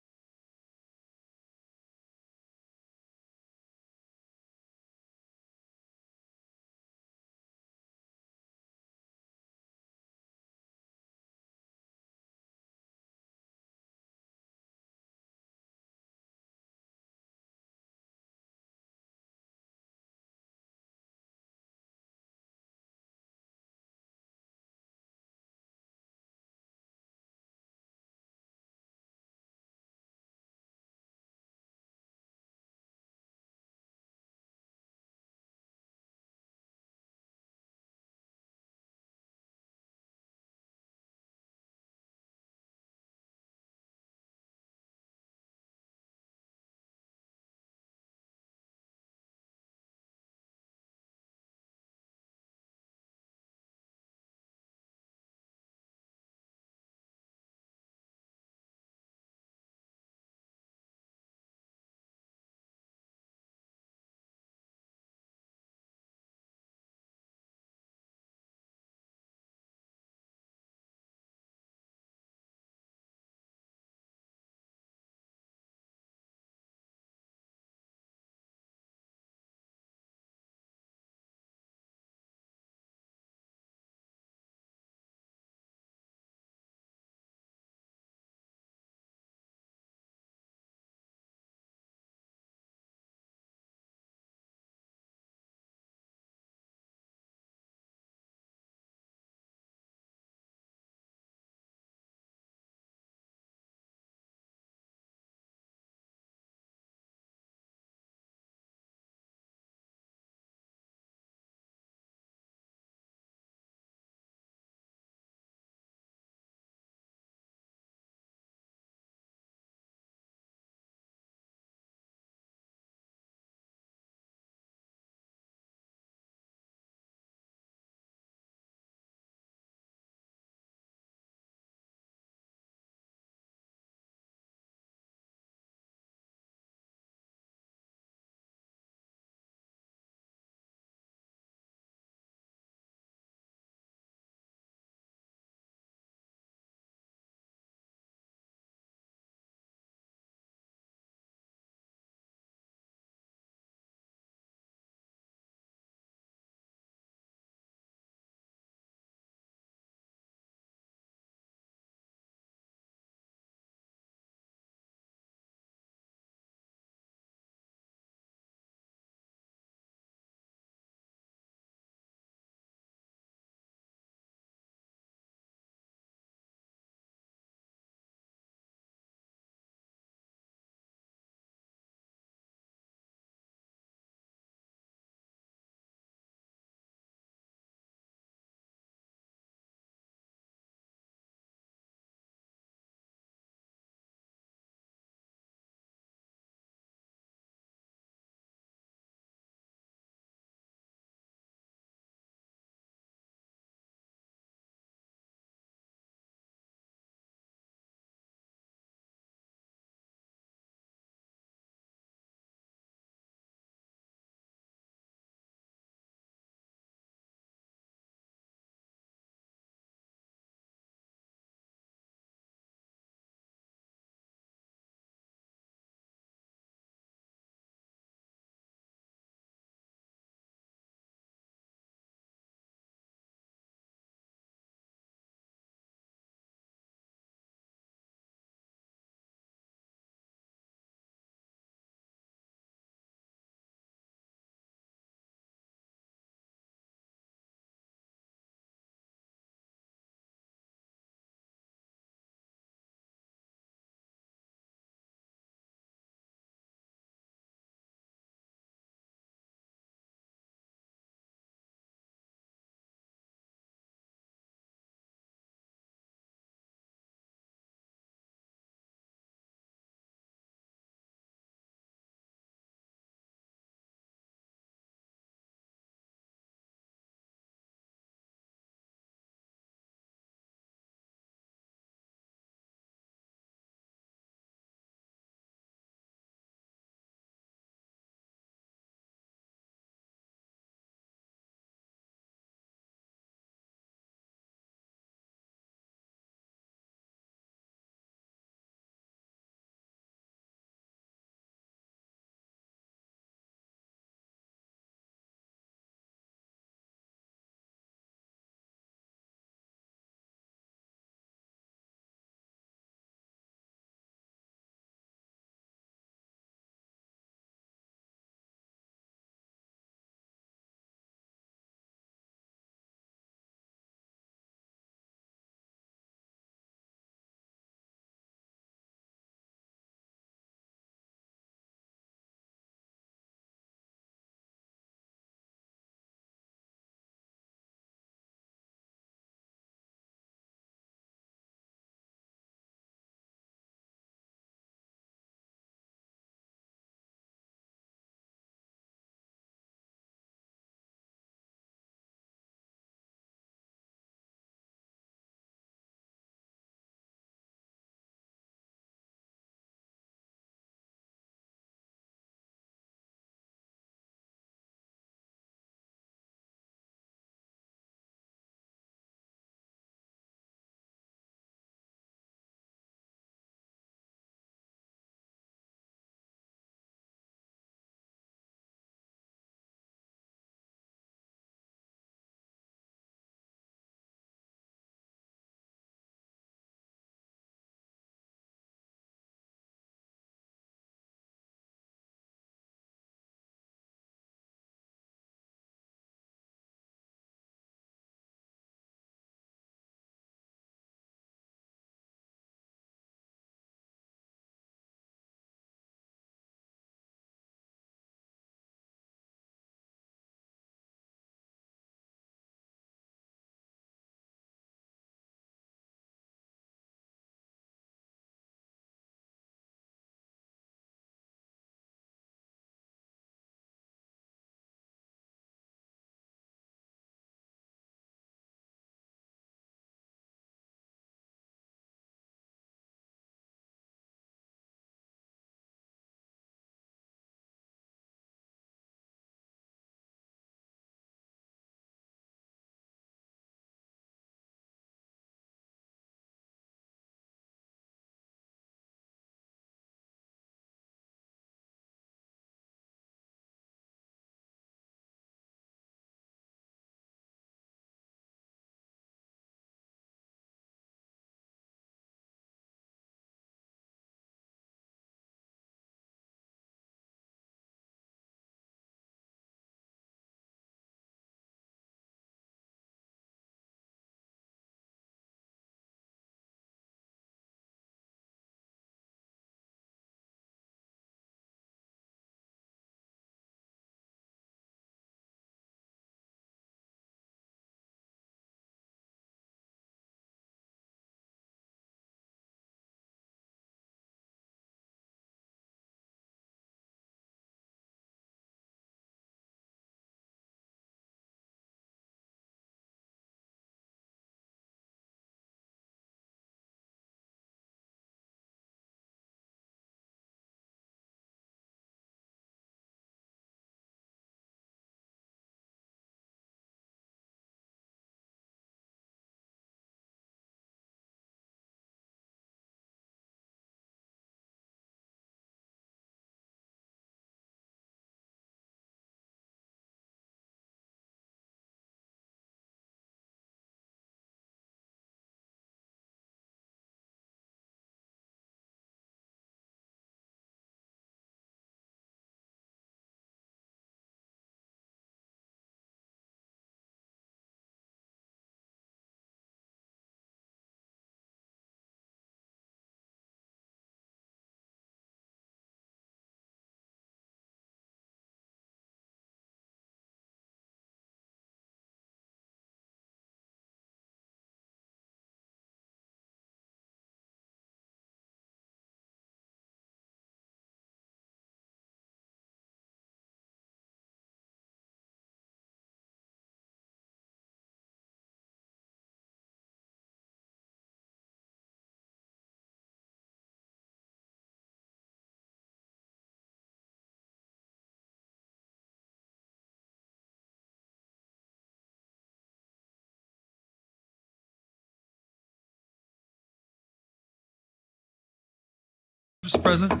A: Mr. President.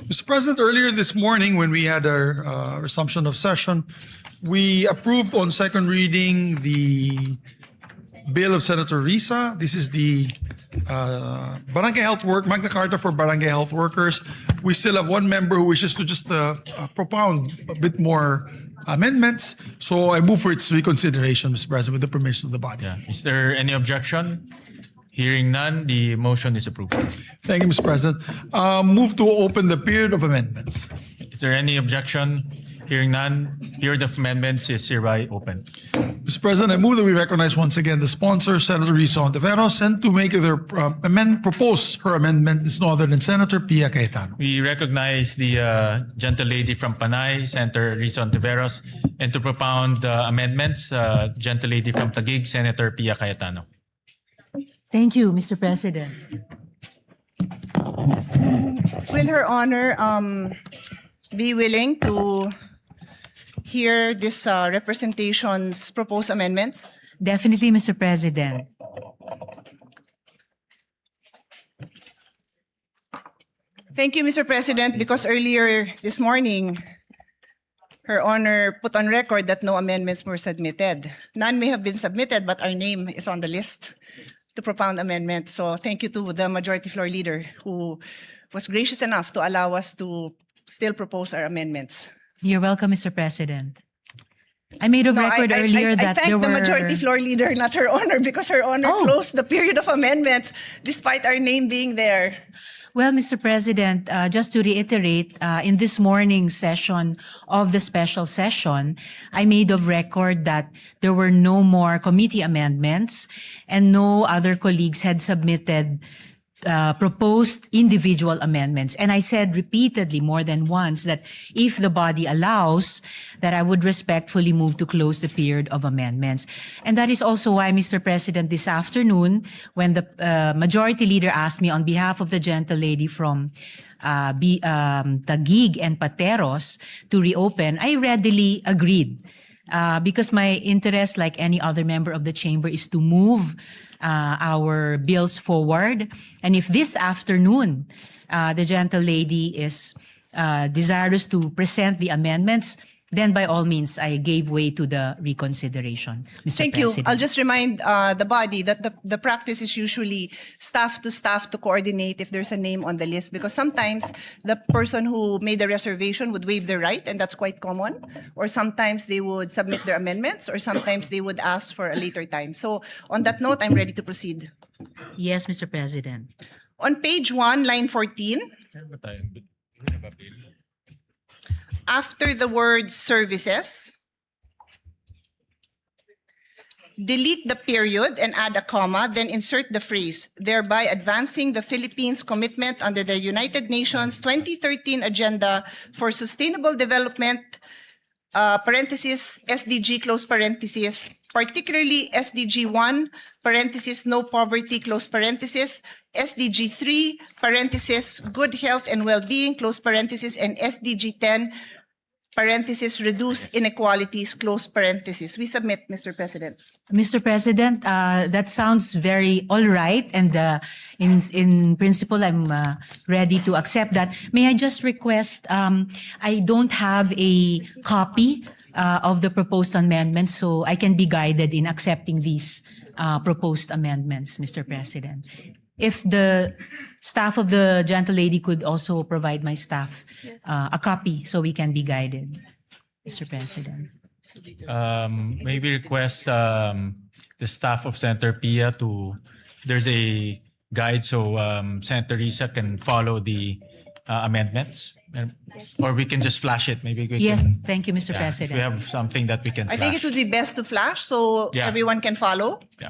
A: Mr. President, earlier this morning when we had our resumption of session, we approved on second reading the bill of Senator Risa. This is the Barangay Health Magna Carta for Barangay Health Workers. We still have one member who wishes to just propound a bit more amendments. So I move for its reconsideration, Mr. President, with the permission of the body.
B: Yeah. Is there any objection? Hearing none, the motion is approved.
A: Thank you, Mr. President. Move to open the period of amendments.
B: Is there any objection? Hearing none, period of amendments is hereby open.
A: Mr. President, I move that we recognize once again the sponsor, Senator Risa Ontiveros, and to make their propose her amendment is no other than Senator Pia Cayetano.
B: We recognize the gentle lady from Panay, Senator Risa Ontiveros, and to propound amendments, gentle lady from Taguig, Senator Pia Cayetano.
I: Thank you, Mr. President.
K: Will Her Honor be willing to hear this representation's proposed amendments?
I: Definitely, Mr. President.
K: Thank you, Mr. President, because earlier this morning, Her Honor put on record that no amendments were submitted. None may have been submitted, but our name is on the list to propound amendments. So thank you to the Majority Floor Leader who was gracious enough to allow us to still propose our amendments.
I: You're welcome, Mr. President. I made a
K: No,
I: record earlier
K: I
I: that
K: thank
I: there
K: the
I: were...
K: Majority Floor Leader, not Her Honor, because Her Honor
I: Oh.
K: closed the period of amendments despite our name being there.
I: Well, Mr. President, just to reiterate, in this morning's session of the special session, I made of record that there were no more committee amendments and no other colleagues had submitted proposed individual amendments. And I said repeatedly more than once that if the body allows, that I would respectfully move to close the period of amendments. And that is also why, Mr. President, this afternoon, when the Majority Leader asked me on behalf of the gentle lady from Taguig and Pateros to reopen, I readily agreed. Because my interest, like any other member of the chamber, is to move our bills forward. And if this afternoon the gentle lady is desirous to present the amendments, then by all means, I gave way to the reconsideration, Mr.
K: Thank
I: President.
K: you. I'll just remind the body that the practice is usually staff to coordinate if there's a name on the list, because sometimes the person who made the reservation would waive their right, and that's quite common, or sometimes they would submit their amendments, or sometimes they would ask for a later time. So on that note, I'm ready to proceed.
I: Yes, Mr. President.
K: On page 1, line 14, after the word services, delete the period and add a comma, then insert the phrase, thereby advancing the Philippines' commitment under the United Nations 2013 Agenda for Sustainable Development, parenthesis, SDG, close parenthesis, particularly SDG 1, parenthesis, no poverty, close parenthesis, SDG 3, parenthesis, good health and well-being, close parenthesis, and SDG 10, parenthesis, reduce inequalities, close parenthesis. We submit, Mr. President.
I: Mr. President, that sounds very all right, and in principle, I'm ready to accept that. May I just request, I don't have a copy of the proposed amendments, so I can be guided in accepting these proposed amendments, Mr. President. If the staff of the gentle lady could also provide my staff a copy so we can be guided, Mr. President.
B: Maybe request the staff of Senator Pia to, there's a guide so Senator Risa can follow the amendments. Or we can just flash it. Maybe we
I: Yes,
B: can.
I: thank you, Mr.
B: Yeah,
I: President.
B: if we have something that we can
K: I
B: flash.
K: think it would be best to flash so
B: Yeah.
K: everyone can follow.
B: Yeah.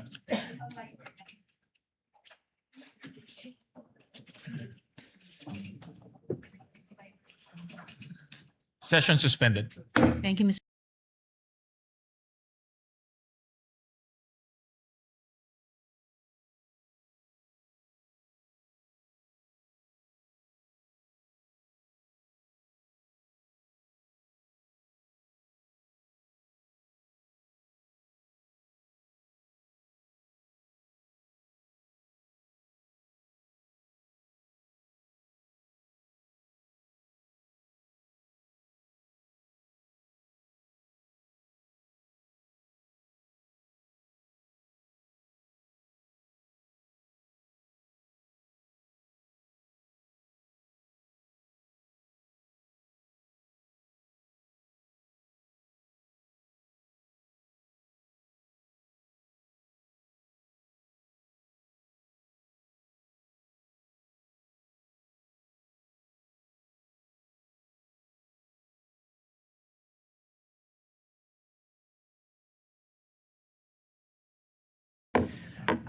B: Session suspended.
I: Thank you, Mr.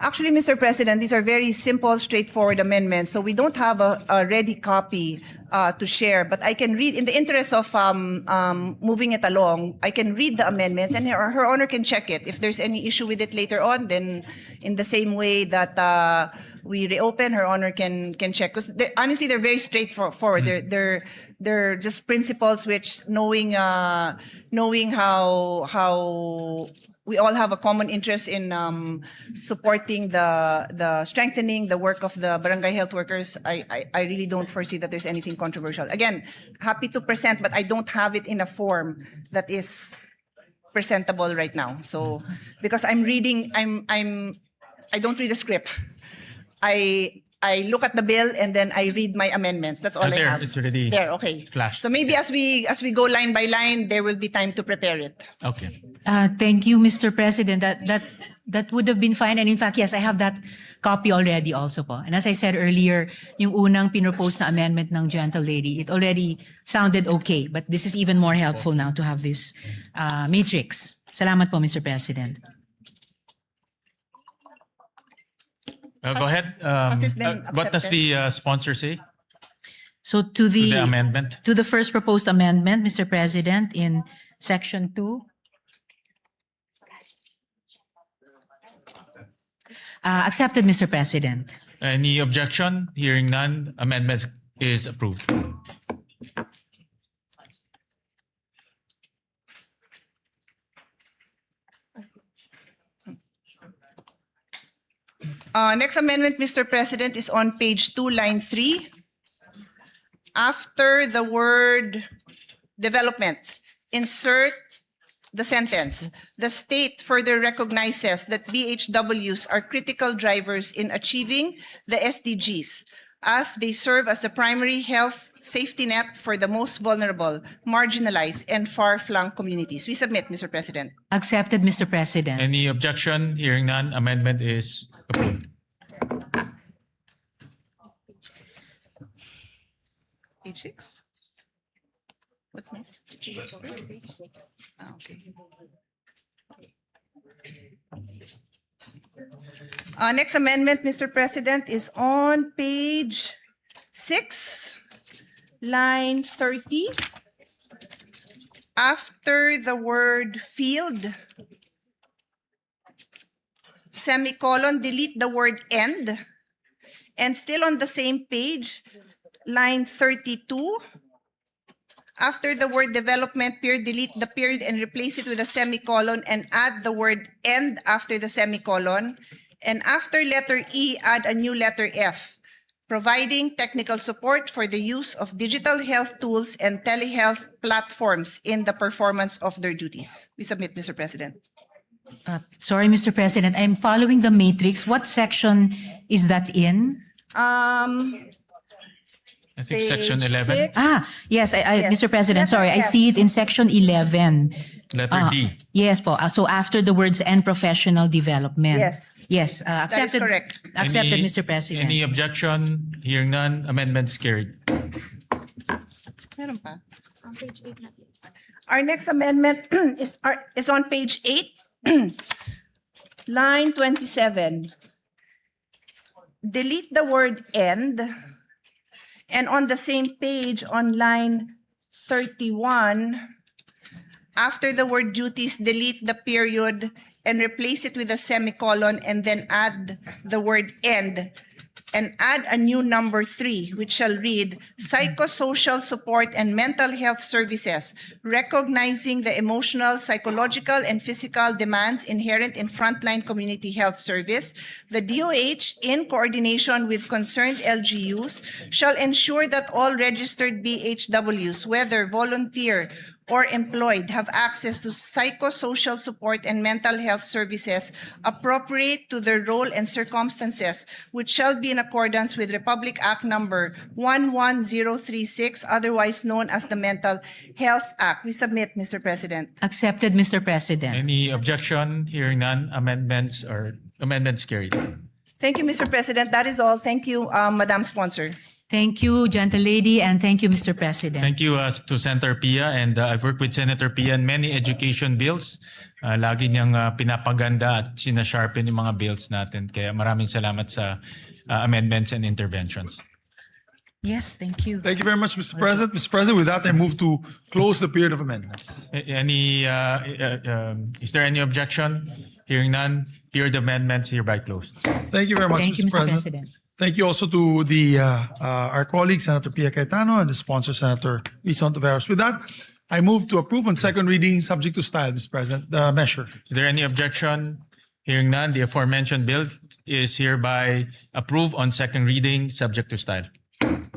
K: Actually, Mr. President, these are very simple, straightforward amendments. So we don't have a ready copy to share. But I can read, in the interest of moving it along, I can read the amendments, and Her Honor can check it. If there's any issue with it later on, then in the same way that we reopen, Her Honor can check. Because honestly, they're very straightforward. They're just principles which, knowing how we all have a common interest in supporting the strengthening the work of the barangay health workers, I really don't foresee that there's anything controversial. Again, happy to present, but I don't have it in a form that is presentable right now. So because I'm reading, I don't read a script. I look at the bill and then I read my amendments. That's all I
B: There,
K: have.
B: it's already
K: There, okay.
B: flashed.
K: So maybe as we go line by line, there will be time to prepare it.
B: Okay.
I: Thank you, Mr. President. That would have been fine. And in fact, yes, I have that copy already also po. And as I said earlier, yung unang pinropose na amendment ng gentle lady, it already sounded okay. But this is even more helpful now to have this matrix. Salamat po, Mr. President.
B: Go ahead.
K: has this been
B: What does
K: accepted?
B: the sponsor say
I: So
B: to the amendment?
I: To the first proposed amendment, Mr. President, in section 2. Accepted, Mr. President.
B: Any objection? Hearing none, amendment is approved.
K: Next amendment, Mr. President, is on page 2, line 3. After the word development, insert the sentence. The state further recognizes that BHWs are critical drivers in achieving the SDGs, as they serve as the primary health safety net for the most vulnerable, marginalized, and far-flung communities. We submit, Mr. President.
I: Accepted, Mr. President.
B: Any objection? Hearing none, amendment is approved.
K: Page 6. What's next? Page 6. Okay. Next amendment, Mr. President, is on page 6, line 30. After the word field, semicolon, delete the word end. And still on the same page, line 32, after the word development, period, delete the period and replace it with a semicolon and add the word end after the semicolon. And after letter E, add a new letter F, providing technical support for the use of digital health tools and telehealth platforms in the performance of their duties. We submit, Mr. President.
I: Sorry, Mr. President, I'm following the matrix. What section is that in?
B: I think section
K: Page
B: 11,
K: 6.
I: Yes,
K: Yes.
I: Mr. President,
K: Letter
I: sorry, I
K: F.
I: see it in section 11.
B: letter D.
I: Yes po. So after the words and professional development.
K: Yes.
I: Yes, accepted.
K: correct.
I: Accepted,
B: Any-
I: Mr. President.
B: Any objection? Hearing none, amendment is carried.
K: Meron pa? Our next amendment is on page 8, line 27. Delete the word end, and on the same page on line 31, after the word duties, delete the period and replace it with a semicolon and then add the word end and add a new number 3, which shall read psychosocial support and mental health services, recognizing the emotional, psychological, and physical demands inherent in frontline community health service. The DOH, in coordination with concerned LGUs, shall ensure that all registered BHWs, whether volunteer or employed, have access to psychosocial support and mental health services appropriate to their role and circumstances, which shall be in accordance with Republic Act number 11036, otherwise known as the Mental Health Act. We submit, Mr. President.
I: Accepted, Mr. President.
B: Any objection? Hearing none, amendments carried.
K: Thank you, Mr. President. That is all. Thank you, Madam Sponsor.
I: Thank you, gentlelady, and thank you, Mr. President.
B: Thank you to Senator Pia, and I've worked with Senator Pia in many education bills. Lagi niyang pinapaganda at sinasharpen yung mga bills natin. Kaya maraming salamat sa amendments and interventions.
I: Yes, thank you.
A: Thank you very much, Mr. President. Mr. President, with that, I move to close the period of amendments.
B: Is there any objection? Hearing none, period of amendments hereby closed.
A: Thank you very much,
I: Thank you,
A: Mr.
I: Mr.
A: President.
I: President.
A: Thank you also to the our colleague, Senator Pia Cayetano, and the sponsor, Senator Risa Ontiveros. With that, I move to approve on second reading, subject to style, Mr. President, the measure.
B: Is there any objection? Hearing none, the aforementioned bill is hereby approved on second reading, subject to style.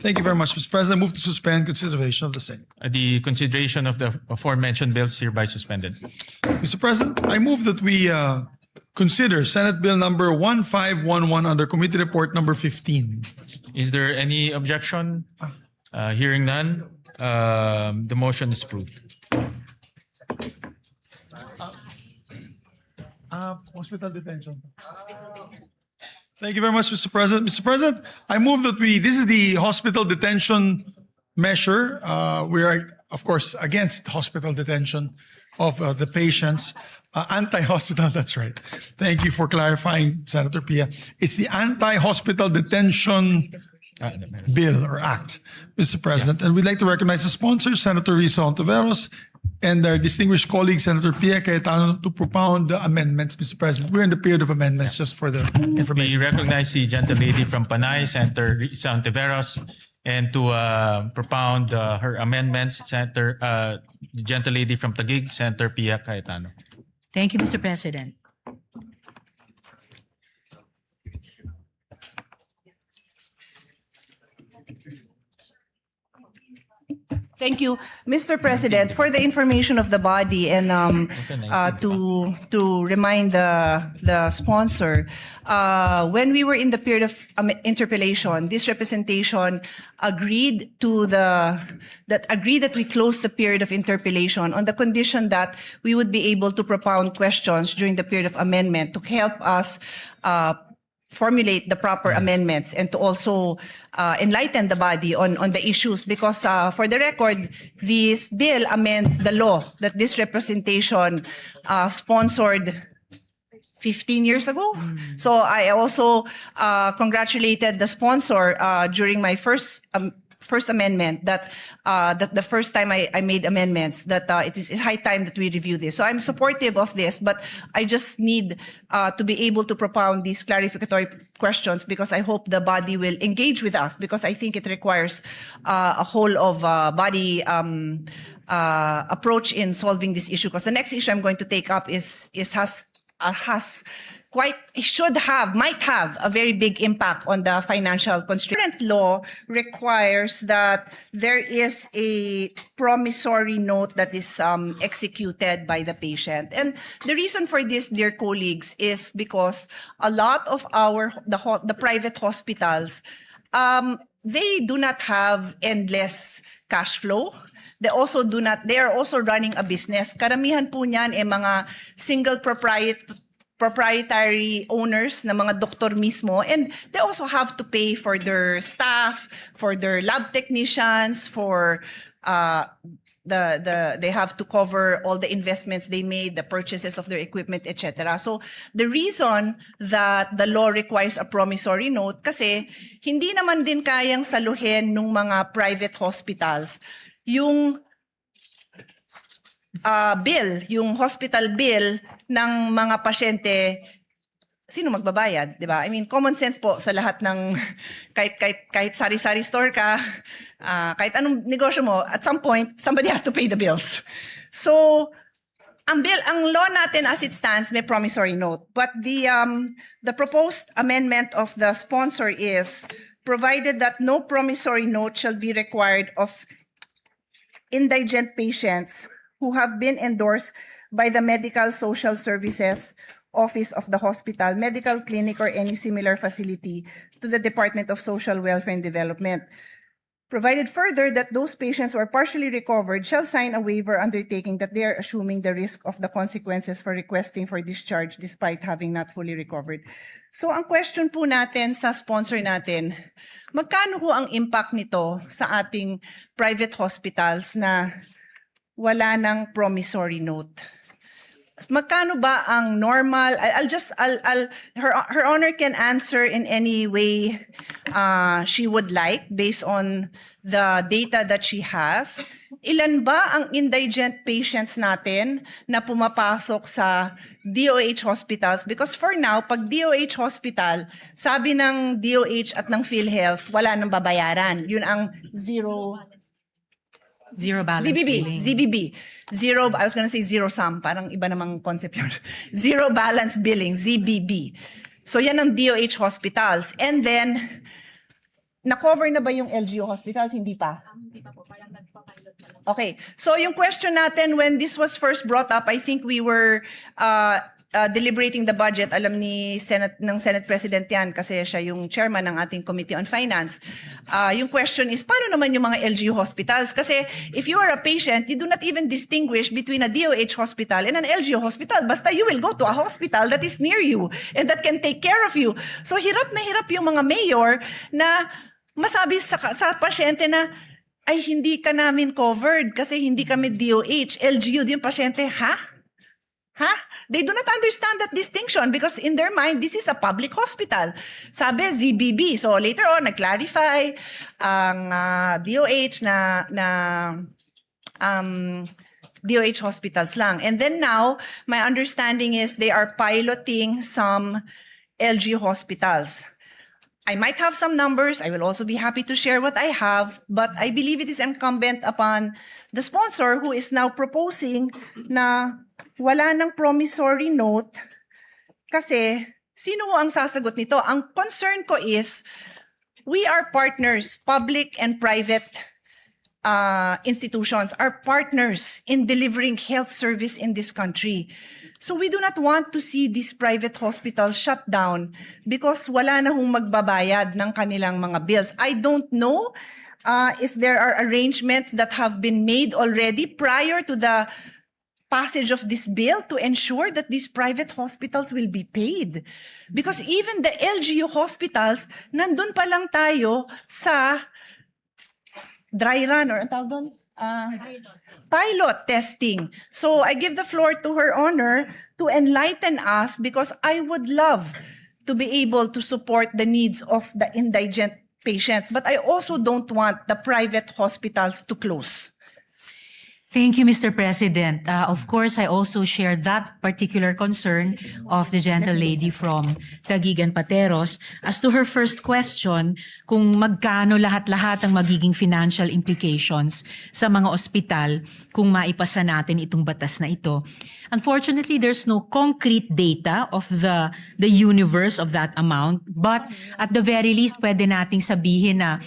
A: Thank you very much, Mr. President. I move to suspend consideration of the same.
B: The consideration of the aforementioned bills hereby suspended.
A: Mr. President, I move that we consider Senate Bill number 1511 under Committee Report number 15.
B: Is there any objection? Hearing none, the motion is approved.
A: Hospital detention. Thank you very much, Mr. President. Mr. President, I move that this is the hospital detention measure. We are, of course, against hospital detention of the patients. Anti-hospital, that's right. Thank you for clarifying, Senator Pia. It's the anti-hospital detention bill or act, Mr. President. And we'd like to recognize the sponsors, Senator Risa Ontiveros, and our distinguished colleague, Senator Pia Cayetano, to propound the amendments, Mr. President. We're in the period of amendments, just for the
B: We
A: information.
B: recognize the gentlelady from Panay, Senator Risa Ontiveros, and to propound her amendments, the gentlelady from Taguig, Senator Pia Cayetano.
I: Thank you, Mr. President.
K: Thank you, Mr. President. For the information of the body and to remind the sponsor, when we were in the period of interpellation, this representation agreed that we close the period of interpellation on the condition that we would be able to propound questions during the period of amendment to help us formulate the proper amendments and to also enlighten the body on the issues, because for the record, this bill amends the law that this representation sponsored 15 years ago. So I also congratulated the sponsor during my first amendment that the first time I made amendments, that it is high time that we review this. So I'm supportive of this, but I just need to be able to propound these clarificatory questions, because I hope the body will engage with us, because I think it requires a whole of body approach in solving this issue. Because the next issue I'm going to take up might have a very big impact on the financial constraint. Current law requires that there is a promissory note that is executed by the patient. And the reason for this, dear colleagues, is because a lot of the private hospitals, they do not have endless cash flow. They are also running a business. Karamihan po niyan mga single proprietary owners na mga doktor mismo, and they also have to pay for their staff, for their lab technicians, for they have to cover all the investments they made, the purchases of their equipment, etc. So the reason that the law requires a promissory note, kasi hindi naman din kayang saluhin ng mga private hospitals yung yung hospital bill ng mga pasyente. Sino magbabayad, di ba? I mean, common sense po sa lahat ng kahit sari-sari store ka, kahit anong negosyo mo, at some point somebody has to pay the bills. So ang law natin as it stands may promissory note, but the proposed amendment of the sponsor is provided that no promissory note shall be required of indigent patients who have been endorsed by the Medical Social Services Office of the hospital, medical clinic, or any similar facility to the Department of Social Welfare and Development. Provided further that those patients who are partially recovered shall sign a waiver undertaking that they are assuming the risk of the consequences for requesting for discharge despite having not fully recovered. So ang question po natin sa sponsor natin, magkano po ang impact nito sa ating private hospitals na wala ng promissory note? Magkano ba ang normal? Her Honor can answer in any way she would like based on the data that she has. Ilan ba ang indigent patients natin na pumapasok sa DOH hospitals? Because for now, pag DOH hospital, sabi ng DOH at ng PhilHealth, wala nang babayaran. Yun ang zero
I: Zero balance billing.
K: ZBB. Zero, I was gonna say zero sum, parang iba namang concept yun. Zero balance billing, ZBB. So yan ang DOH hospitals. And then, na-cover na ba yung LGU hospitals? Hindi pa? Hindi pa po, parang nagpa-pilot na lang. Okay, so yung question natin, when this was first brought up, I think we were deliberating the budget. Alam ni Senate President yan kasi siya yung chairman ng ating Committee on Finance. Yung question is, paano naman yung mga LGU hospitals? Kasi if you are a patient, you do not even distinguish between a DOH hospital and an LGU hospital. Basta you will go to a hospital that is near you and that can take care of you. So hirap na hirap yung mga mayor na masabi sa pasyente na, ay hindi ka namin covered kasi hindi kami DOH. LGU, yung pasyente, ha? They do not understand that distinction because in their mind, this is a public hospital. Sabi, ZBB. So later on, nag-clarify ang DOH na DOH hospitals lang. And then now, my understanding is they are piloting some LG hospitals. I might have some numbers. I will also be happy to share what I have, but I believe it is incumbent upon the sponsor who is now proposing na wala ng promissory note kasi sino ang sasagot nito? Ang concern ko is we are partners, public and private institutions are partners in delivering health service in this country. So we do not want to see these private hospitals shut down because wala na hong magbabayad ng kanilang mga bills. I don't know if there are arrangements that have been made already prior to the passage of this bill to ensure that these private hospitals will be paid. Because even the LGU hospitals, nandun pa lang tayo sa dry run or ang tawag doon? Pilot testing. So I give the floor to Her Honor to enlighten us because I would love to be able to support the needs of the indigent patients, but I also don't want the private hospitals to close.
I: Thank you, Mr. President. Of course, I also share that particular concern of the gentle lady from Taguigan Pateros. As to her first question, kung magkano lahat-lahat ang magiging financial implications sa mga ospital kung maipasa natin itong batas na ito. Unfortunately, there's no concrete data of the universe of that amount, but at the very least, pwede nating sabihin na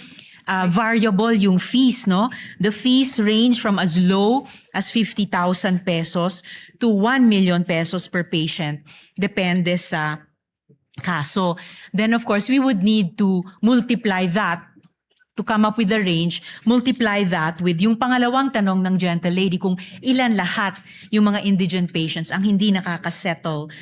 I: variable yung fees, no? The fees range from as low as 50,000 pesos to 1 million pesos per patient. Depende sa kaso. Then of course, we would need to multiply that to come up with the range, multiply that with yung pangalawang tanong ng gentle lady kung ilan lahat yung mga indigent patients ang hindi nakakasettle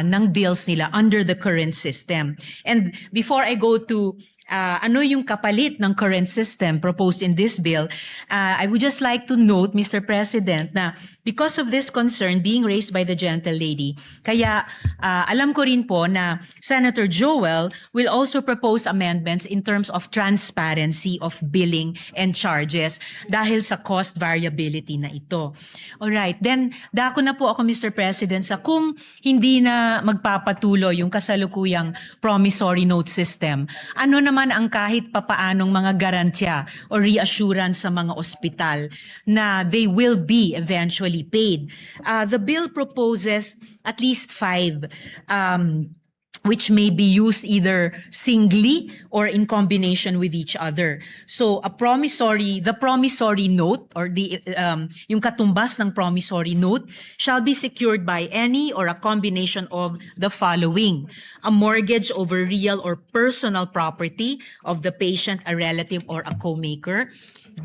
I: ng bills nila under the current system. And before I go to ano yung kapalit ng current system proposed in this bill, I would just like to note, Mr. President, na because of this concern being raised by the gentle lady, kaya alam ko rin po na Senator Joel will also propose amendments in terms of transparency of billing and charges dahil sa cost variability na ito. Alright, then dako na po ako, Mr. President, sa kung hindi na magpapatuloy yung kasalukuyang promissory note system, ano naman ang kahit papaanong mga garantya o reassurance sa mga ospital na they will be eventually paid. The bill proposes at least 5 which may be used either singly or in combination with each other. So the promissory note or yung katumbas ng promissory note shall be secured by any or a combination of the following: a mortgage over real or personal property of the patient, a relative, or a co-maker.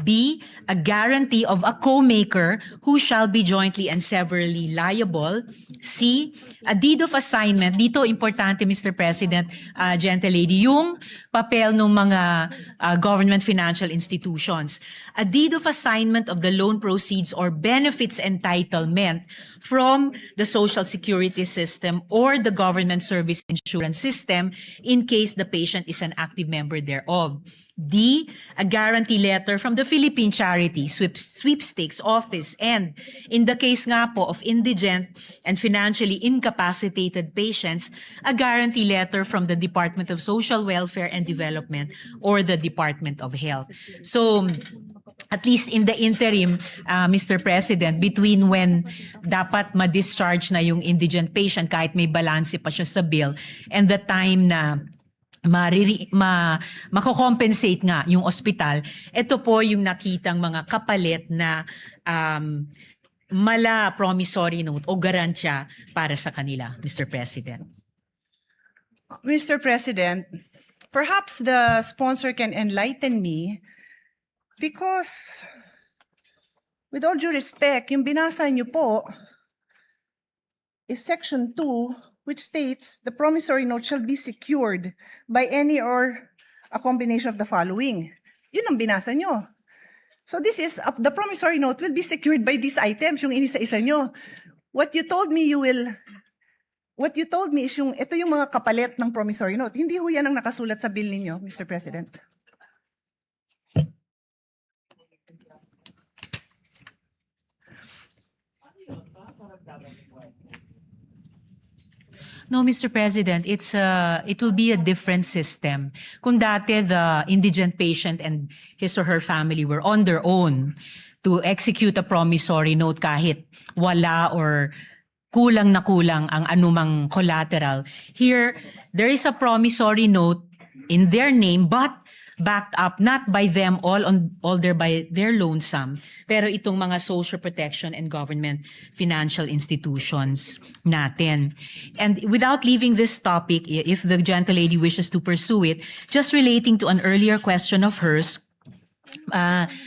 I: B, a guarantee of a co-maker who shall be jointly and severally liable. C, a deed of assignment. Dito, importante, Mr. President, gentle lady, yung papel ng mga government financial institutions. A deed of assignment of the loan proceeds or benefits entitlement from the Social Security system or the government service insurance system in case the patient is an active member thereof. D, a guarantee letter from the Philippine Charity Sweepstakes Office, and in the case nga po of indigent and financially incapacitated patients, a guarantee letter from the Department of Social Welfare and Development or the Department of Health. So, at least in the interim, Mr. President, between when dapat ma-discharge na yung indigent patient kahit may balanse pa siya sa bill and the time na mako-compensate nga yung ospital, ito po yung nakitang mga kapalit na mala promissory note o garansya para sa kanila, Mr. President.
K: Mr. President, perhaps the sponsor can enlighten me because, with all due respect, yung binasa niyo po is Section 2, which states the promissory note shall be secured by any or a combination of the following. Yun ang binasa nyo. So this is, the promissory note will be secured by these items, yung inisa-isa nyo. What you told me is ito yung mga kapalit ng promissory note. Hindi ho yan ang nakasulat sa bill ninyo, Mr. President.
I: No, Mr. President, it will be a different system. Kung dati the indigent patient and his or her family were on their own to execute a promissory note kahit wala or kulang na kulang ang anumang collateral. Here, there is a promissory note in their name but backed up not by them by their lonesome, pero itong mga social protection and government financial institutions natin. And without leaving this topic, if the gentle lady wishes to pursue it, just relating to an earlier question of hers,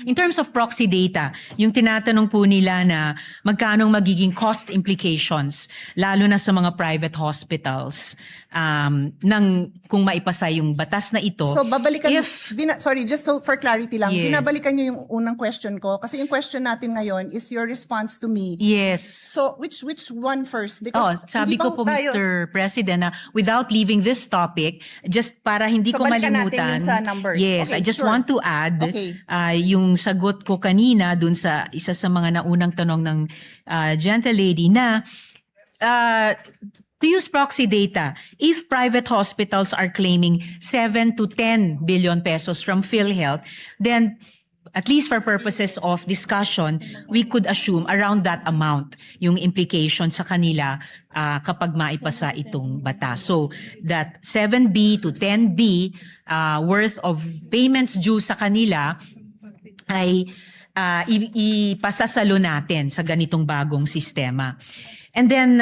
I: in terms of proxy data, yung tinatanong po nila na magkano magiging cost implications, lalo na sa mga private hospitals, kung maipasa yung batas na ito.
K: So babalikan, sorry, just so for clarity lang,
I: Yes.
K: binabalikan niyo yung unang question ko kasi yung question natin ngayon is your response to me.
I: Yes.
K: So which one first? Because
I: Sabi
K: hindi
I: ko
K: pa
I: po,
K: tayo-
I: Mr. President, na without leaving this topic, just para hindi
K: So,
I: ko
K: balikan natin
I: malimutan.
K: yung sa numbers.
I: Yes,
K: Okay,
I: I just
K: sure.
I: want to add
K: Okay.
I: yung sagot ko kanina dun sa isa sa mga naunang tanong ng gentle lady na to use proxy data, if private hospitals are claiming 7 to 10 billion pesos from PhilHealth, then at least for purposes of discussion, we could assume around that amount yung implication sa kanila kapag maipasa itong batas. So that 7B to 10B worth of payments due sa kanila ay ipasasalo natin sa ganitong bagong sistema. And then,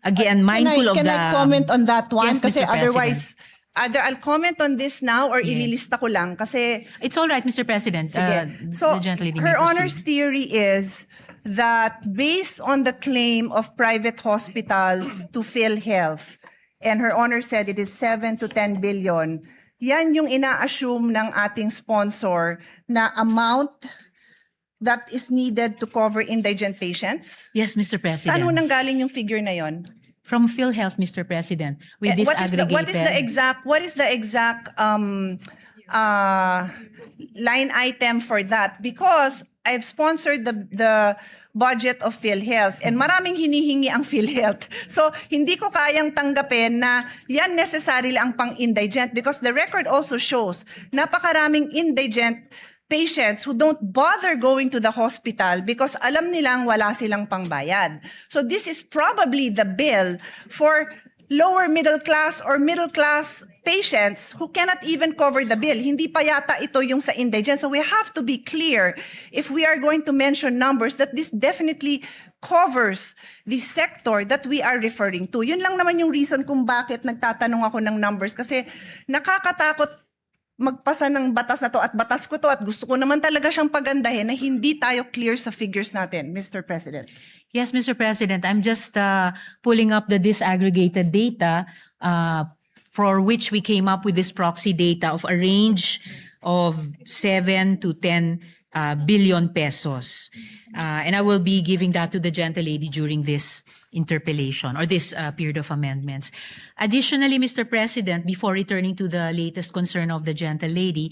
I: again, mindful of the...
K: Can I comment on that one?
I: Yes,
K: Kasi
I: Mr.
K: otherwise, either I'll comment on this now or ililista ko lang kasi
I: It's all right, Mr. President.
K: sige. So
I: The gentle lady may
K: her
I: proceed.
K: honor's theory is that based on the claim of private hospitals to PhilHealth, and her honor said it is 7 to 10 billion, yan yung ina-assume ng ating sponsor na amount that is needed to cover indigent patients.
I: Yes, Mr. President.
K: Saan ho nanggaling yung figure na yon?
I: From PhilHealth, Mr. President, with this
K: What is
I: aggregated...
K: the exact line item for that? Because I've sponsored the budget of PhilHealth and maraming hinihingi ang PhilHealth. So hindi ko kayang tanggapin na yan necessarily ang pang-indigent because the record also shows napakaraming indigent patients who don't bother going to the hospital because alam nilang wala silang pangbayad. So this is probably the bill for lower middle class or middle class patients who cannot even cover the bill. Hindi pa yata ito yung sa indigent. So we have to be clear if we are going to mention numbers that this definitely covers the sector that we are referring to. Yun lang naman yung reason kung bakit nagtatanong ako ng numbers kasi nakakatakot magpasa ng batas na to at batas ko to at gusto ko naman talaga siyang pagandahin na hindi tayo clear sa figures natin, Mr. President.
I: Yes, Mr. President, I'm just pulling up the disaggregated data for which we came up with this proxy data of a range of 7 to 10 billion pesos. And I will be giving that to the gentlelady during this interpellation or this period of amendments. Additionally, Mr. President, before returning to the latest concern of the gentlelady,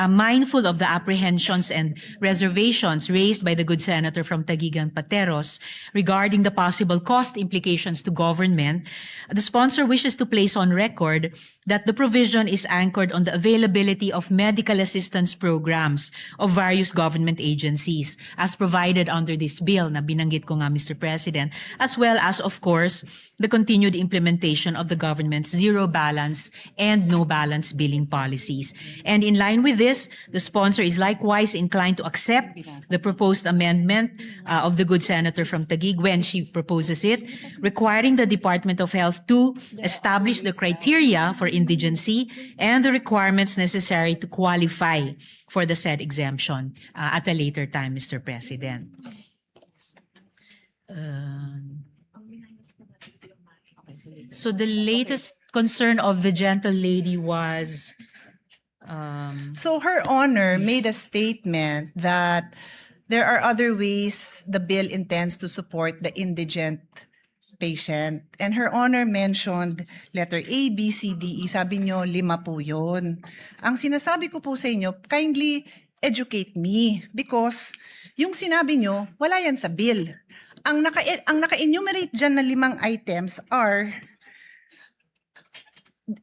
I: mindful of the apprehensions and reservations raised by the good senator from Taguig and Pateros regarding the possible cost implications to government, the sponsor wishes to place on record that the provision is anchored on the availability of medical assistance programs of various government agencies as provided under this bill na binanggit ko nga, Mr. President, as well as, of course, the continued implementation of the government's zero balance and no balance billing policies. And in line with this, the sponsor is likewise inclined to accept the proposed amendment of the good senator from Taguig when she proposes it, requiring the Department of Health to establish the criteria for indigency and the requirements necessary to qualify for the said exemption at a later time, Mr. President. So the latest concern of the gentlelady was
K: So Her Honor made a statement that there are other ways the bill intends to support the indigent patient. And Her Honor mentioned letter A, B, C, D, E. Sabi nyo, 5 po yun. Ang sinasabi ko po sa inyo, kindly educate me because yung sinabi nyo, wala yan sa bill. Ang naka-enumerate dyan na 5 items are,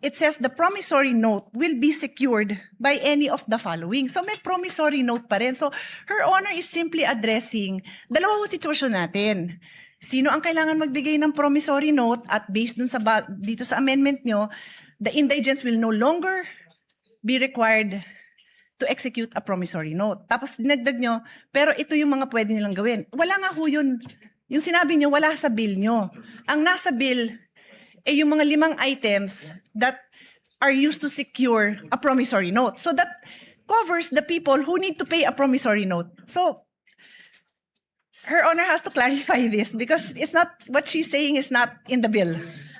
K: it says the promissory note will be secured by any of the following. So may promissory note pa rin. So Her Honor is simply addressing dalawang sitwasyon natin. Sino ang kailangan magbigay ng promissory note at based dun sa dito sa amendment nyo, the indigents will no longer be required to execute a promissory note. Tapos dinagdag nyo, pero ito yung mga pwede nilang gawin. Wala nga ho yun. Yung sinabi nyo, wala sa bill nyo. Ang nasa bill ay yung mga 5 items that are used to secure a promissory note. So that covers the people who need to pay a promissory note. So Her Honor has to clarify this because it's not, what she's saying is not in the bill.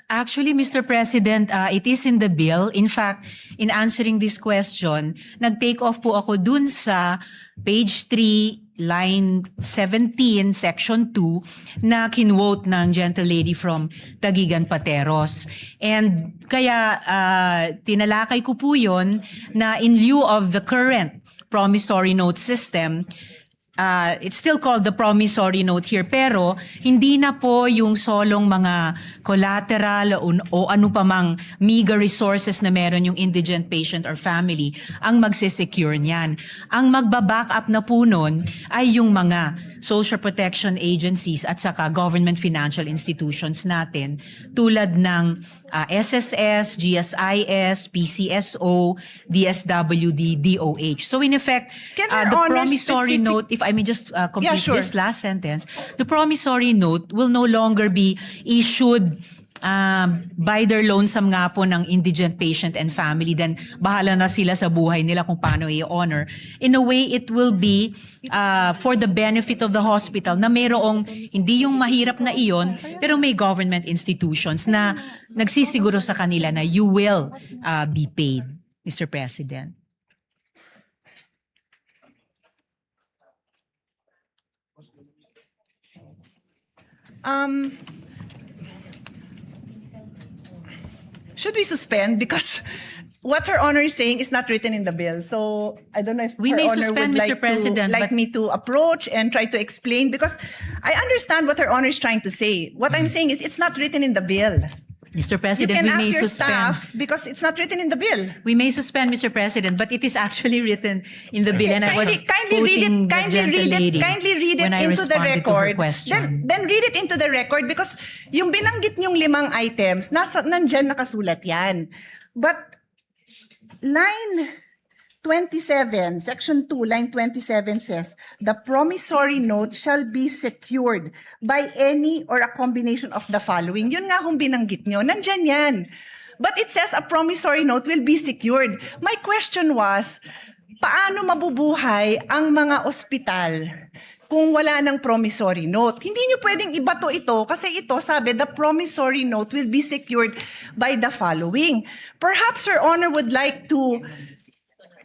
I: Actually, Mr. President, it is in the bill. In fact, in answering this question, nag-take off po ako dun sa page 3, line 17, section 2, na kinwote ng gentlelady from Taguig and Pateros. And kaya tinalakay ko po yun na in lieu of the current promissory note system, it's still called the promissory note here, pero hindi na po yung solong mga collateral o ano pa mang meager resources na meron yung indigent patient or family ang magsisecure niyan. Ang magbaback up na po nun ay yung mga social protection agencies at saka government financial institutions natin tulad ng SSS, GSIS, PCSO, DSWD, DOH. So in effect,
K: Can Her
I: the
K: Honor
I: promissory
K: specific-
I: note, if I may just complete
K: Yeah, sure.
I: this last sentence, the promissory note will no longer be issued by their lonesome nga po ng indigent patient and family, then bahala na sila sa buhay nila kung paano i-honor. In a way, it will be for the benefit of the hospital na mayroong, hindi yung mahirap na iyon, pero may government institutions na nagsisiguro sa kanila na you will be paid, Mr. President.
K: Should we suspend? Because what Her Honor is saying is not written in the bill. So I don't know if
I: We
K: Her
I: may
K: Honor
I: suspend,
K: would
I: Mr. President,
K: like
I: but-
K: me to approach and try to explain because I understand what Her Honor is trying to say. What I'm saying is it's not written in the bill.
I: Mr.
K: You
I: President,
K: can
I: we may
K: ask your
I: suspend.
K: staff because it's not written in the bill.
I: We may suspend, Mr. President, but it is actually written in the bill, and I was
K: Kindly read
I: quoting
K: it.
I: the gentlelady
K: Kindly read it
I: when I
K: into the
I: responded to her
K: record.
I: question.
K: Then read it into the record because yung binanggit niyong 5 items, nandyan nakasulat yan. But line 27, section 2, line 27 says, the promissory note shall be secured by any or a combination of the following. Yun nga kung binanggit nyo, nandyan yan. But it says a promissory note will be secured. My question was, paano mabubuhay ang mga ospital kung wala ng promissory note? Hindi nyo pwedeng ibato ito kasi ito sabi, the promissory note will be secured by the following. Perhaps Your Honor would like to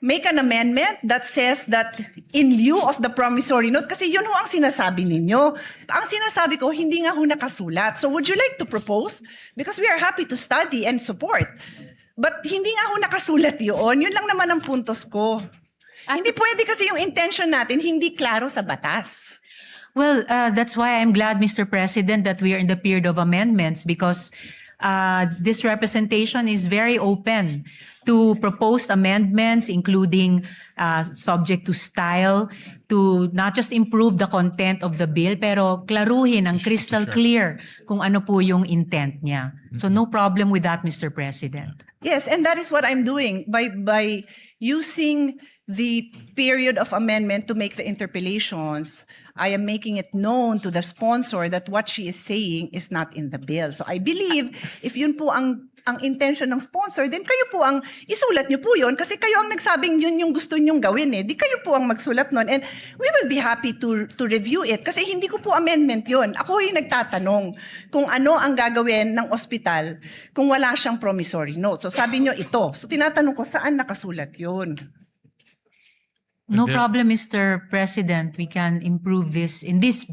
K: make an amendment that says that in lieu of the promissory note, kasi yun ho ang sinasabi ninyo. Ang sinasabi ko, hindi nga ho nakasulat. So would you like to propose? Because we are happy to study and support. But hindi nga ho nakasulat yun. Yun lang naman ang puntos ko. Hindi pwede kasi yung intention natin, hindi klaro sa batas.
I: Well, that's why I'm glad, Mr. President, that we are in the period of amendments because this representation is very open to proposed amendments, including subject to style, to not just improve the content of the bill, pero klaruhin ang crystal clear kung ano po yung intent niya. So no problem with that, Mr. President.
K: Yes, and that is what I'm doing by using the period of amendment to make the interpellations. I am making it known to the sponsor that what she is saying is not in the bill. So I believe if yun po ang intention ng sponsor, then kayo po ang isulat niyo po yun kasi kayo ang nagsabing yun yung gusto niyong gawin eh. Di kayo po ang magsulat nun and we will be happy to review it kasi hindi ko po amendment yun. Ako yung nagtatanong kung ano ang gagawin ng ospital kung wala siyang promissory note. So sabi niyo ito. So tinatanong ko saan nakasulat yun?
I: No problem, Mr. President. We can improve this in this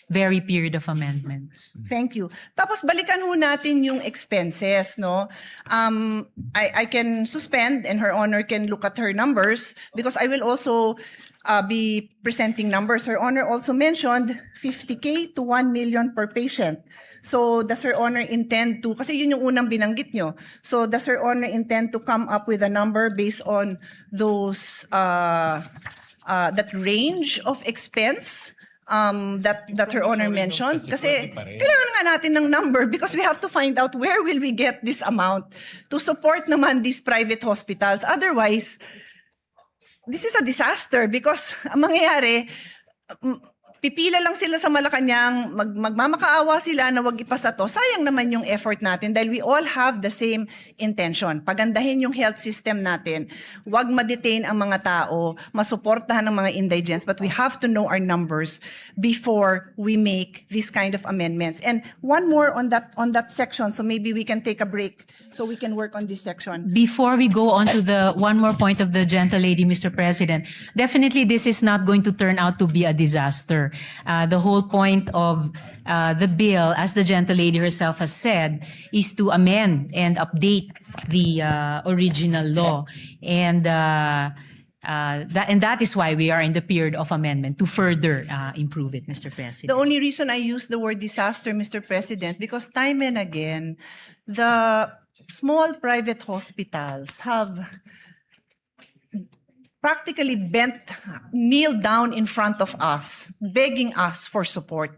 I: very period of amendments.
K: Thank you. Tapos balikan ho natin yung expenses, no? I can suspend and Her Honor can look at her numbers because I will also be presenting numbers. Her Honor also mentioned 50K to 1 million per patient. So does Her Honor intend to, kasi yun yung unang binanggit nyo. So does Her Honor intend to come up with a number based on those, that range of expense? That Her Honor mentioned. Kasi kailangan nga natin ng number because we have to find out where will we get this amount to support naman these private hospitals. Otherwise, this is a disaster because ang mangyayari, pipila lang sila sa Malacanang, magmamakaawa sila na wag ipasa to. Sayang naman yung effort natin dahil we all have the same intention. Pagandahin yung health system natin. Wag ma-detain ang mga tao, masuportahan ng mga indigents, but we have to know our numbers before we make this kind of amendments. And one more on that section, so maybe we can take a break so we can work on this section.
I: Before we go on to the one more point of the gentlelady, Mr. President, definitely this is not going to turn out to be a disaster. The whole point of the bill, as the gentlelady herself has said, is to amend and update the original law. And that is why we are in the period of amendment to further improve it, Mr. President.
K: The only reason I use the word disaster, Mr. President, because time and again, the small private hospitals have practically kneeled down in front of us, begging us for support.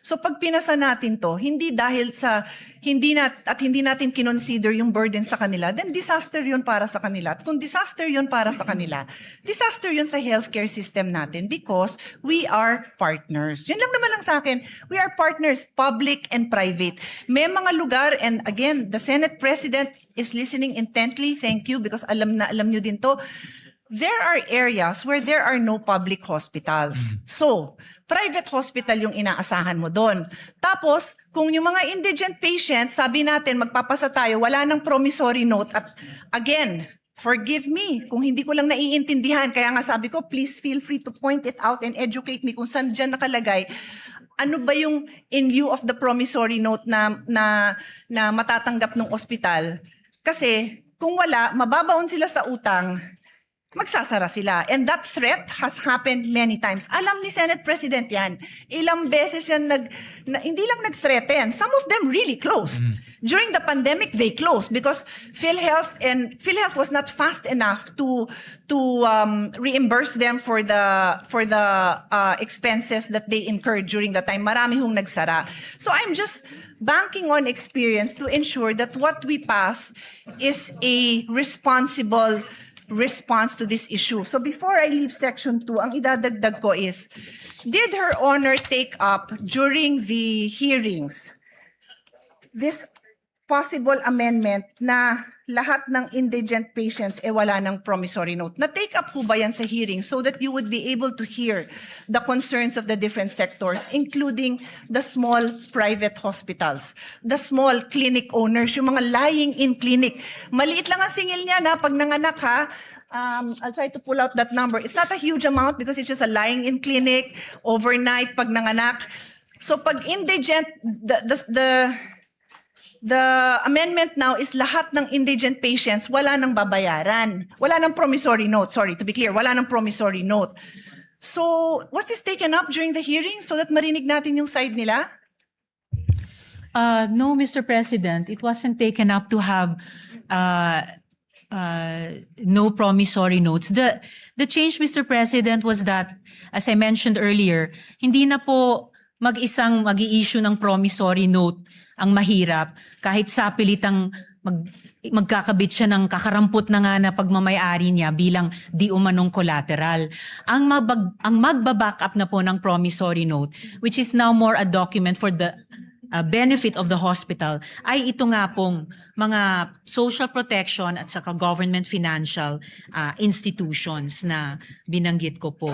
K: So pag pinasa natin to, hindi dahil sa hindi natin kinonsider yung burden sa kanila, then disaster yun para sa kanila. At kung disaster yun para sa kanila, disaster yun sa healthcare system natin because we are partners. Yun lang naman ang sa akin. We are partners, public and private. May mga lugar, and again, the Senate President is listening intently. Thank you because alam nyo din to. There are areas where there are no public hospitals. So, private hospital yung inaasahan mo doon. Tapos, kung yung mga indigent patients, sabi natin, magpapasa tayo, wala nang promissory note. At again, forgive me kung hindi ko lang naiintindihan. Kaya nga sabi ko, please feel free to point it out and educate me kung saan dyan nakalagay. Ano ba yung in lieu of the promissory note na matatanggap ng ospital? Kasi, kung wala, mababaon sila sa utang. magsasara sila. And that threat has happened many times. Alam ni Senate President yan. Ilang beses yan hindi lang nag-threaten. Some of them really closed. During the pandemic, they closed because PhilHealth was not fast enough to reimburse them for the expenses that they incurred during the time. Marami hong nagsara. So I'm just banking on experience to ensure that what we pass is a responsible response to this issue. So before I leave Section 2, ang idadagdag ko is, did Her Honor take up during the hearings this possible amendment na lahat ng indigent patients wala ng promissory note? Na-take up ho ba yan sa hearing so that you would be able to hear the concerns of the different sectors, including the small private hospitals, the small clinic owners, yung mga lying-in clinic. Maliit lang ang singil niya na pag nanganak ha, I'll try to pull out that number. It's not a huge amount because it's just a lying-in clinic, overnight pag nanganak. So pag indigent, the amendment now is lahat ng indigent patients wala nang babayaran. Wala nang promissory note. Sorry, to be clear, wala nang promissory note. So, was this taken up during the hearing so that marinig natin yung side nila?
I: No, Mr. President, it wasn't taken up to have no promissory notes. The change, Mr. President, was that, as I mentioned earlier, hindi na po mag-isang mag-i-issue ng promissory note ang mahirap kahit sapilitang magkakabit siya ng kakarampot na nga na pagmamayari niya bilang di umanong collateral. Ang magbaback up na po ng promissory note, which is now more a document for the benefit of the hospital, ay ito nga pong mga social protection at saka government financial institutions na binanggit ko po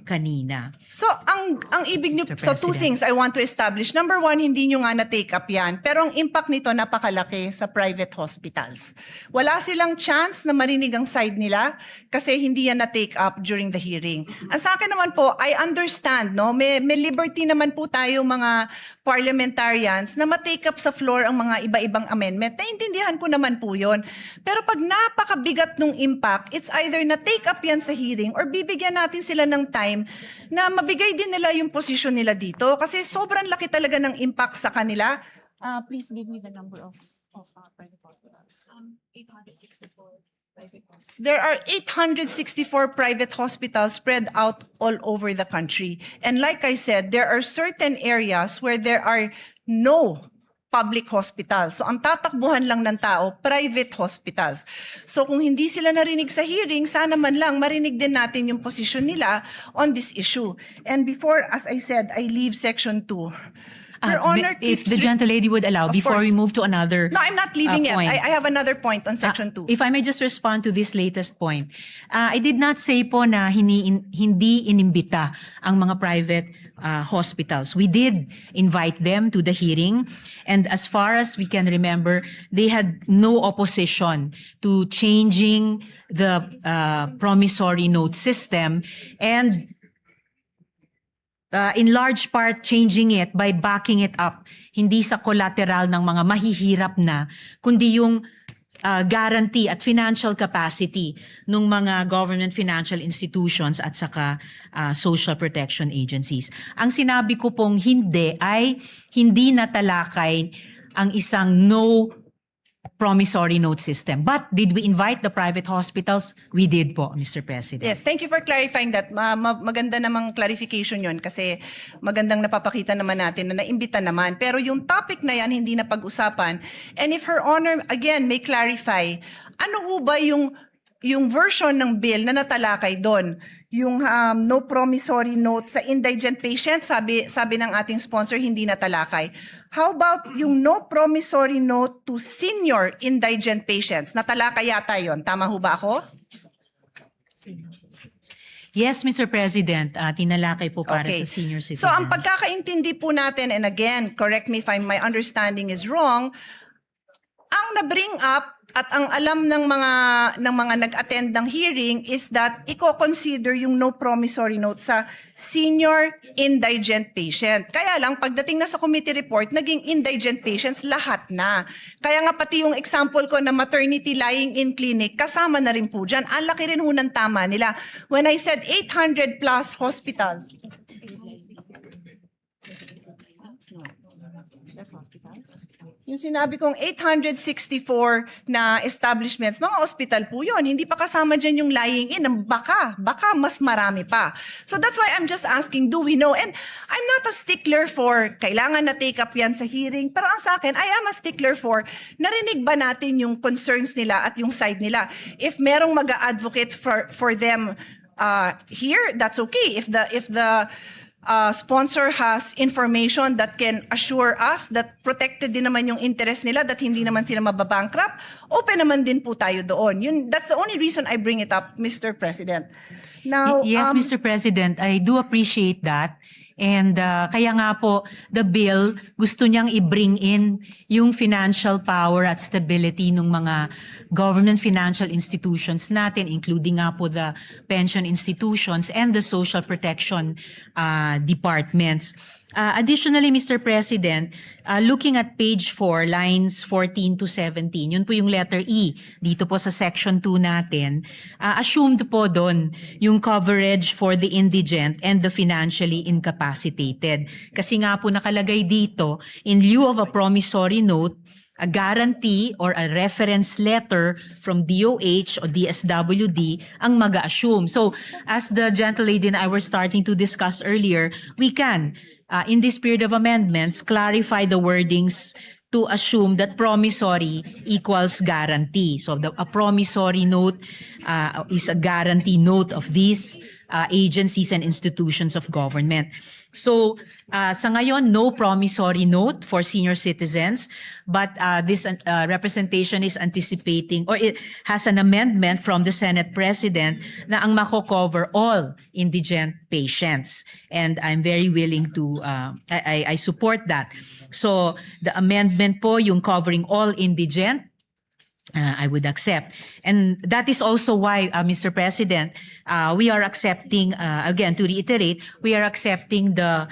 I: kanina.
K: So, ang ibig niyo,
I: Mr.
K: so two
I: President.
K: things I want to establish. Number one, hindi niyo nga na-take up yan, pero ang impact nito napakalaki sa private hospitals. Wala silang chance na marinig ang side nila kasi hindi yan na-take up during the hearing. Ang sa akin naman po, I understand, no? May liberty naman po tayo mga parliamentarians na ma-take up sa floor ang mga iba-ibang amendment. Naintindihan ko naman po yun. Pero pag napakabigat nung impact, it's either na-take up yan sa hearing or bibigyan natin sila ng time na mabigay din nila yung posisyon nila dito. Kasi sobrang laki talaga ng impact sa kanila. Please give me the number of private hospitals. 864 private hospitals. There are 864 private hospitals spread out all over the country. And like I said, there are certain areas where there are no public hospitals. So ang tatakbuhan lang ng tao, private hospitals. So kung hindi sila narinig sa hearing, sana man lang marinig din natin yung posisyon nila on this issue. And before, as I said, I leave Section 2. Your Honor
I: If
K: keeps
I: the gentle lady would allow,
K: Of
I: before we
K: course.
I: move to another
K: No, I'm not leaving yet.
I: point.
K: I have another point on Section 2.
I: If I may just respond to this latest point. I did not say po na hindi inimbita ang mga private hospitals. We did invite them to the hearing, and as far as we can remember, they had no opposition to changing the promissory note system, and in large part changing it by backing it up, hindi sa collateral ng mga mahihirap na, kundi yung guarantee at financial capacity ng mga government financial institutions at saka social protection agencies. Ang sinabi ko pong hindi ay hindi natalakay ang isang no promissory note system. But did we invite the private hospitals? We did po, Mr. President.
K: Yes, thank you for clarifying that. Maganda namang clarification yon kasi magandang napapakita naman natin na naimbita naman. Pero yung topic na yan, hindi na pag-usapan. And if Her Honor, again, may clarify, ano ho ba yung version ng bill na natalakay doon? Yung no promissory note sa indigent patient, sabi ng ating sponsor, hindi natalakay. How about yung no promissory note to senior indigent patients? Natalakay yata yon. Tama ho ba ako?
I: Yes, Mr. President, tinalakay po para sa senior citizens.
K: So ang pagkakaintindi po natin, and again, correct me if my understanding is wrong, ang na-bring up At ang alam ng mga nag-attend ng hearing is that i-consider yung no promissory note sa senior indigent patient. Kaya lang, pagdating na sa committee report, naging indigent patients lahat na. Kaya nga pati yung example ko na maternity lying in clinic, kasama na rin po dyan. Ang laki rin ho ng tama nila. When I said 800 plus hospitals, yung sinabi kong 864 na establishments, mga hospital po yun. Hindi pa kasama dyan yung lying in. Baka mas marami pa. So that's why I'm just asking, do we know? And I'm not a stickler for kailangan na take up yan sa hearing. Pero ang sa akin, I am a stickler for narinig ba natin yung concerns nila at yung side nila. If merong mag-advocate for them here, that's okay. If the sponsor has information that can assure us that protected din naman yung interest nila, that hindi naman sila mababankrupt, open naman din po tayo doon. That's the only reason I bring it up, Mr. President. Now,
I: Yes, Mr. President, I do appreciate that. And kaya nga po, the bill, gusto niyang i-bring in yung financial power at stability ng mga government financial institutions natin, including nga po the pension institutions and the social protection departments. Additionally, Mr. President, looking at page 4, lines 14 to 17, yun po yung letter E dito po sa section 2 natin, assumed po doon yung coverage for the indigent and the financially incapacitated. Kasi nga po nakalagay dito, in lieu of a promissory note, a guarantee or a reference letter from DOH or DSWD ang mag-assume. So, as the gentlelady and I were starting to discuss earlier, we can, in this period of amendments, clarify the wordings to assume that promissory equals guarantee. So, a promissory note is a guarantee note of these agencies and institutions of government. So, sa ngayon, no promissory note for senior citizens, but this representation is anticipating, or it has an amendment from the Senate President na ang mako-cover all indigent patients. And I'm very willing to, I support that. So, the amendment po, yung covering all indigent, I would accept. And that is also why, Mr. President, we are accepting, again, to reiterate, we are accepting the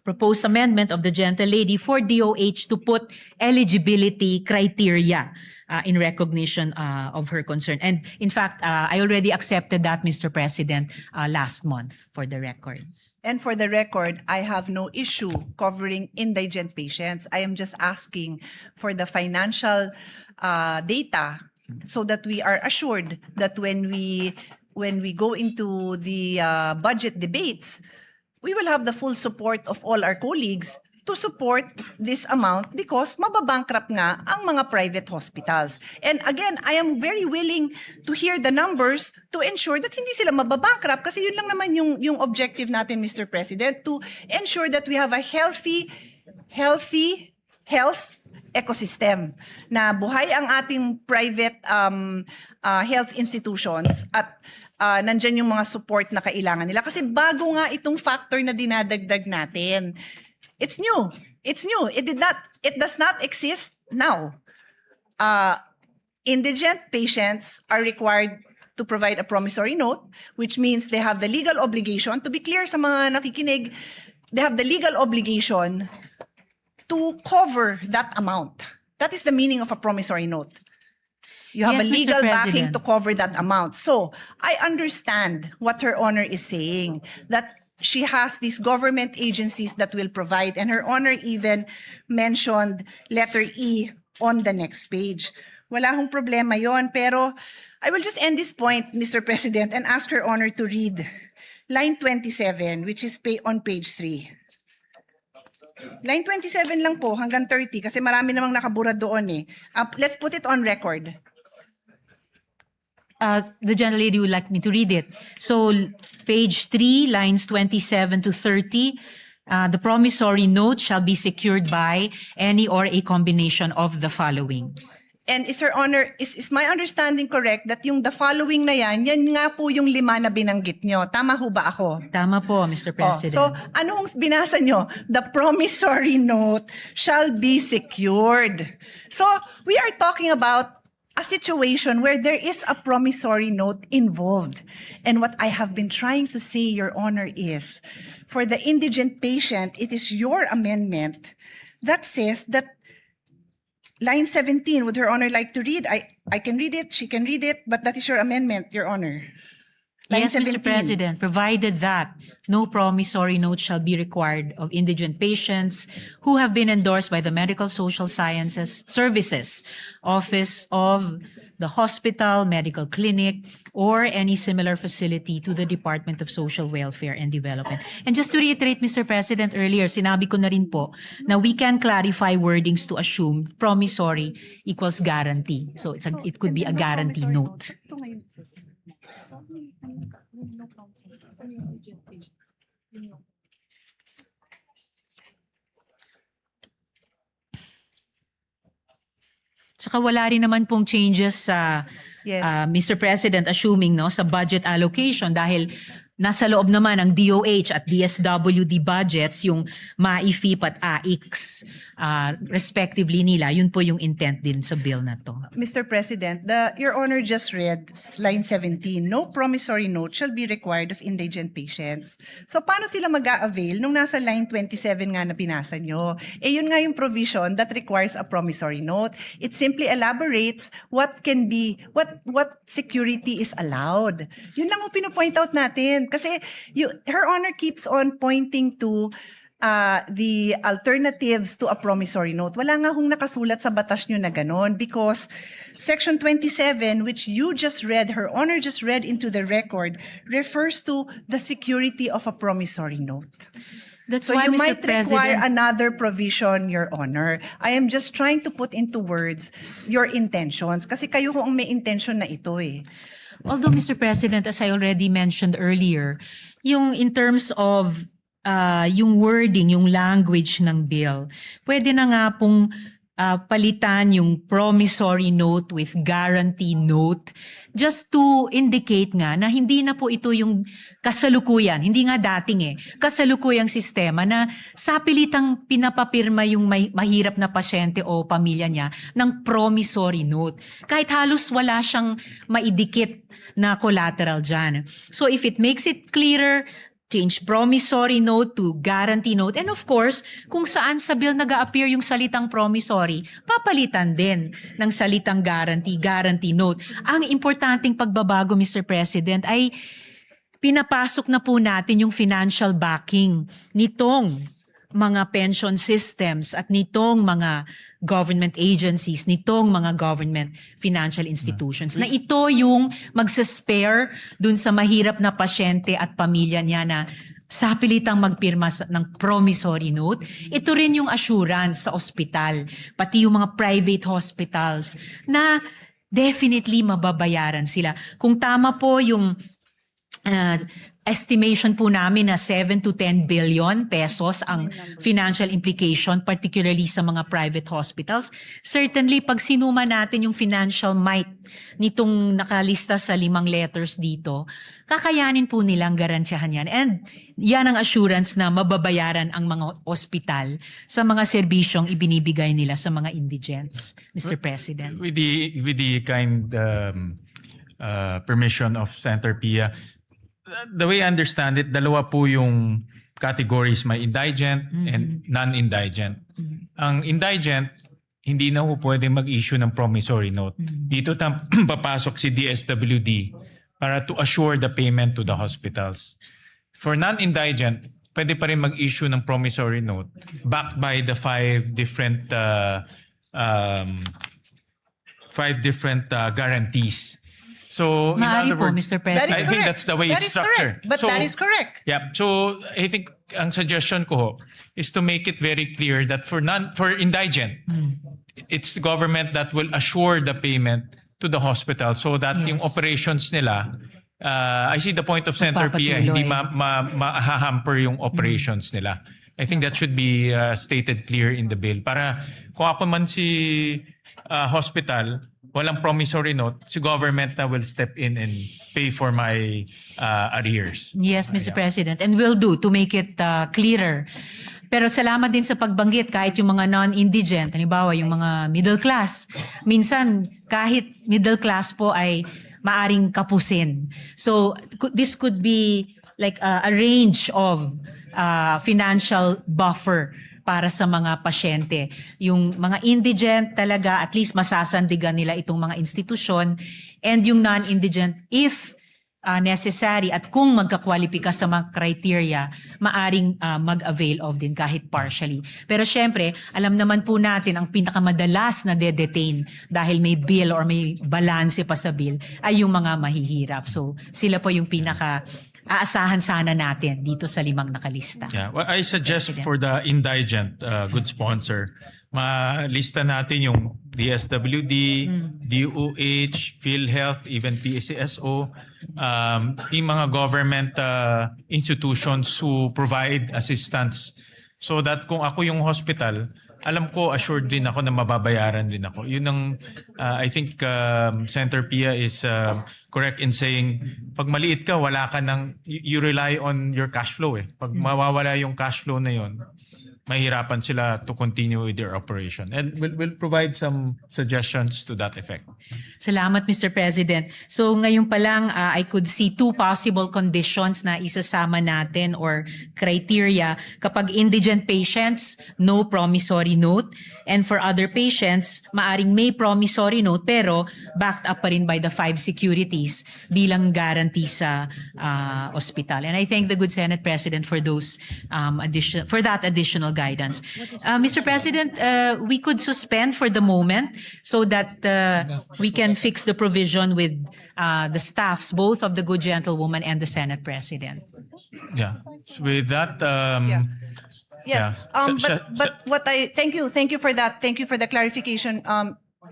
I: proposed amendment of the gentlelady for DOH to put eligibility criteria in recognition of her concern. And in fact, I already accepted that, Mr. President, last month, for the record.
K: And for the record, I have no issue covering indigent patients. I am just asking for the financial data so that we are assured that when we go into the budget debates, we will have the full support of all our colleagues to support this amount because mababankrupt nga ang mga private hospitals. And again, I am very willing to hear the numbers to ensure that hindi sila mababankrupt kasi yun lang naman yung objective natin, Mr. President, to ensure that we have a healthy health ecosystem na buhay ang ating private health institutions at nandyan yung mga support na kailangan nila. Kasi bago nga itong factor na dinadagdag natin. It's new. It's new. It does not exist now. Indigent patients are required to provide a promissory note, which means they have the legal obligation, to be clear sa mga nakikinig, they have the legal obligation to cover that amount. That is the meaning of a promissory note. You have
I: Yes,
K: a
I: Mr.
K: legal backing
I: President.
K: to cover that amount. So I understand what Her Honor is saying, that she has these government agencies that will provide, and Her Honor even mentioned letter E on the next page. Wala hong problema yon, pero I will just end this point, Mr. President, and ask Her Honor to read line 27, which is on page 3. Line 27 lang po, hanggang 30, kasi marami namang nakabura doon eh. Let's put it on record.
I: The gentlelady would like me to read it. So, page 3, lines 27 to 30, the promissory note shall be secured by any or a combination of the following.
K: And is Her Honor, is my understanding correct that yung the following na yan nga po yung 5 na binanggit nyo? Tama ho ba ako?
I: Tama po, Mr. President.
K: So, ano hong binasa nyo? The promissory note shall be secured. So, we are talking about
L: a situation where there is a promissory note involved. And what I have been trying to say, Your Honor, is for the indigent patient, it is your amendment that says that line 17, would Her Honor like to read? I can read it, she can read it, but that is your amendment, Your Honor. Line
I: Yes,
L: 17.
I: Mr. President, provided that no promissory note shall be required of indigent patients who have been endorsed by the Medical Social Sciences Services Office of the hospital, medical clinic, or any similar facility to the Department of Social Welfare and Development. And just to reiterate, Mr. President, earlier, sinabi ko na rin po na we can clarify wordings to assume promissory equals guarantee. So it could be a guarantee note. Saka wala rin naman pong changes sa
L: Yes.
I: Mr. President, assuming sa budget allocation dahil nasa loob naman ng DOH at DSWD budgets yung MAIFIP at AIX respectively nila. Yun po yung intent din sa bill na to.
L: Mr. President, Your Honor just read line 17, no promissory note shall be required of indigent patients. So paano sila mag-a-avail nung nasa line 27 nga na binasa nyo? Yun nga yung provision that requires a promissory note. It simply elaborates what can be, what security is allowed. Yun lang yung pinopoint out natin. Kasi Her Honor keeps on pointing to the alternatives to a promissory note. Wala nga hong nakasulat sa batas nyo na ganon because Section 27, which you just read, Her Honor just read into the record, refers to the security of a promissory note.
I: That's
L: So
I: why,
L: you
I: Mr.
L: might require
I: President,
L: another provision, Your Honor. I am just trying to put into words your intentions kasi kayo ho ang may intention na ito eh.
I: although Mr. President, as I already mentioned earlier, yung in terms of yung wording, yung language ng bill, pwede na nga pong palitan yung promissory note with guarantee note just to indicate nga na hindi na po ito yung kasalukuyan, hindi nga dating kasalukuyang sistema na sapilitang pinapapirma yung mahirap na pasyente o pamilya niya ng promissory note. Kahit halos wala siyang maidikit na collateral dyan. So if it makes it clearer, change promissory note to guarantee note. And of course, kung saan sa bill nag-a-appear yung salitang promissory, papalitan din ng salitang guarantee note. Ang importanteng pagbabago, Mr. President, ay pinapasok na po natin yung financial backing nitong mga pension systems at nitong mga government agencies, nitong mga government financial institutions, na ito yung magsaspare dun sa mahirap na pasyente at pamilya niya na sapilitang magpirma ng promissory note. Ito rin yung assurance sa ospital, pati yung mga private hospitals na definitely mababayaran sila. Kung tama po yung estimation po namin na 7 to 10 billion pesos ang financial implication, particularly sa mga private hospitals. Certainly, pag sinuma natin yung financial might nitong nakalista sa 5 letters dito, kakayanin po nilang garantiyahan yan. And yan ang assurance na mababayaran ang mga ospital sa mga serbisyong ibinibigay nila sa mga indigents, Mr. President.
B: With the kind permission of Senator Pia, the way I understand it, dalawa po yung categories, may indigent and non-indigent. Ang indigent, hindi na po pwede mag-issue ng promissory note. Dito papasok si DSWD para to assure the payment to the hospitals. For non-indigent, pwede pa rin mag-issue ng promissory note backed by the 5 different guarantees. So, in
I: Maaari
B: other
I: po,
B: words,
I: Mr. President.
B: I think that's the way it's structured.
L: But that is correct.
B: Yeah. So I think ang suggestion ko is to make it very clear that for indigent, it's the government that will assure the payment to the hospital so that yung operations nila, I see the point of Senator Pia, hindi ma-hamper yung operations nila. I think that should be stated clear in the bill. Para kung ako man si hospital, walang promissory note, si government na will step in and pay for my arrears.
I: Yes, Mr. President, and will do to make it clearer. Pero salamat din sa pagbanggit kahit yung mga non-indigent, halimbawa yung mga middle class. Minsan kahit middle class po ay maaring kapusin. So this could be like a range of financial buffer para sa mga pasyente. Yung mga indigent talaga, at least masasandigan nila itong mga institusyon, and yung non-indigent, if necessary at kung magkakwalipika sa mga criteria, maaring mag-avail of din kahit partially. Pero syempre, alam naman po natin ang pinakamadalas na de-detain dahil may bill or may balanse pa sa bill ay yung mga mahihirap. So sila po yung pinaka aasahan sana natin dito sa 5 nakalista.
B: Yeah, well, I suggest for the indigent, good sponsor, malista natin yung DSWD, DOH, PhilHealth, even PCSO, yung mga government institutions who provide assistance, so that kung ako yung hospital, alam ko, assured din ako na mababayaran din ako. Yun ang, I think Senator Pia is correct in saying, pag maliit ka, wala ka ng, you rely on your cash flow eh. Pag mawawala yung cash flow na yun, mahirapan sila to continue with their operation. And we'll provide some suggestions to that effect.
I: Salamat, Mr. President. So ngayon pa lang, I could see 2 possible conditions na isasama natin or criteria. Kapag indigent patients, no promissory note. And for other patients, maaring may promissory note pero backed up pa rin by the 5 securities bilang guarantee sa ospital. And I thank the good Senate President for those that additional guidance. Mr. President, we could suspend for the moment so that we can fix the provision with the staffs, both of the good gentlewoman and the Senate President.
B: Yeah. So with that,
L: Yes,
B: yeah.
L: but what thank you for that. Thank you for the clarification,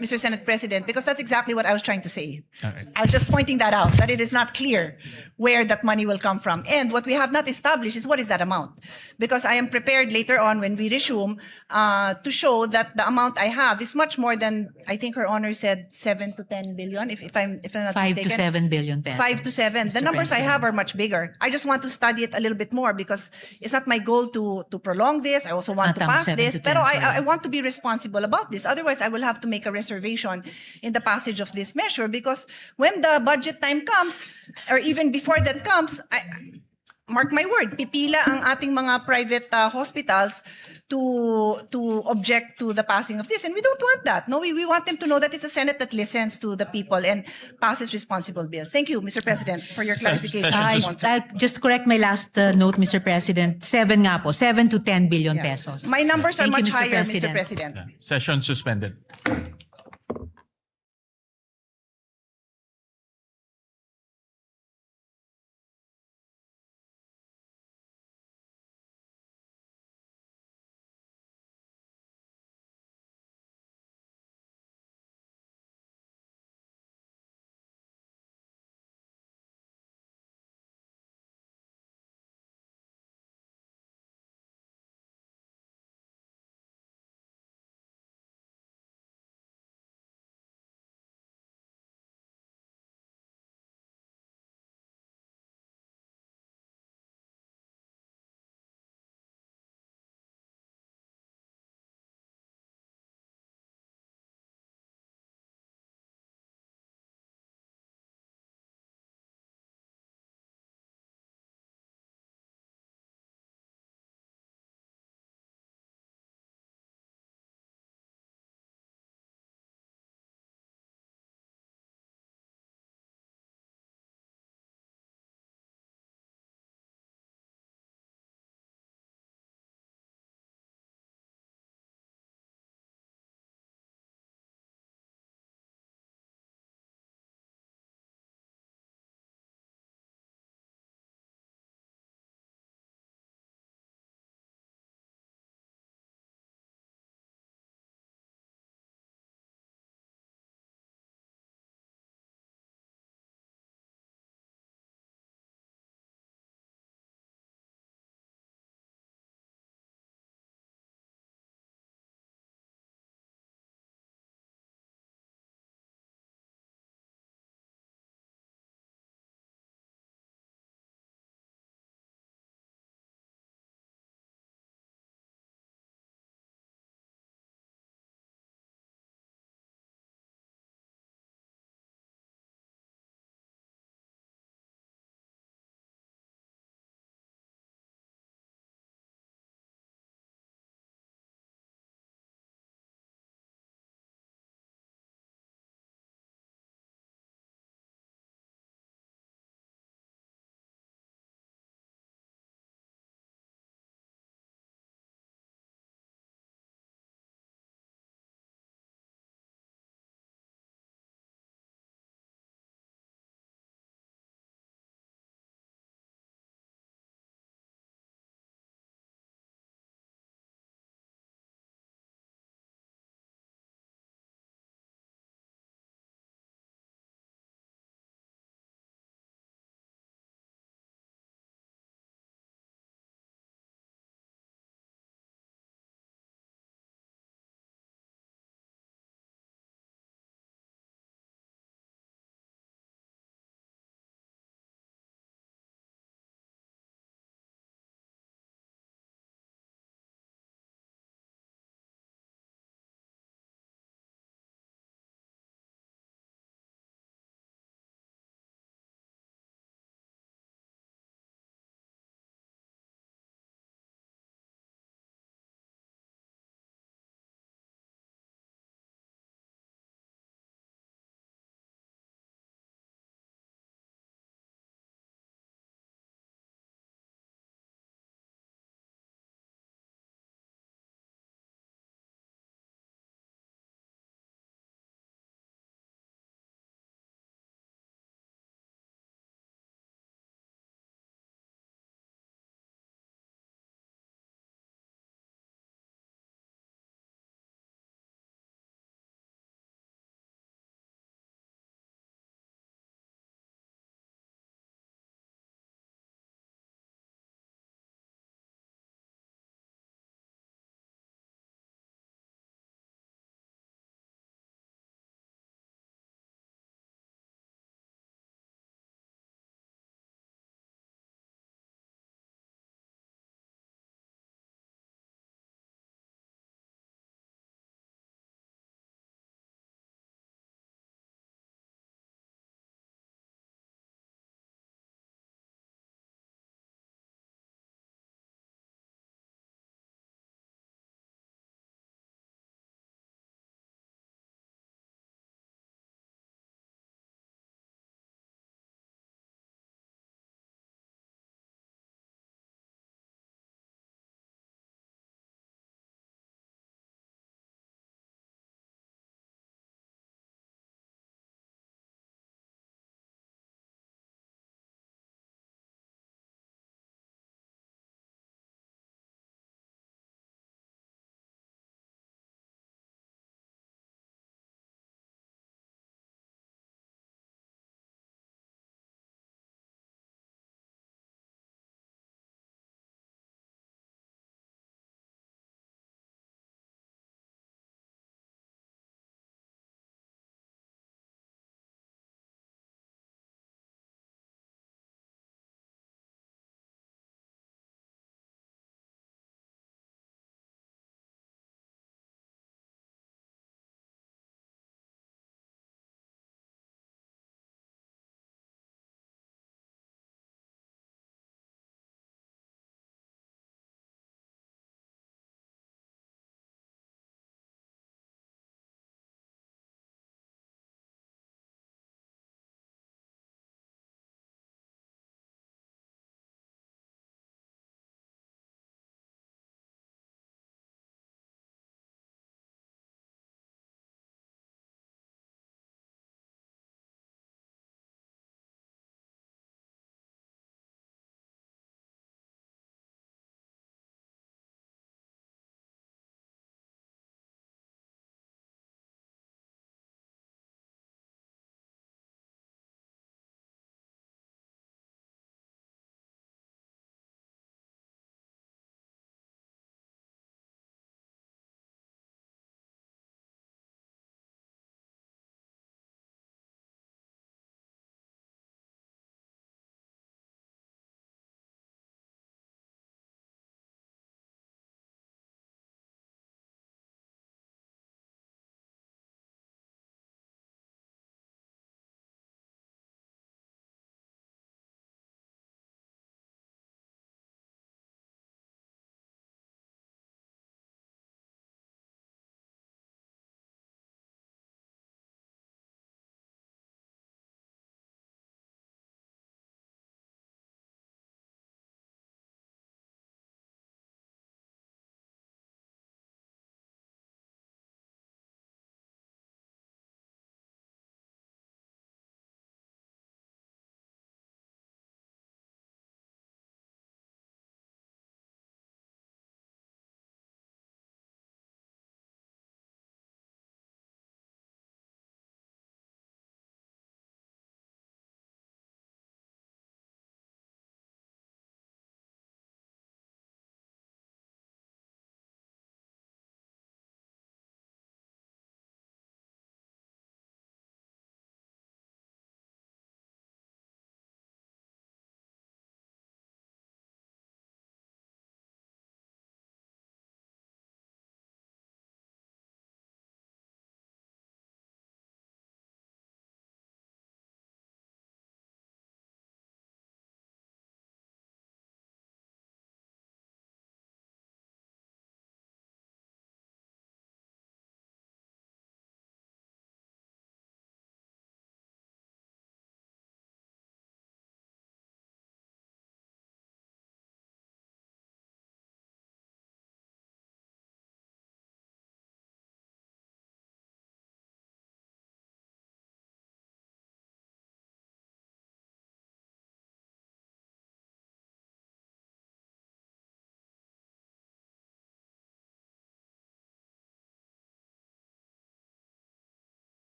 L: Mr. Senate President, because that's exactly what I was trying to say.
B: All right.
L: I was just pointing that out, that it is not clear where that money will come from. And what we have not established is what is that amount. Because I am prepared later on when we resume to show that the amount I have is much more than, I think Her Honor said 7 to 10 billion, if I'm not
I: 5
L: mistaken.
I: to 7 billion pesos.
L: 5 to 7. The
I: Mr.
L: numbers I
I: President.
L: have are much bigger. I just want to study it a little bit more because it's not my goal to prolong this. I also want to
I: Tama,
L: pass
I: 7
L: this.
I: to 10,
L: Pero
I: sorry.
L: I want to be responsible about this. Otherwise, I will have to make a reservation in the passage of this measure because when the budget time comes, or even before that comes, mark my word, pipila ang ating mga private hospitals to object to the passing of this. And we don't want that. No, we want them to know that it's a Senate that listens to the people and passes responsible bills. Thank you, Mr. President, for your clarification.
I: Just correct my last note, Mr. President. 7 nga po, 7 to 10 billion pesos.
L: My numbers are
I: Thank you,
L: much
I: Mr.
L: higher, Mr.
I: President.
L: President.
B: Session suspended.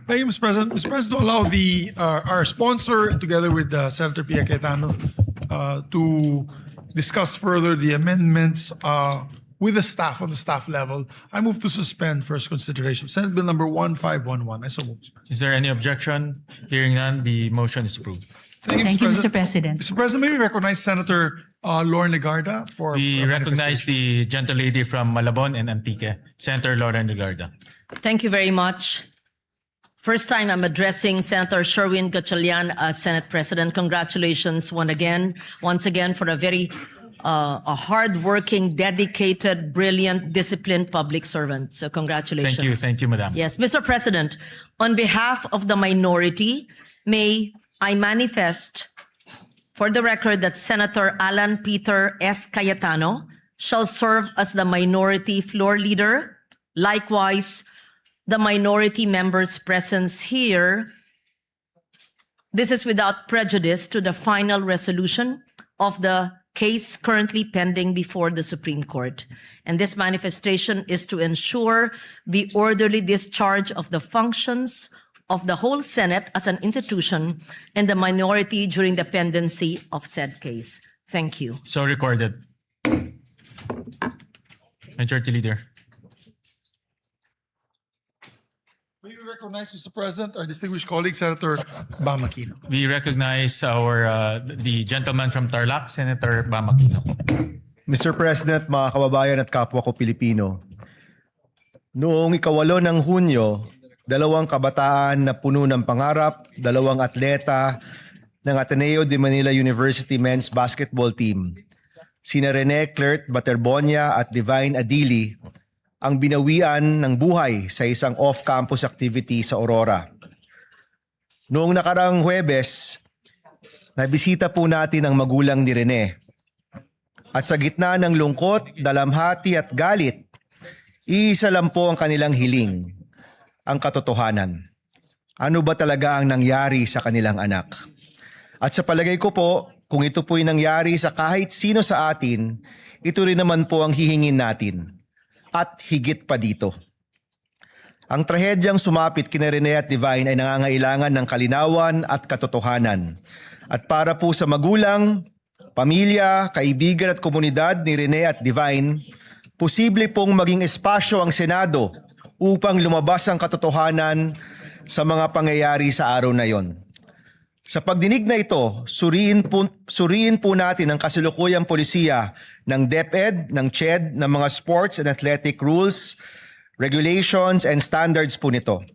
A: Thank you, Mr. President. Mr. President, to allow our sponsor, together with Senator Pia Cayetano, to discuss further the amendments with the staff on the staff level, I move to suspend first consideration. Senate Bill number 1511. I so move.
B: Is there any objection? Hearing none, the motion is approved.
I: Thank you, Mr. President.
A: Mr. President, may we recognize Senator Lauren Legarda for
B: We
A: a
B: recognize
A: manifestation.
B: the gentlelady from Malabon and Antique, Senator Lauren Legarda.
M: Thank you very much. First time I'm addressing Senator Sherwin Gatchalian as Senate President. Congratulations once again for a very hardworking, dedicated, brilliant, disciplined public servant. So congratulations.
B: Thank you, Madam.
M: Yes, Mr. President, on behalf of the minority, may I manifest for the record that Senator Alan Peter S. Cayetano shall serve as the minority floor leader. Likewise, the minority members' presence here. This is without prejudice to the final resolution of the case currently pending before the Supreme Court. And this manifestation is to ensure the orderly discharge of the functions of the whole Senate as an institution and the minority during the pendency of said case. Thank you.
B: So recorded. Majority Leader.
A: May we recognize, Mr. President, our distinguished colleague, Senator Bam Aquino.
B: We recognize the gentleman from Tarlac, Senator Bam Aquino.
J: Mr. President, mga kababayan at kapwa ko Pilipino, noong 8 ng Hunyo, 2 kabataan na puno ng pangarap, 2 atleta ng Ateneo de Manila University men's basketball team, sina Rene Clert Baterbonia at Divine Adili, ang binawian ng buhay sa isang off-campus activity sa Aurora. Noong nakarang Huwebes, nabisita po natin ang magulang ni Rene. At sa gitna ng lungkot, dalamhati at galit, iisa lang po ang kanilang hiling, ang katotohanan. Ano ba talaga ang nangyari sa kanilang anak? At sa palagay ko po, kung ito po'y nangyari sa kahit sino sa atin, ito rin naman po ang hihingin natin. At higit pa dito. Ang trahedyang sumapit kina Rene at Divine ay nangangailangan ng kalinawan at katotohanan. At para po sa magulang, pamilya, kaibigan at komunidad ni Rene at Divine, posible pong maging espasyo ang Senado upang lumabas ang katotohanan sa mga pangyayari sa araw na yon. Sa pagdinig na ito, suriin po natin ang kasalukuyang polisiya ng DepEd, ng CHED, ng mga sports and athletic rules, regulations and standards po nito.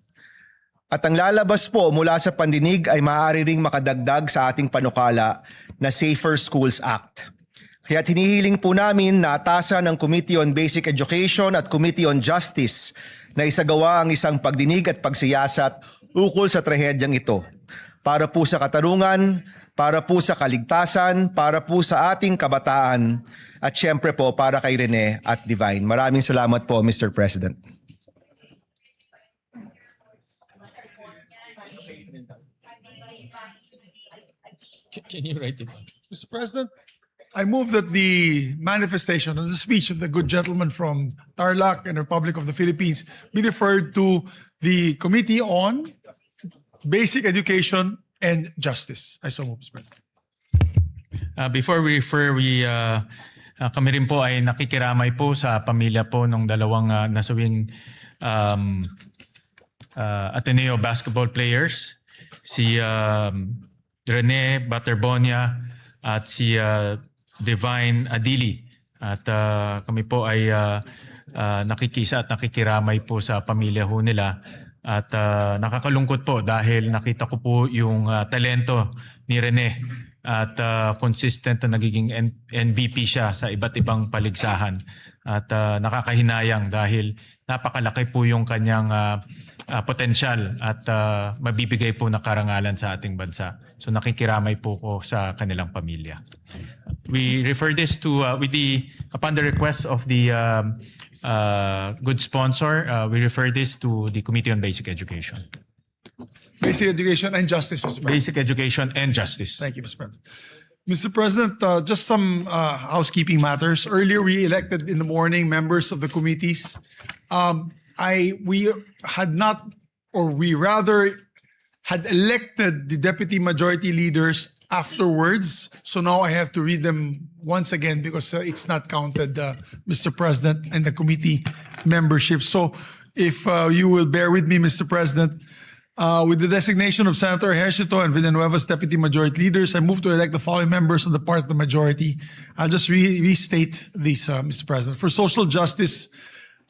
J: At ang lalabas po mula sa pandinig ay maaari ring makadagdag sa ating panukala na Safer Schools Act. Kaya hinihiling po namin na atasan ng Committee on Basic Education at Committee on Justice na isagawa ang isang pagdinig at pagsiyasat ukol sa trahedyang ito. Para po sa katarungan, para po sa kaligtasan, para po sa ating kabataan, at syempre po para kay Rene at Divine. Maraming salamat po, Mr. President.
B: Can you write it down?
A: Mr. President, I move that the manifestation of the speech of the good gentleman from Tarlac and Republic of the Philippines be referred to the Committee on Basic Education and Justice. I so move, Mr. President.
B: Before we refer, kami rin po ay nakikiramay po sa pamilya po ng 2 nasawing Ateneo basketball players, si Rene Baterbonia at si Divine Adili. At kami po ay nakikisa at nakikiramay po sa pamilya ho nila. At nakakalungkot po dahil nakita ko po yung talento ni Rene at consistent na nagiging MVP siya sa iba't ibang paligsahan. At nakakahinayang dahil napakalaki po yung kanyang potensyal at mabibigay po na karangalan sa ating bansa. So nakikiramay po ko sa kanilang pamilya. We refer this to, upon the request of the good sponsor, we refer this to the Committee on Basic Education.
A: Basic Education and Justice, Mr. President.
B: Basic Education and Justice.
A: Thank you, Mr. President. Mr. President, just some housekeeping matters. Earlier, we elected in the morning members of the committees. We had not or we rather had elected the deputy majority leaders afterwards. So now I have to read them once again because it's not counted, Mr. President, and the committee membership. So if you will bear with me, Mr. President, with the designation of Senator Ejercito and Villanueva's deputy majority leaders, I move to elect the following members on the part of the majority. I'll just restate these, Mr. President. For social justice,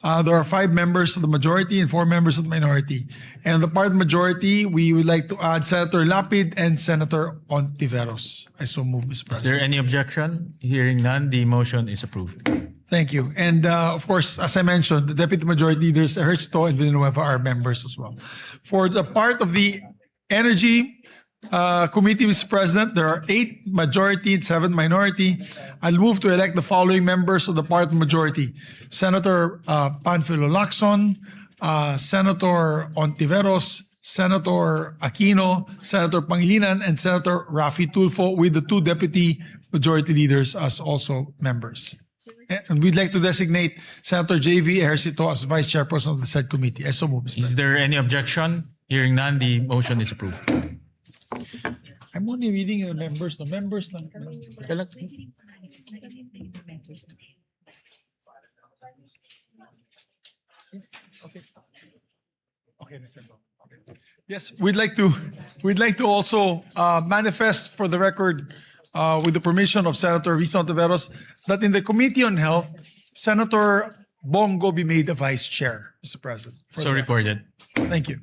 A: there are 5 members of the majority and 4 members of the minority. And on the part of the majority, we would like to add Senator Lapid and Senator Ontiveros. I so move, Mr.
B: Is
A: President.
B: there any objection? Hearing none, the motion is approved.
A: Thank you. And of course, as I mentioned, the deputy majority leaders, Ejercito and Villanueva, are members as well. For the part of the Energy Committee, Mr. President, there are 8 majority and 7 minority. I'll move to elect the following members of the part of the majority. Senator Panfilo Lacson, Senator Ontiveros, Senator Aquino, Senator Pangilinan, and Senator Raffy Tulfo, with the 2 deputy majority leaders as also members. And we'd like to designate Senator J.V. Ejercito as Vice Chairperson of the said committee. I so move, Mr.
B: Is
A: President.
B: there any objection? Hearing none, the motion is approved.
A: I'm only reading the members. The members lang. Okay, yes, we'd like to also manifest for the record, with the permission of Senator Risa Ontiveros, that in the Committee on Health, Senator Bongo be made the vice chair, Mr. President.
B: So recorded.
A: Thank you.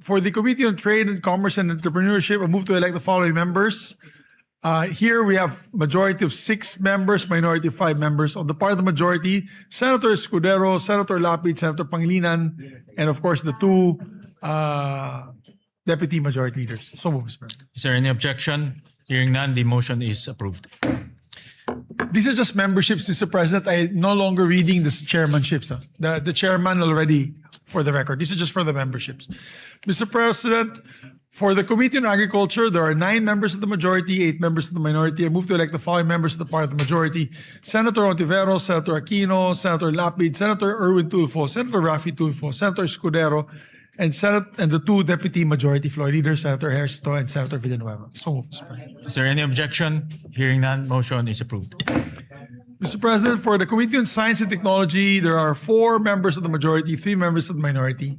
A: For the Committee on Trade and Commerce and Entrepreneurship, I move to elect the following members. Here we have majority of 6 members, minority of 5 members. On the part of the majority, Senator Escudero, Senator Lapid, Senator Pangilinan, and of course the 2 deputy majority leaders. So move, Mr. President.
B: Is there any objection? Hearing none, the motion is approved.
A: These are just memberships, Mr. President. I'm no longer reading the chairmanships. The chairman already, for the record. This is just for the memberships. Mr. President, for the Committee on Agriculture, there are 9 members of the majority, 8 members of the minority. I move to elect the following members of the part of the majority. Senator Ontiveros, Senator Aquino, Senator Lapid, Senator Erwin Tulfo, Senator Raffy Tulfo, Senator Escudero, and the 2 deputy majority floor leaders, Senator Ejercito and Senator Villanueva. So move, Mr. President.
B: Is there any objection? Hearing none, motion is approved.
A: Mr. President, for the Committee on Science and Technology, there are 4 members of the majority, 3 members of the minority.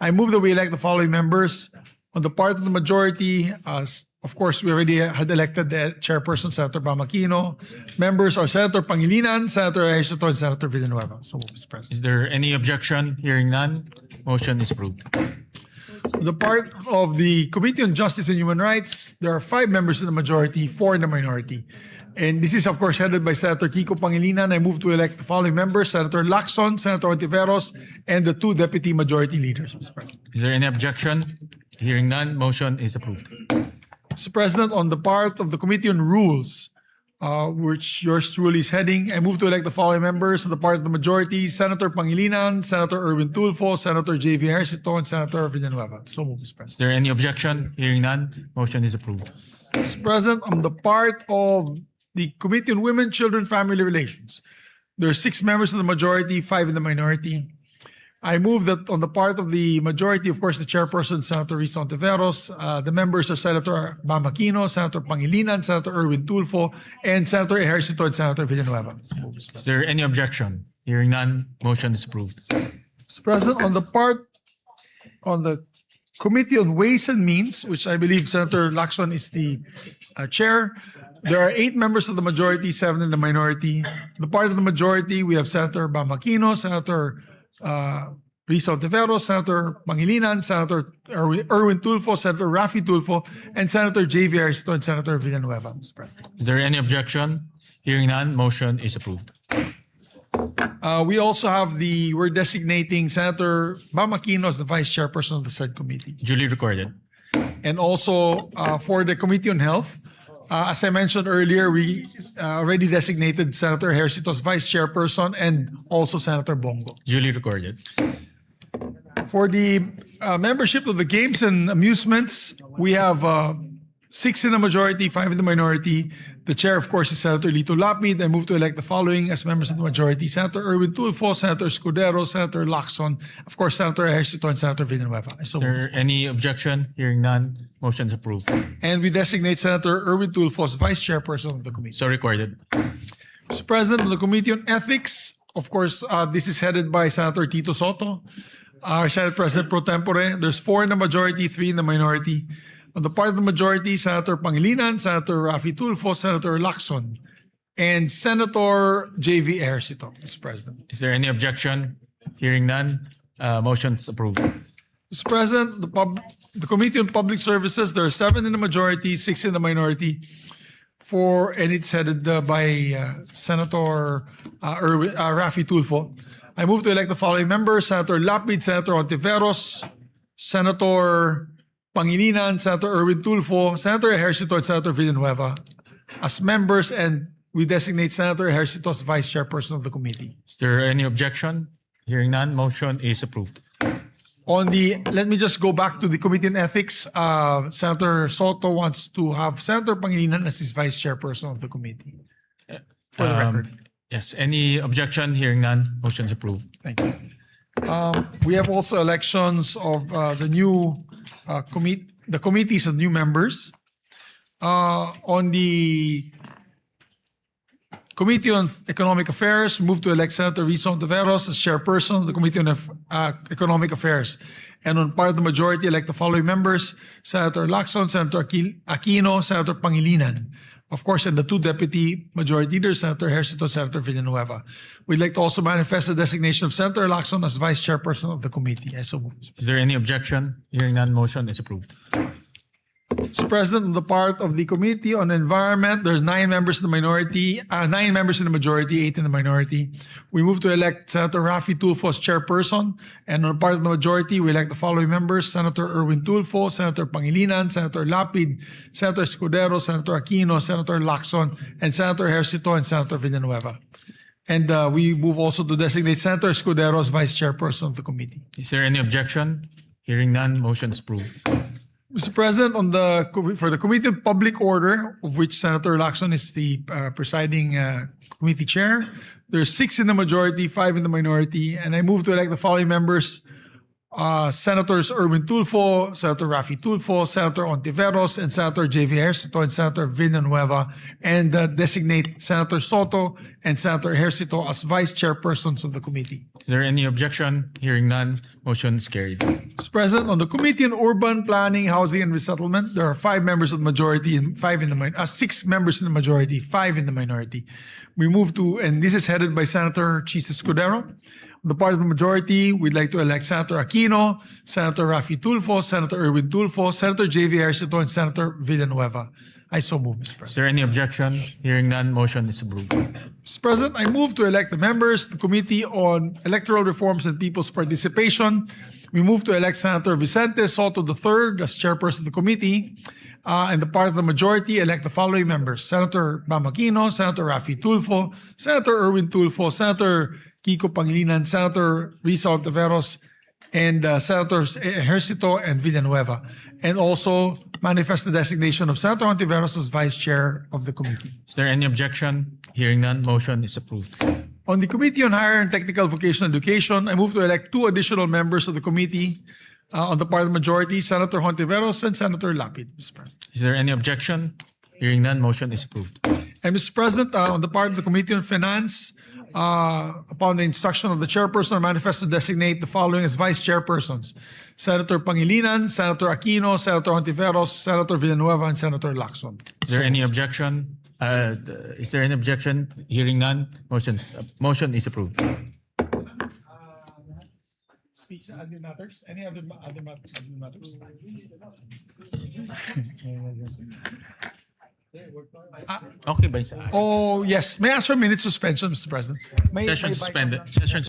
A: I move that we elect the following members. On the part of the majority, of course, we already had elected the chairperson, Senator Aquino. Members are Senator Pangilinan, Senator Ejercito, and Senator Villanueva. So move, Mr. President.
B: Is there any objection? Hearing none, motion is approved.
A: On the part of the Committee on Justice and Human Rights, there are 5 members in the majority, 4 in the minority. And this is, of course, headed by Senator Kiko Pangilinan. I move to elect the following members: Senator Lacson, Senator Ontiveros, and the 2 deputy majority leaders, Mr. President.
B: Is there any objection? Hearing none, motion is approved.
A: Mr. President, on the part of the Committee on Rules, which yours truly is heading, I move to elect the following members on the part of the majority: Senator Pangilinan, Senator Erwin Tulfo, Senator J.V. Ejercito, and Senator Villanueva. So move, Mr.
B: Is
A: President.
B: there any objection? Hearing none, motion is approved.
A: Mr. President, on the part of the Committee on Women, Children, Family Relations, there are 6 members of the majority, 5 in the minority. I move that on the part of the majority, of course, the chairperson, Senator Risa Ontiveros, the members are Senator Aquino, Senator Pangilinan, Senator Erwin Tulfo, and Senator Ejercito and Senator Villanueva. So move, Mr.
B: Is
A: President.
B: there any objection? Hearing none, motion is approved.
A: Mr. President, on the Committee on Ways and Means, which I believe Senator Lacson is the chair, there are 8 members of the majority, 7 in the minority. The part of the majority, we have Senator Aquino, Senator Risa Ontiveros, Senator Pangilinan, Senator Erwin Tulfo, Senator Raffy Tulfo, and Senator J.V. Ejercito and Senator Villanueva, Mr. President.
B: Is there any objection? Hearing none, motion is approved.
A: We also have we're designating Senator Aquino as the vice chairperson of the said committee.
B: Duly recorded.
A: And also for the Committee on Health, as I mentioned earlier, we already designated Senator Ejercito as vice chairperson and also Senator Bongo.
B: Duly recorded.
A: For the membership of the Games and Amusements, we have 6 in the majority, 5 in the minority. The chair, of course, is Senator Lito Lapid. I move to elect the following as members of the majority: Senator Erwin Tulfo, Senator Escudero, Senator Lacson, of course, Senator Ejercito, and Senator Villanueva.
B: Is there any objection? Hearing none, motion is approved.
A: And we designate Senator Erwin Tulfo as vice chairperson of the committee.
B: So recorded.
A: Mr. President, on the Committee on Ethics, of course, this is headed by Senator Tito Soto, our Senate President pro tempore. There's 4 in the majority, 3 in the minority. On the part of the majority, Senator Pangilinan, Senator Raffy Tulfo, Senator Lacson, and Senator J.V. Ejercito, Mr. President.
B: Is there any objection? Hearing none, motion is approved.
A: Mr. President, the Committee on Public Services, there are 7 in the majority, 6 in the minority. And it's headed by Senator Raffy Tulfo. I move to elect the following members: Senator Lapid, Senator Ontiveros, Senator Pangilinan, Senator Erwin Tulfo, Senator Ejercito, and Senator Villanueva as members, and we designate Senator Ejercito as vice chairperson of the committee.
B: Is there any objection? Hearing none, motion is approved.
A: Let me just go back to the Committee on Ethics. Senator Soto wants to have Senator Pangilinan as his vice chairperson of the committee. For the record.
B: Yes, any objection? Hearing none, motion is approved.
A: Thank you. We have also elections of the new the committees of new members. On the Committee on Economic Affairs, move to elect Senator Risa Ontiveros as chairperson of the Committee on Economic Affairs. And on part of the majority, elect the following members: Senator Lacson, Senator Aquino, Senator Pangilinan. Of course, and the 2 deputy majority leaders, Senator Ejercito, Senator Villanueva. We'd like to also manifest the designation of Senator Lacson as vice chairperson of the committee. I so move.
B: Is there any objection? Hearing none, motion is approved.
A: Mr. President, on the part of the Committee on Environment, there's 9 members in the minority, 9 members in the majority, 8 in the minority. We move to elect Senator Raffy Tulfo as chairperson, and on the part of the majority, we elect the following members: Senator Erwin Tulfo, Senator Pangilinan, Senator Lapid, Senator Escudero, Senator Aquino, Senator Lacson, and Senator Ejercito, and Senator Villanueva. And we move also to designate Senator Escudero as vice chairperson of the committee.
B: Is there any objection? Hearing none, motion is approved.
A: Mr. President, for the Committee on Public Order, of which Senator Lacson is the presiding committee chair, there's 6 in the majority, 5 in the minority, and I move to elect the following members: Senators Erwin Tulfo, Senator Raffy Tulfo, Senator Ontiveros, and Senator J.V. Ejercito, and Senator Villanueva, and designate Senator Soto and Senator Ejercito as vice chairpersons of the committee.
B: Is there any objection? Hearing none, motion is carried.
A: Mr. President, on the Committee on Urban Planning, Housing, and Resettlement, there are 5 members of the majority and 6 members in the majority, 5 in the minority. We move to, and this is headed by Senator Chis Escudero. On the part of the majority, we'd like to elect Senator Aquino, Senator Raffy Tulfo, Senator Erwin Tulfo, Senator J.V. Ejercito, and Senator Villanueva. I so move, Mr. President.
B: Is there any objection? Hearing none, motion is approved.
A: Mr. President, I move to elect the members of the Committee on Electoral Reforms and People's Participation. We move to elect Senator Vicente Soto III as chairperson of the committee. And the part of the majority, elect the following members: Senator Bam Aquino, Senator Raffy Tulfo, Senator Erwin Tulfo, Senator Kiko Pangilinan, Senator Risa Ontiveros, and Senators Ejercito and Villanueva. And also manifest the designation of Senator Ontiveros as vice chair of the committee.
B: Is there any objection? Hearing none, motion is approved.
A: On the Committee on Higher and Technical Vocational Education, I move to elect 2 additional members of the committee. On the part of the majority, Senator Hontiveros and Senator Lapid, Mr. President.
B: Is there any objection? Hearing none, motion is approved.
A: And Mr. President, on the part of the Committee on Finance, upon the instruction of the chairperson, I manifest to designate the following as vice chairpersons: Senator Pangilinan, Senator Aquino, Senator Hontiveros, Senator Villanueva, and Senator Lacson.
B: Is there any objection? Is there any objection? Hearing none, motion is approved.
A: Speaks other matters? Any other matters?
B: Okay, by side.
A: Oh, yes. May I ask for a minute suspension, Mr. President?
B: Session suspended. Session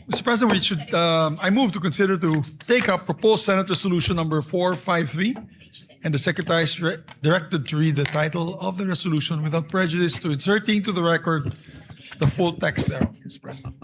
A: Mr. President, we should, I move to consider to take up proposed Senate Resolution number 453, and the Secretary is directed to read the title of the resolution without prejudice to inserting to the record the full text thereof, Mr. President.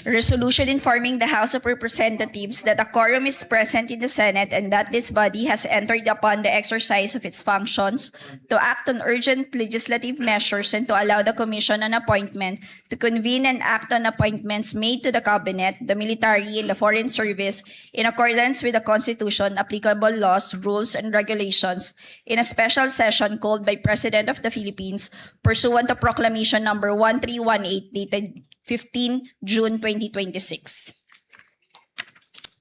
N: Resolution informing the House of Representatives that a quorum is present in the Senate and that this body has entered upon the exercise of its functions to act on urgent legislative measures and to allow the Commission on Appointment to convene and act on appointments made to the Cabinet, the military, and the Foreign Service in accordance with the Constitution, applicable laws, rules, and regulations in a special session called by President of the Philippines pursuant to Proclamation number 1318 dated 15 June 2026.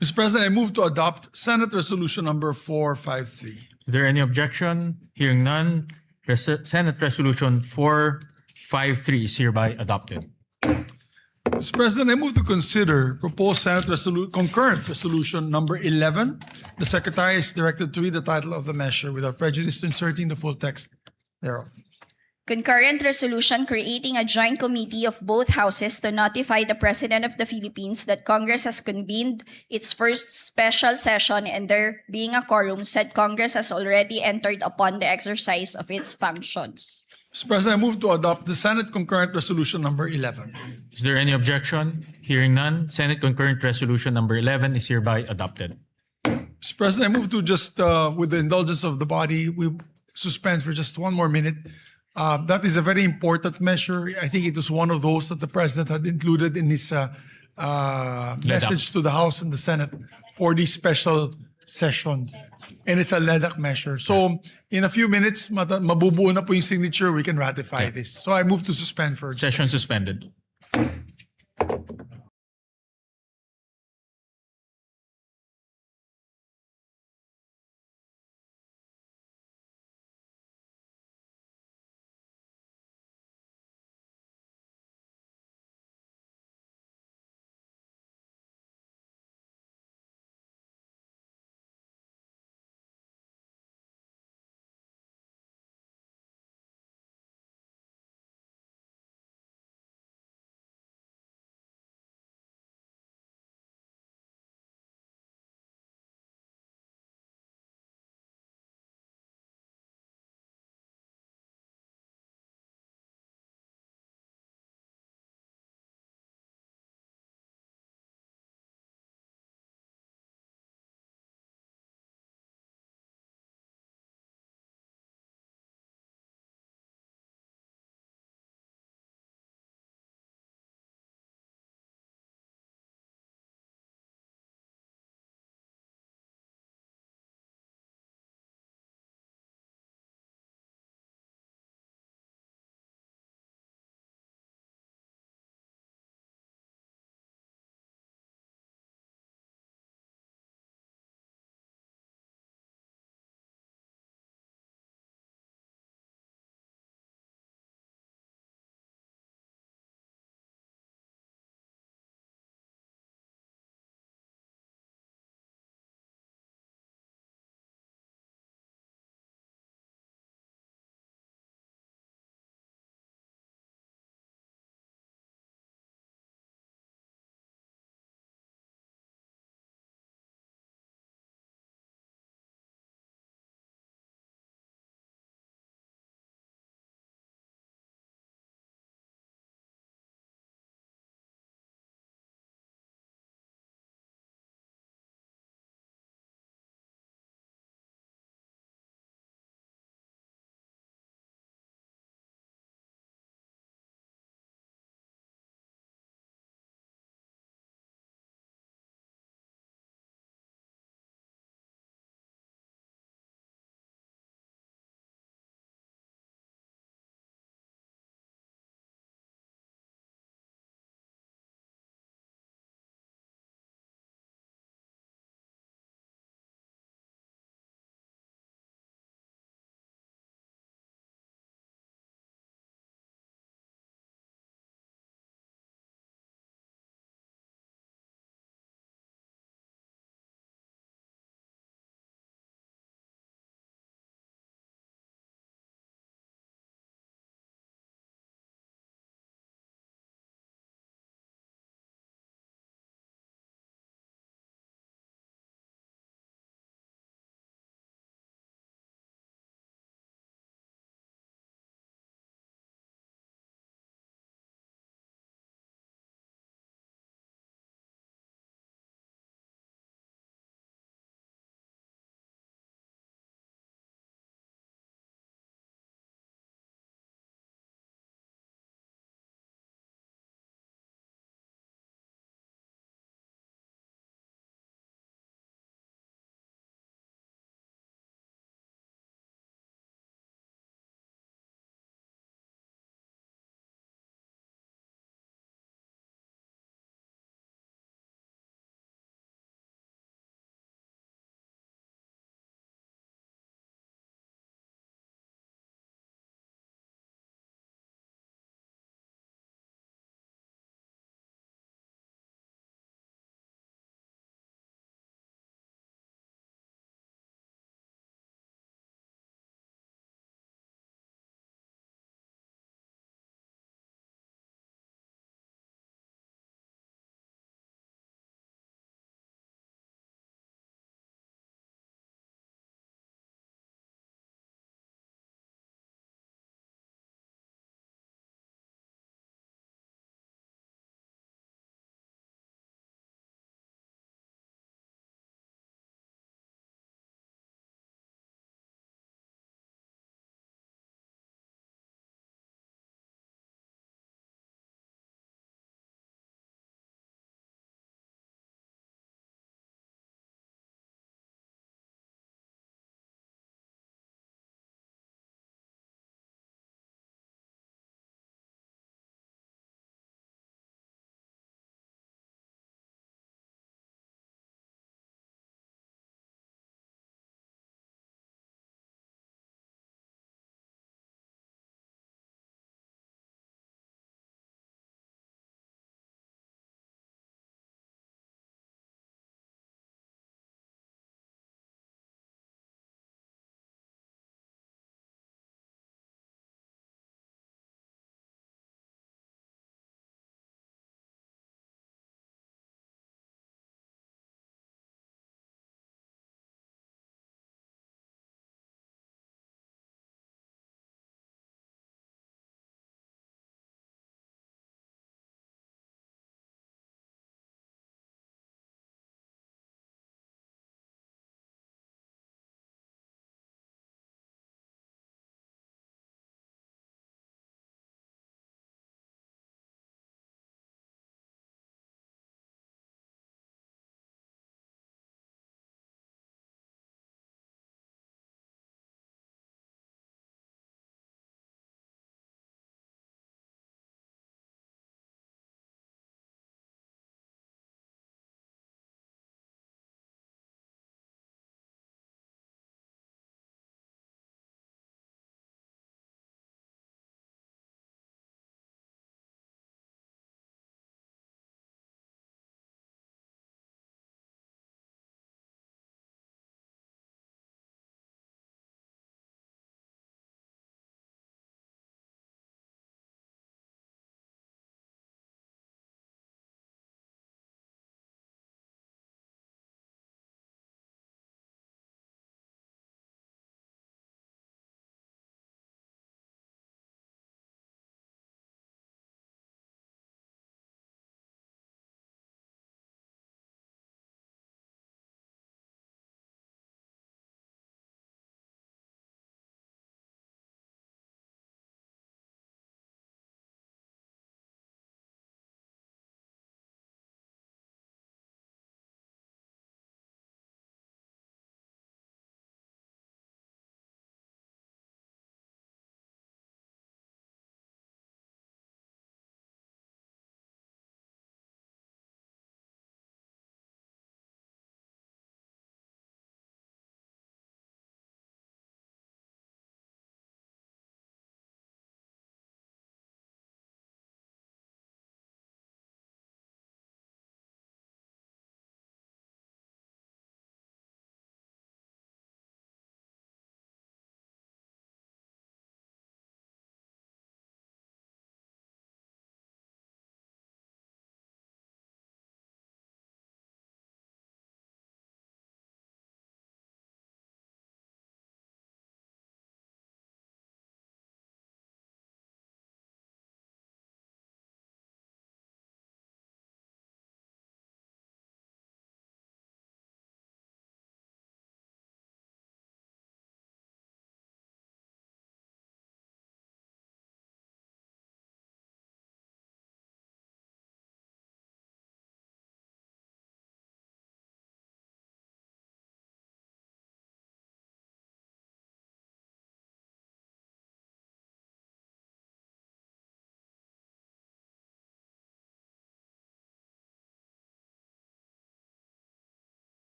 A: Mr. President, I move to adopt Senate Resolution number 453.
B: Is there any objection? Hearing none, Senate Resolution 453 is hereby adopted.
A: Mr. President, I move to consider proposed Senate concurrent resolution number 11. The Secretary is directed to read the title of the measure without prejudice to inserting the full text thereof.
N: Concurrent resolution creating a joint committee of both houses to notify the President of the Philippines that Congress has convened its first special session and there being a quorum, said Congress has already entered upon the exercise of its functions.
A: Mr. President, I move to adopt the Senate concurrent resolution number 11.
B: Is there any objection? Hearing none, Senate Concurrent Resolution number 11 is hereby adopted.
A: Mr. President, I move to just, with the indulgence of the body, we suspend for just one more minute. That is a very important measure. I think it was one of those that the President had included in his message to the House and the Senate for the special session. And it's a LEDAC measure. So in a few minutes, mabubuo na po yung signature, we can ratify this. So I move to suspend for
B: Session suspended.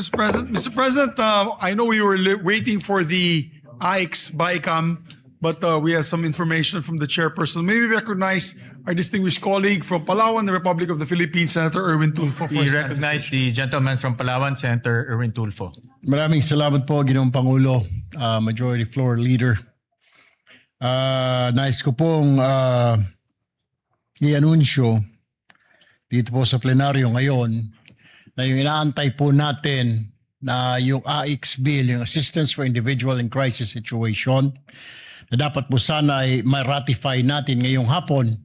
A: Mr. President. Mr. President, I know we were waiting for the AIX BICAM, but we have some information from the chairperson. May we recognize our distinguished colleague from Palawan, the Republic of the Philippines, Senator Erwin Tulfo.
B: We recognize the gentleman from Palawan, Senator Erwin Tulfo.
G: Maraming salamat po, Ginoong Pangulo, Majority Floor Leader. Nais ko pong i-anunsyo dito po sa plenaryo ngayon na yung inaantay po natin na yung AIX bill, yung Assistance for Individual in Crisis Situation, na dapat po sana ay ma-ratify natin ngayong hapon,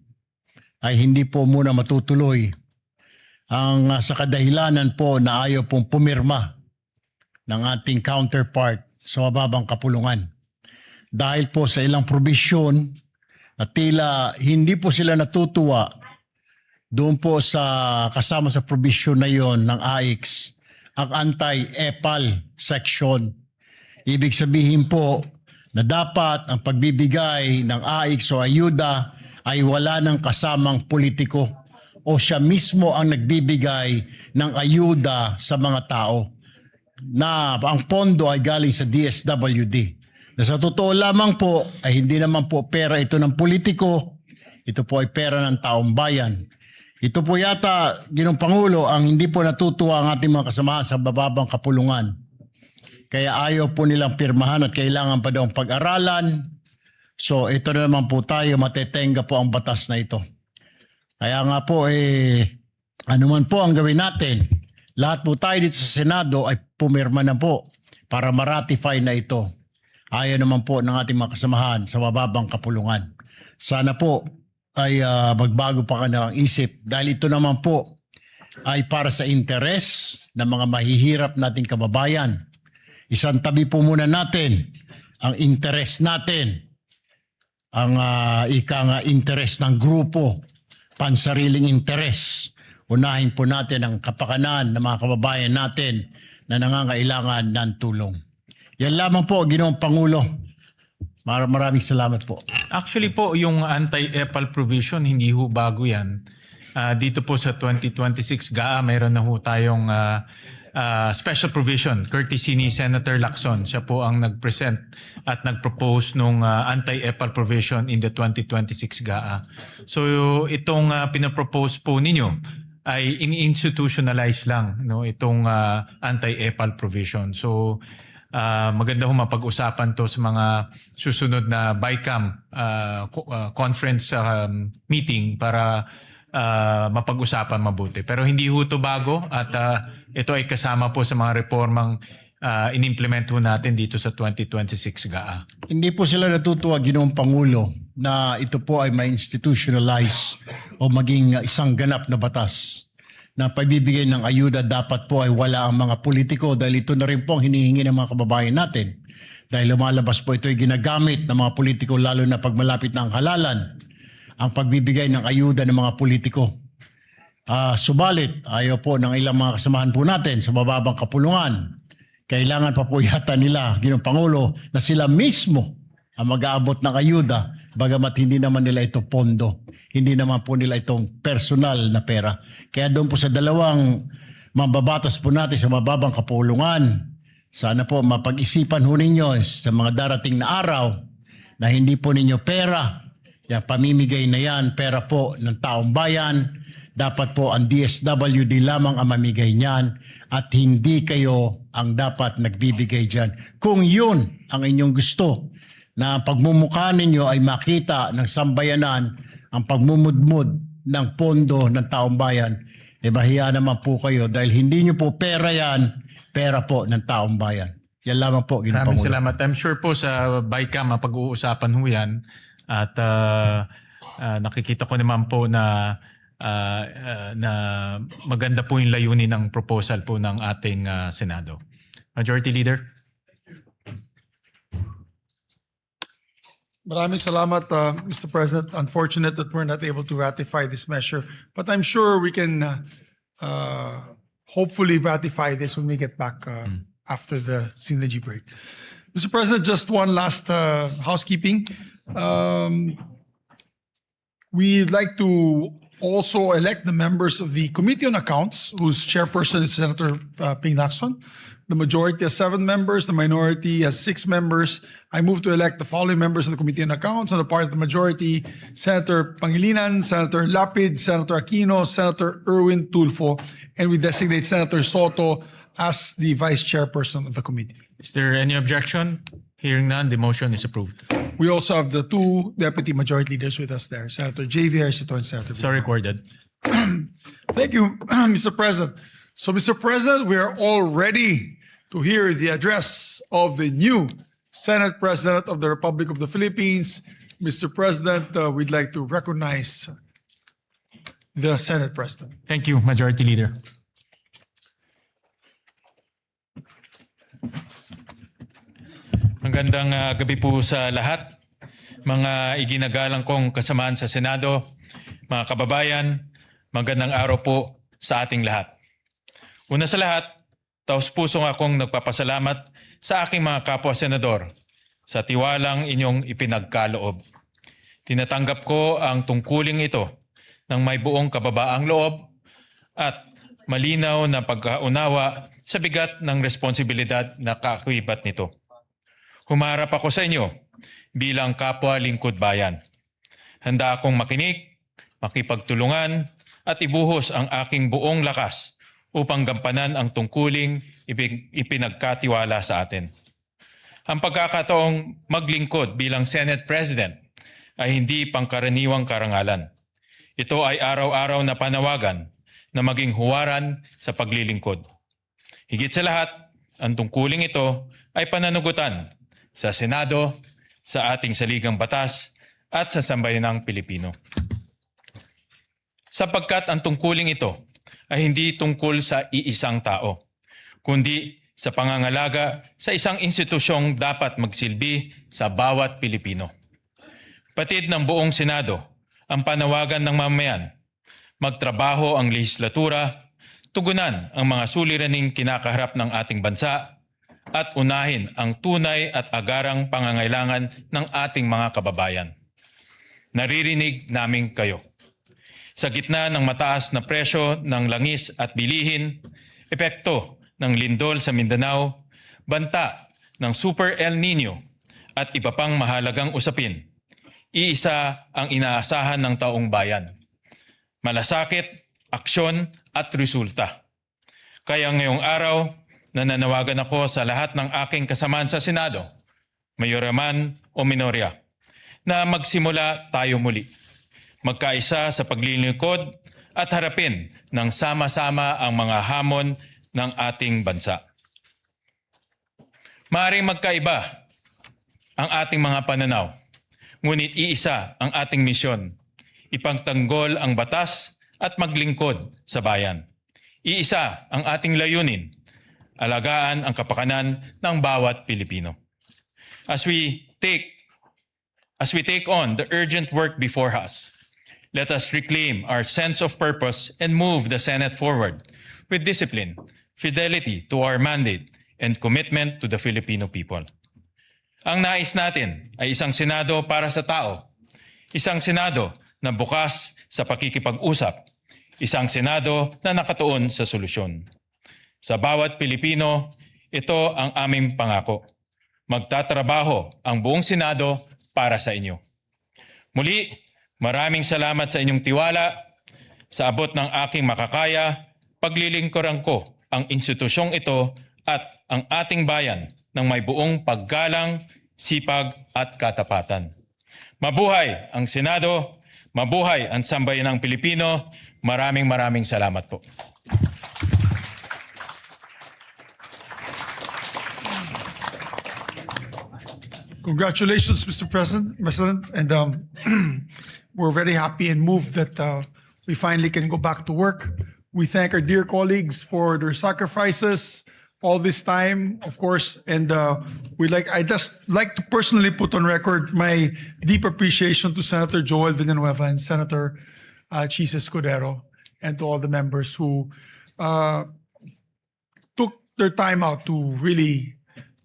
G: ay hindi po muna matutuloy. Ang sa kadahilanan po na ayaw pong pumirma ng ating counterpart sa mababang kapulungan. Dahil po sa ilang probisyon at tila hindi po sila natutuwa doon po sa kasama sa probisyon na yon ng AIX, ang anti-EPAL section. Ibig sabihin po na dapat ang pagbibigay ng AIX o ayuda ay wala ng kasamang politiko o siya mismo ang nagbibigay ng ayuda sa mga tao na ang pondo ay galing sa DSWD. Na sa totoo lamang po ay hindi naman po pera ito ng politiko, ito po ay pera ng taong bayan. Ito po yata, Ginoong Pangulo, ang hindi po natutuwa ang ating mga kasamahan sa bababang kapulungan. Kaya ayaw po nilang pirmahan at kailangan pa daw pag-aralan. So ito na naman po tayo, matetenga po ang batas na ito. Kaya nga po, ano man po ang gawin natin, lahat po tayo dito sa Senado ay pumirma na po para ma-ratify na ito. Ayaw naman po ng ating mga kasamahan sa bababang kapulungan. Sana po ay magbago pa kanilang isip dahil ito naman po ay para sa interes ng mga mahihirap nating kababayan. Isang tabi po muna natin ang interes natin, ang interes ng grupo, pansariling interes. Unahin po natin ang kapakanan ng mga kababayan natin na nangangailangan ng tulong. Yan lamang po, Ginoong Pangulo. Maraming salamat po.
B: Actually po, yung anti-EPAL provision, hindi ho bago yan. Dito po sa 2026 GAA, mayroon na ho tayong special provision, courtesy ni Senator Lacson. Siya po ang nag-present at nag-propose nung anti-EPAL provision in the 2026 GAA. So itong pinapropose po ninyo ay in-institutionalize lang, no, itong anti-EPAL provision. So maganda ho mapag-usapan to sa mga susunod na BICAM conference meeting para mapag-usapan mabuti. Pero hindi ho ito bago at ito ay kasama po sa mga reformang in-implement ho natin dito sa 2026 GAA.
G: Hindi po sila natutuwa, Ginoong Pangulo, na ito po ay ma-institutionalize o maging isang ganap na batas na pagbibigay ng ayuda dapat po ay wala ang mga politiko dahil ito na rin po ang hinihingi ng mga kababayan natin. Dahil lumalabas po ito ay ginagamit ng mga politiko lalo na pag malapit na ang halalan, ang pagbibigay ng ayuda ng mga politiko. Subalit, ayaw po ng ilang mga kasamahan po natin sa mababang kapulungan. Kailangan pa po yata nila, Ginoong Pangulo, na sila mismo ang mag-aabot ng ayuda bagamat hindi naman nila ito pondo. Hindi naman po nila itong personal na pera. Kaya doon po sa dalawang mambabatas po natin sa mababang kapulungan, sana po mapag-isipan ho ninyo sa mga darating na araw na hindi po ninyo pera, yan, pamimigay na yan, pera po ng taong bayan. Dapat po ang DSWD lamang ang mamigay niyan at hindi kayo ang dapat nagbibigay dyan. Kung yun ang inyong gusto, na pagmumukha ninyo ay makita ng sambayanan ang pagmumudmud ng pondo ng taong bayan, bahiya naman po kayo dahil hindi nyo po pera yan, pera po ng taong bayan. Yan lamang po, Ginoong Pangulo.
B: Maraming salamat. I'm sure po sa BICAM mapag-uusapan ho yan at nakikita ko naman po na maganda po yung layunin ng proposal po ng ating Senado. Majority Leader.
A: Maraming salamat, Mr. President. Unfortunate that we're not able to ratify this measure, but I'm sure we can hopefully ratify this when we get back after the synergy break. Mr. President, just one last housekeeping. We'd like to also elect the members of the Committee on Accounts, whose chairperson is Senator Ping Lacson. The majority has 7 members, the minority has 6 members. I move to elect the following members of the Committee on Accounts. On the part of the majority, Senator Pangilinan, Senator Lapid, Senator Aquino, Senator Erwin Tulfo, and we designate Senator Soto as the vice chairperson of the committee.
B: Is there any objection? Hearing none, the motion is approved.
A: We also have the 2 deputy majority leaders with us there, Senator J.V. Ejercito and Senator
B: So recorded.
A: Thank you, Mr. President. So, Mr. President, we are all ready to hear the address of the new Senate President of the Republic of the Philippines. Mr. President, we'd like to recognize the Senate President.
B: Thank you, Majority Leader. Magandang gabi po sa lahat. Mga iginagalang kong kasamaan sa Senado, mga kababayan, magandang araw po sa ating lahat. Una sa lahat, taos-pusong akong nagpapasalamat sa aking mga kapwa-senador sa tiwalang inyong ipinagkaloob. Tinatanggap ko ang tungkuling ito ng may buong kababaang loob at malinaw na pagkaunawa sa bigat ng responsibilidad na kaakibat nito. Humarap ako sa inyo bilang kapwa lingkod bayan. Handa akong makinig, makipagtulungan at ibuhos ang aking buong lakas upang gampanan ang tungkuling ipinagkatiwala sa atin. Ang pagkakataong maglingkod bilang Senate President ay hindi pangkaraniwang karangalan. Ito ay araw-araw na panawagan na maging huwaran sa paglilingkod. Higit sa lahat, ang tungkuling ito ay pananagutan sa Senado, sa ating saligang batas at sa sambayanang Pilipino. Sapagkat ang tungkuling ito ay hindi tungkol sa iisang tao, kundi sa pangangalaga sa isang institusyong dapat magsilbi sa bawat Pilipino. Patid ng buong Senado ang panawagan ng mamamayan, magtrabaho ang lehislatura, tugunan ang mga suliraning kinakaharap ng ating bansa, at unahin ang tunay at agarang pangangailangan ng ating mga kababayan. Naririnig namin kayo. Sa gitna ng mataas na presyo ng langis at bilihin, epekto ng lindol sa Mindanao, banta ng Super El Nino at iba pang mahalagang usapin, iisa ang inaasahan ng taong bayan. Malasakit, aksyon at resulta. Kaya ngayong araw, nananawagan ako sa lahat ng aking kasamaan sa Senado, mayoraman o minorya, na magsimula tayo muli. Magkaisa sa paglilingkod at harapin ng sama-sama ang mga hamon ng ating bansa. Maaaring magkaiba ang ating mga pananaw, ngunit iisa ang ating misyon, ipagtanggol ang batas at maglingkod sa bayan. Iisa ang ating layunin, alagaan ang kapakanan ng bawat Pilipino. As we take on the urgent work before us, let us reclaim our sense of purpose and move the Senate forward with discipline, fidelity to our mandate, and commitment to the Filipino people. Ang nais natin ay isang Senado para sa tao, isang Senado na bukas sa pakikipag-usap, isang Senado na nakatuon sa solusyon. Sa bawat Pilipino, ito ang aming pangako. Magtatrabaho ang buong Senado para sa inyo. Muli, maraming salamat sa inyong tiwala. Sa abot ng aking makakaya, paglilingkuran ko ang institusyong ito at ang ating bayan ng may buong paggalang, sipag at katapatan. Mabuhay ang Senado, mabuhay ang sambayanang Pilipino. Maraming salamat po.
A: Congratulations, Mr. President. And we're very happy and moved that we finally can go back to work. We thank our dear colleagues for their sacrifices all this time, of course. And I'd just like to personally put on record my deep appreciation to Senator Joel Villanueva and Senator Chis Escudero, and to all the members who took their time out to really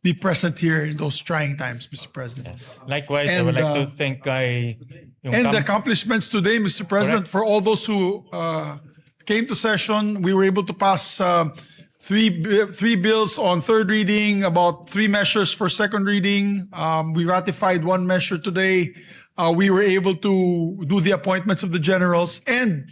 A: be present here in those trying times, Mr. President.
B: Likewise, I
A: And,
B: would like to
A: uh,
B: thank yung
A: And the
B: kam-
A: accomplishments today, Mr. President, for all those who came to session, we were able to pass three bills on third reading, about 3 measures for second reading. We ratified 1 measure today. We were able to do the appointments of the generals and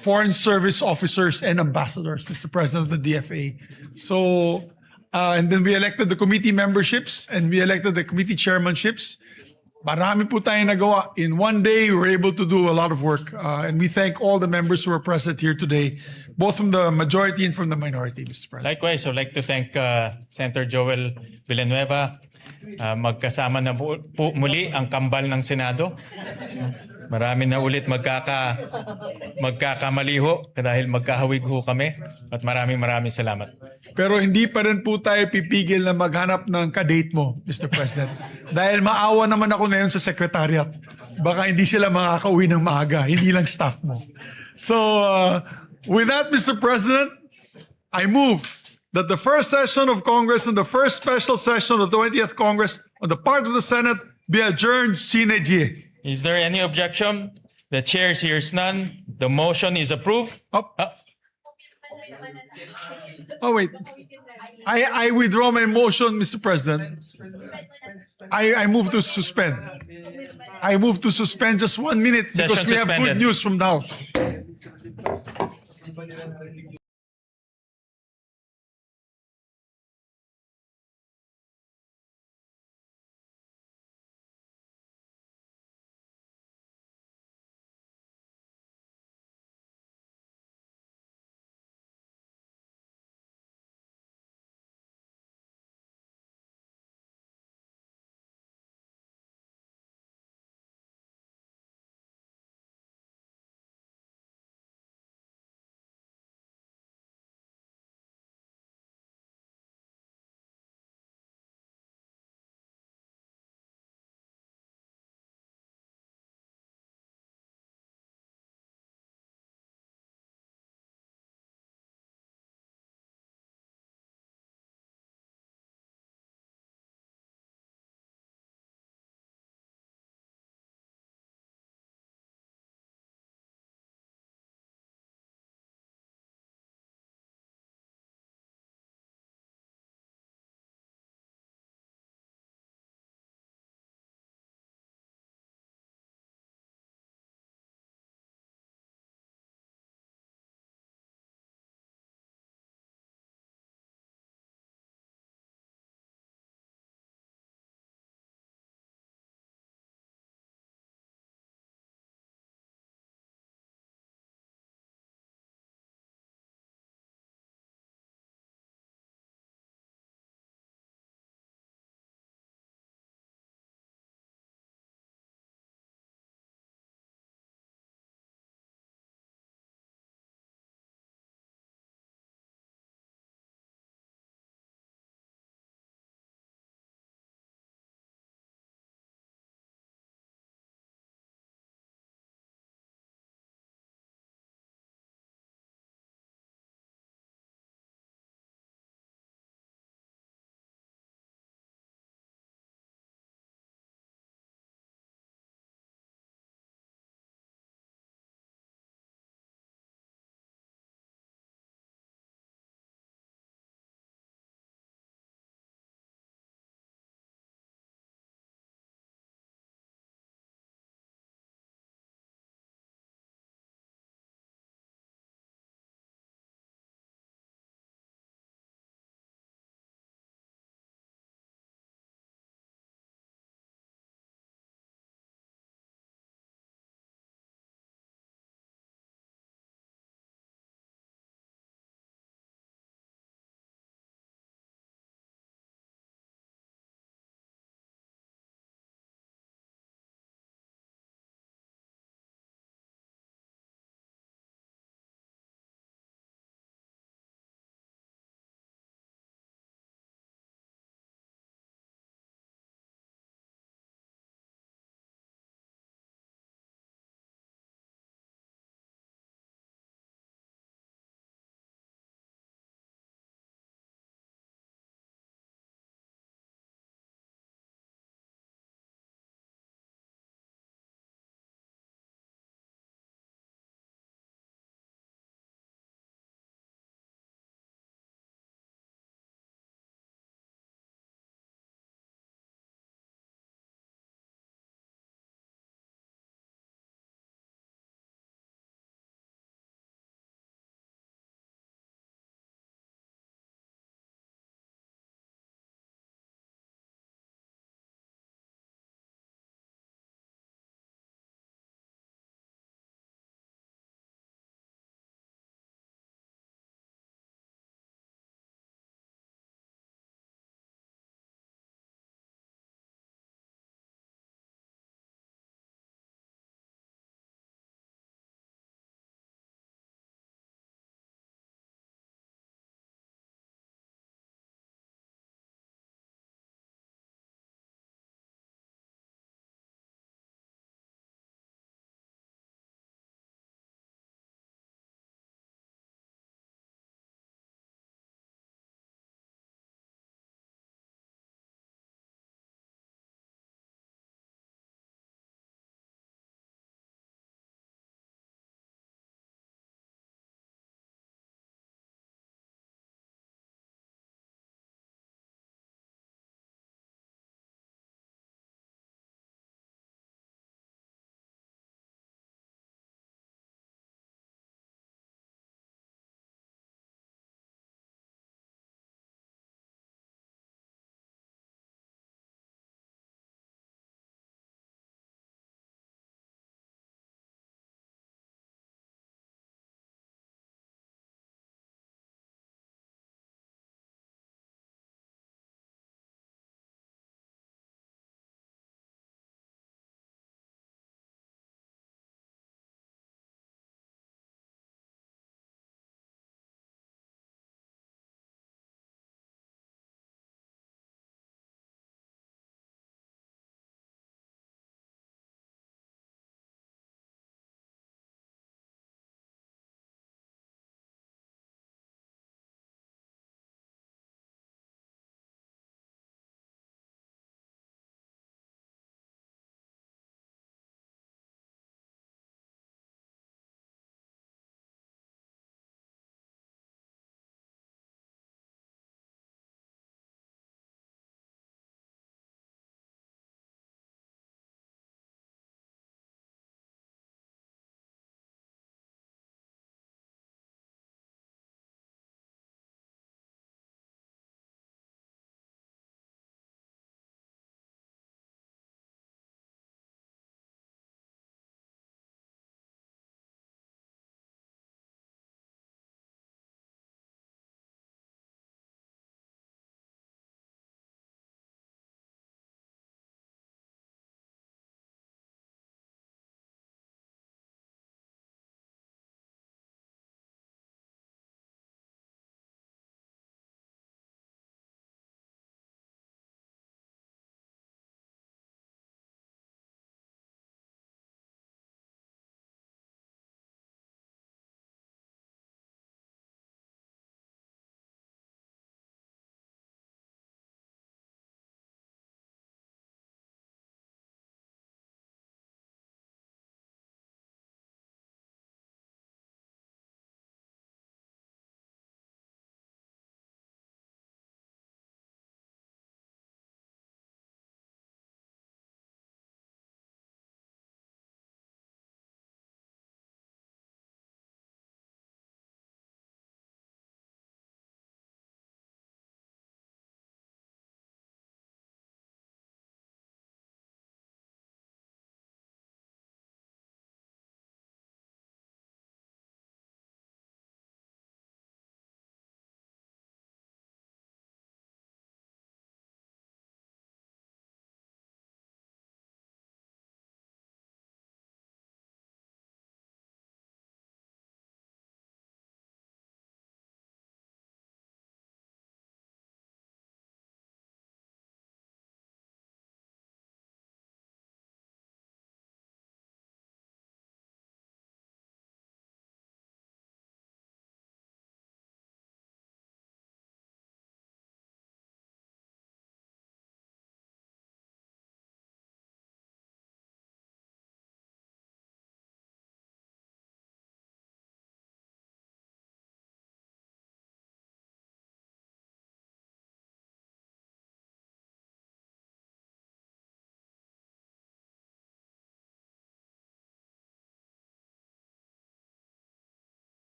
A: foreign service officers and ambassadors, Mr. President of the DFA. So, and then we elected the committee memberships and we elected the committee chairmanships. Marami po tayong nagawa. In one day, we were able to do a lot of work. And we thank all the members who are present here today, both from the majority and from the minority, Mr. President.
B: Likewise, I would like to thank Senator Joel Villanueva. Magkasama na po muli ang kambal ng Senado. Marami na ulit magkakamali ho dahil magkahawig ho kami. At maraming salamat.
A: Pero hindi pa rin po tayo pipigil na maghanap ng kadate mo, Mr. President. Dahil maawa naman ako ngayon sa secretariat. Baka hindi sila makakauwi ng maaga, hindi lang staff mo. So, with that, Mr. President, I move that the first session of Congress and the first special session of the 20th Congress on the part of the Senate be adjourned sine die.
B: Is there any objection? The chair hears none. The motion is approved.
A: Oh, wait. I withdraw my motion, Mr. President. I move to suspend. I move to suspend just 1 minute because
B: Session
A: we have
B: suspended.
A: good news from the House.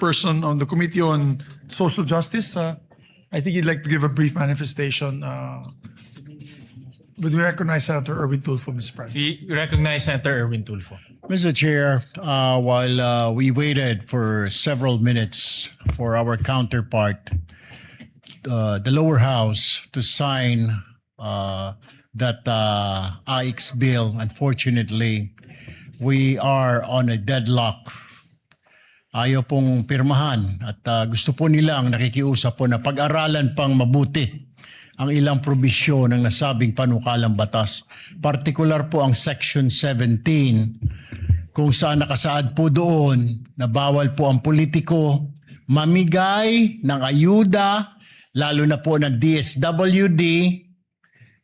A: chairperson on the Committee on Social Justice. I think he'd like to give a brief manifestation. Would we recognize Senator Erwin Tulfo, Mr. President?
B: We recognize Senator Erwin Tulfo.
G: Mr. Chair, while we waited for several minutes for our counterpart, the lower house, to sign that AIX bill, unfortunately, we are on a deadlock. Ayaw pong pirmahan at gusto po nilang nakikiusap po na pag-aralan pang mabuti ang ilang probisyon ng nasabing panukalang batas. Partikular po ang Section 17 kung saan nakasaad po doon na bawal po ang politiko mamigay ng ayuda, lalo na po ng DSWD.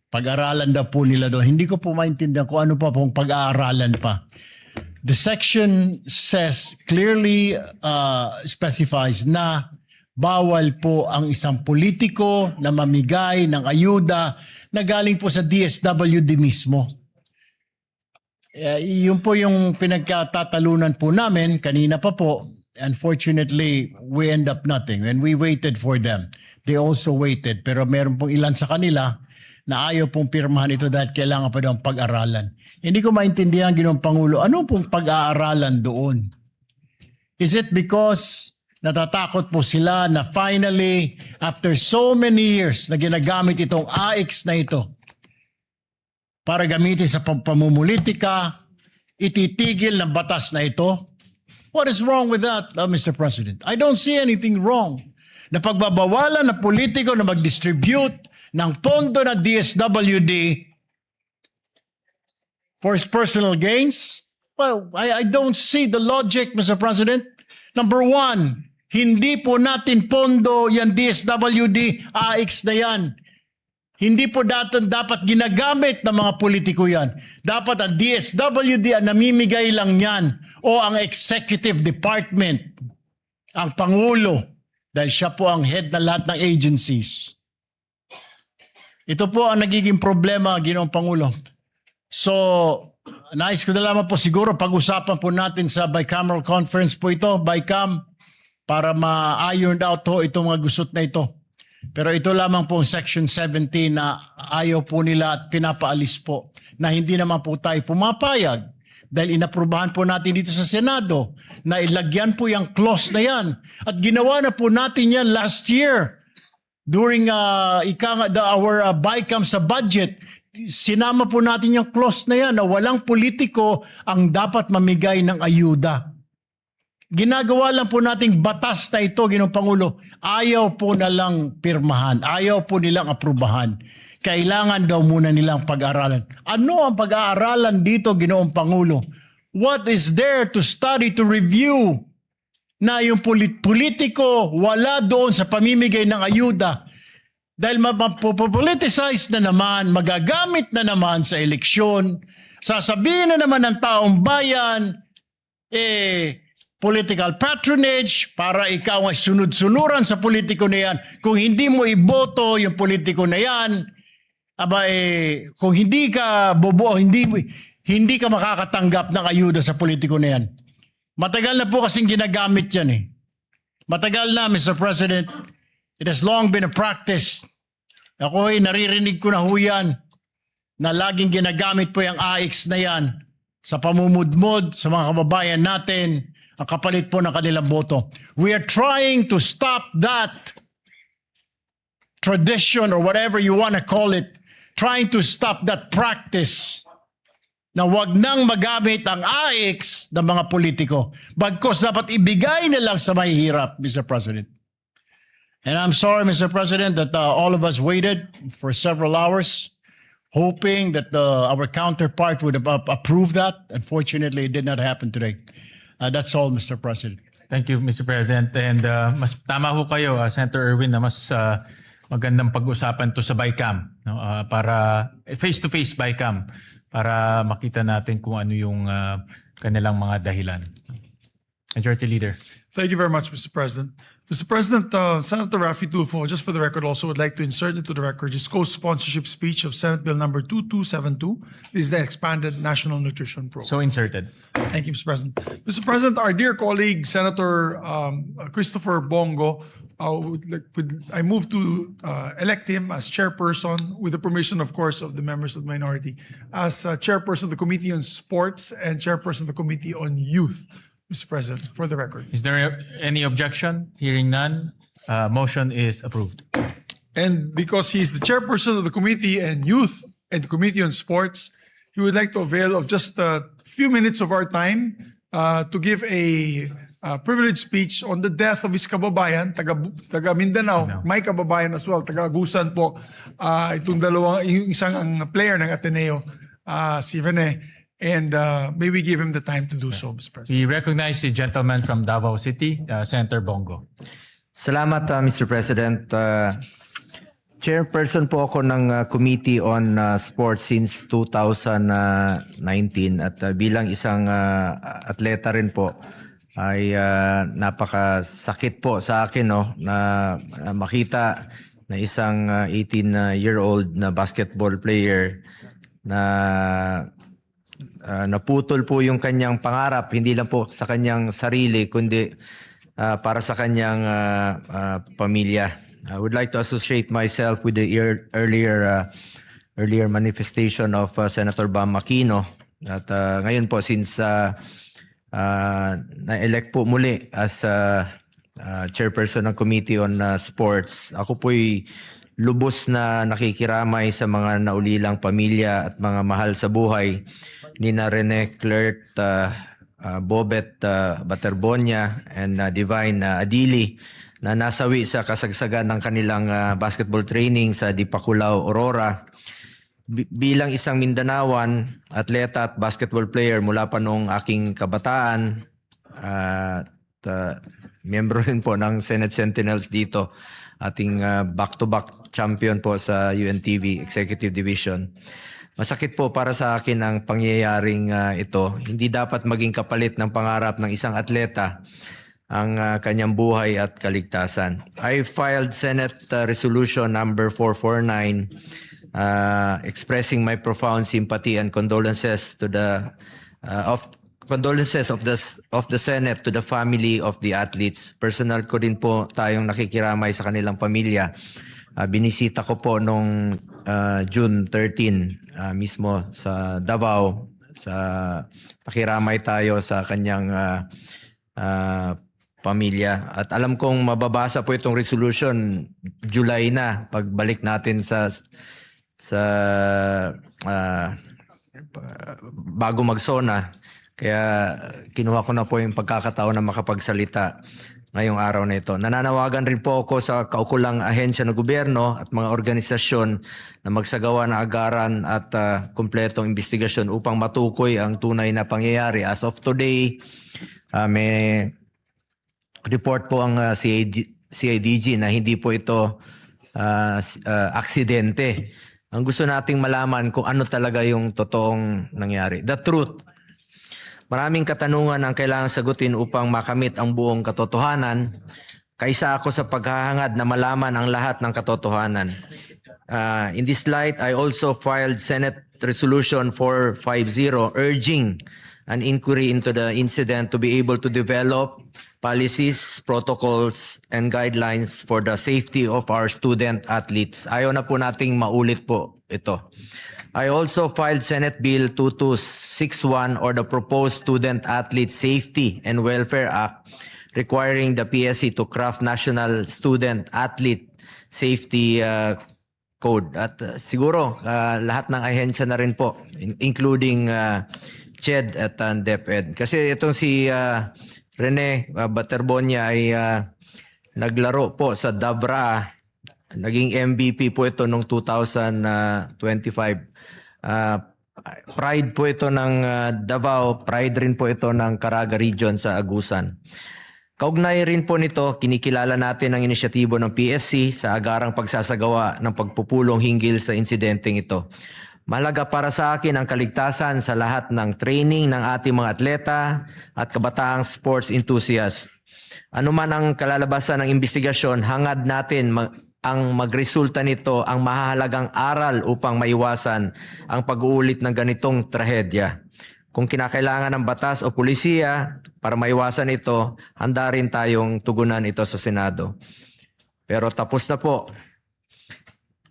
G: Pag-aralan daw po nila doon. Hindi ko po maintindihan kung ano pa pong pag-aaralan pa. The section says, clearly specifies na bawal po ang isang politiko na mamigay ng ayuda na galing po sa DSWD mismo. Yun po yung pinagkatatalunan po namin kanina pa po. Unfortunately, we end up nothing. When we waited for them, they also waited. Pero meron pong ilan sa kanila na ayaw pong pirmahan ito dahil kailangan pa daw pag-aralan. Hindi ko maintindihan, Ginoong Pangulo, ano pong pag-aaralan doon? Is it because natatakot po sila na finally, after so many years na ginagamit itong AIX na ito para gamitin sa pamumulitika, ititigil ng batas na ito? What is wrong with that, Mr. President? I don't see anything wrong na pagbabawalan ng politiko na mag-distribute ng pondo ng DSWD for his personal gains. Well, I don't see the logic, Mr. President. Number one, hindi po natin pondo yan DSWD, AIX na yan. Hindi po dapat ginagamit ng mga politiko yan. Dapat ang DSWD ang namimigay lang yan o ang executive department, ang Pangulo, dahil siya po ang head na lahat ng agencies. Ito po ang nagiging problema, Ginoong Pangulo. So, nais ko na lamang po siguro pag-usapan po natin sa bicameral conference po ito, BICAM, para ma-ironed out ho itong mga gusot na ito. Pero ito lamang po ang Section 17 na ayaw po nila at pinapaalis po na hindi naman po tayo pumapayag dahil inaprubahan po natin dito sa Senado na ilagyan po yung clause na yan. At ginawa na po natin yan last year during our BICAM sa budget. Sinama po natin yung clause na yan na walang politiko ang dapat mamigay ng ayuda. Ginagawa lang po nating batas na ito, Ginoong Pangulo. Ayaw po na lang pirmahan. Ayaw po nilang aprubahan. Kailangan daw muna nilang pag-aralan. Ano ang pag-aaralan dito, Ginoong Pangulo? What is there to study, to review? Na yung politiko wala doon sa pamimigay ng ayuda. Dahil mapopoliticize na naman, magagamit na naman sa eleksyon, sasabihin na naman ng taong bayan, political patronage para ikaw ay sunod-sunuran sa politiko na yan. Kung hindi mo iboto yung politiko na yan, kung hindi ka bobo, hindi ka makakatanggap ng ayuda sa politiko na yan. Matagal na po kasing ginagamit yan eh. Matagal na, Mr. President. It has long been a practice. Ako ay naririnig ko na ho yan na laging ginagamit po yung AIX na yan sa pamumudmod sa mga kababayan natin ang kapalit po ng kanilang boto. We are trying to stop that tradition or whatever you want to call it, trying to stop that practice na wag nang magamit ang AIX ng mga politiko. Bagkos dapat ibigay na lang sa mahihirap, Mr. President. And I'm sorry, Mr. President, that all of us waited for several hours hoping that our counterpart would approve that. Unfortunately, it did not happen today. That's all, Mr. President.
B: Thank you, Mr. President. And mas tama ho kayo, Senator Erwin, na mas magandang pag-usapan to sa BICAM, no? Para face-to-face BICAM, para makita natin kung ano yung kanilang mga dahilan. Majority Leader.
A: Thank you very much, Mr. President. Mr. President, Senator Raffy Tulfo, just for the record, also would like to insert into the record his co-sponsorship speech of Senate Bill number 2272. This is the expanded National Nutrition Program.
B: So inserted.
A: Thank you, Mr. President. Mr. President, our dear colleague, Senator Christopher Bongo, I move to elect him as chairperson, with the permission, of course, of the members of the minority, as chairperson of the Committee on Sports and chairperson of the Committee on Youth, Mr. President, for the record.
B: Is there any objection? Hearing none, motion is approved.
A: And because he's the chairperson of the Committee on Youth and the Committee on Sports, he would like to avail of just a few minutes of our time to give a privileged speech on the death of his kababayan, taga Mindanao,
B: No.
A: may kababayan as well, taga Agusan po, itong yung isang ang player ng Ateneo, si Rene, and may we give him the time to do so, Mr. President.
B: We recognize the gentleman from Davao City, Senator Bongo.
O: Salamat, Mr. President. Chairperson po ako ng Committee on Sports since 2019 at bilang isang atleta rin po ay napakasakit po sa akin na makita na isang 18-year-old na basketball player na naputol po yung kanyang pangarap, hindi lang po sa kanyang sarili kundi para sa kanyang pamilya. I would like to associate myself with the earlier manifestation of Senator Bam Aquino. At ngayon po, since na-elect po muli as chairperson ng Committee on Sports, ako po'y lubos na nakikiramay sa mga naulilang pamilya at mga mahal sa buhay ni na Rene Clert, Bobet Baterbonia, and Divine Adili, na nasawi sa kasagsagan ng kanilang basketball training sa Dipakulaw, Aurora. Bilang isang Mindanaoan, atleta at basketball player mula pa noong aking kabataan, at miyembro rin po ng Senate Sentinels dito, ating back-to-back champion po sa UNTV Executive Division. Masakit po para sa akin ang pangyayaring ito. Hindi dapat maging kapalit ng pangarap ng isang atleta ang kanyang buhay at kaligtasan. I filed Senate Resolution number 449 expressing my profound sympathy and condolences to the of the Senate to the family of the athletes. Personal ko din po tayong nakikiramay sa kanilang pamilya. Binisita ko po nung June 13 mismo sa Davao, nakiramay tayo sa kanyang pamilya. At alam kong mababasa po itong resolution July na, pagbalik natin sa bago magsona. Kaya kinuha ko na po yung pagkakataon na makapagsalita ngayong araw na ito. Nananawagan rin po ako sa kaukulang ahensya ng gobyerno at mga organisasyon na magsagawa ng agaran at kumpletong investigasyon upang matukoy ang tunay na pangyayari. As of today, may report po ang CIDG na hindi po ito aksidente. Ang gusto nating malaman kung ano talaga yung totoong nangyari. The truth. Maraming katanungan ang kailangang sagutin upang makamit ang buong katotohanan. Kaisa ako sa paghahangad na malaman ang lahat ng katotohanan. In this light, I also filed Senate Resolution 450 urging an inquiry into the incident to be able to develop policies, protocols, and guidelines for the safety of our student athletes. Ayaw na po nating maulit po ito. I also filed Senate Bill 2261 or the proposed Student Athlete Safety and Welfare Act requiring the PSC to craft National Student Athlete Safety Code. At siguro lahat ng ahensya na rin po, including CHED at DepEd. Kasi itong si Rene Baterbonia ay naglaro po sa Dabra. Naging MVP po ito noong 2025. Pride po ito ng Davao, pride rin po ito ng Caraga Region sa Agusan. Kaugnay rin po nito, kinikilala natin ang inisyatibo ng PSC sa agarang pagsasagawa ng pagpupulong hinggil sa insidenteng ito. Mahalaga para sa akin ang kaligtasan sa lahat ng training ng ating mga atleta at kabataang sports enthusiasts. Ano man ang kalalabasan ng investigasyon, hangad natin ang magresulta nito ang mahalagang aral upang maiwasan ang pag-uulit ng ganitong trahedya. Kung kinakailangan ng batas o pulisiya para maiwasan ito, handa rin tayong tugunan ito sa Senado. Pero tapos na po.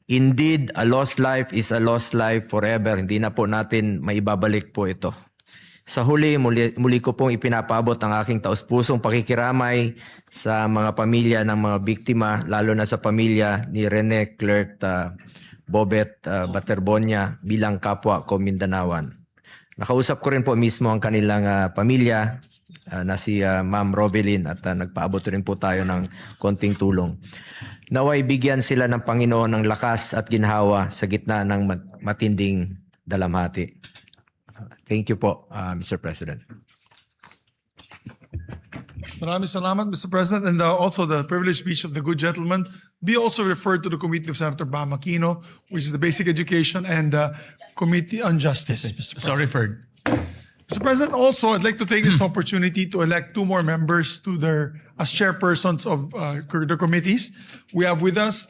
O: Indeed, a lost life is a lost life forever. Hindi na po natin maibabalik po ito. Sa huli, muli ko pong ipinapaabot ang aking taus-pusong pakikiramay sa mga pamilya ng mga biktima, lalo na sa pamilya ni Rene Clerk Bobet Baterbonia bilang kapwa ko Mindanawan. Nakausap ko rin po mismo ang kanilang pamilya na si Ma'am Rovelyn at nagpaabot rin po tayo ng konting tulong. Naway bigyan sila ng Panginoon ng lakas at ginhawa sa gitna ng matinding dalamhati. Thank you po, Mr. President.
A: Maraming salamat, Mr. President. And also the privileged speech of the good gentleman be also referred to the Committee of Senator Bam Aquino, which is the Basic Education and Committee on Justice. Mr.
B: So referred.
A: Mr. President, also, I'd like to take this opportunity to elect 2 more members to as chairpersons of the committees. We have with us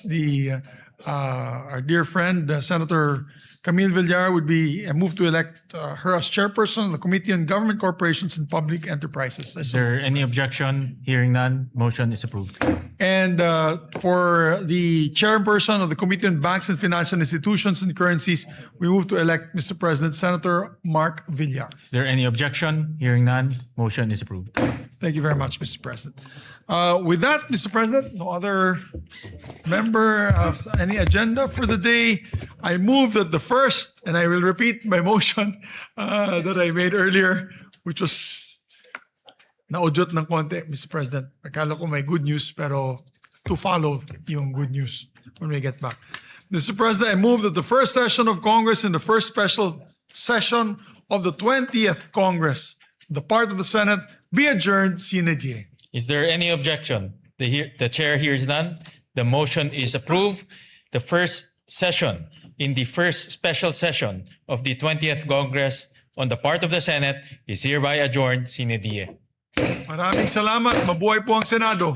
A: our dear friend, Senator Camille Villar would be moved to elect her as chairperson of the Committee on Government Corporations and Public Enterprises.
B: Is there any objection? Hearing none, motion is approved.
A: And for the chairperson of the Committee on Banks and Financial Institutions and Currencies, we move to elect Mr. President, Senator Mark Villar.
B: Is there any objection? Hearing none, motion is approved.
A: Thank you very much, Mr. President. With that, Mr. President, no other member of any agenda for the day. I move that the first, and I will repeat my motion that I made earlier, which was naudyot ng konti, Mr. President. Akala ko may good news, pero to follow yung good news when we get back. Mr. President, I move that the first session of Congress and the first special session of the 20th Congress, the part of the Senate, be adjourned sine die.
B: Is there any objection? The chair hears none. The motion is approved. The first session in the first special session of the 20th Congress on the part of the Senate is hereby adjourned sine die.
A: Maraming salamat. Mabuhay po ang Senado.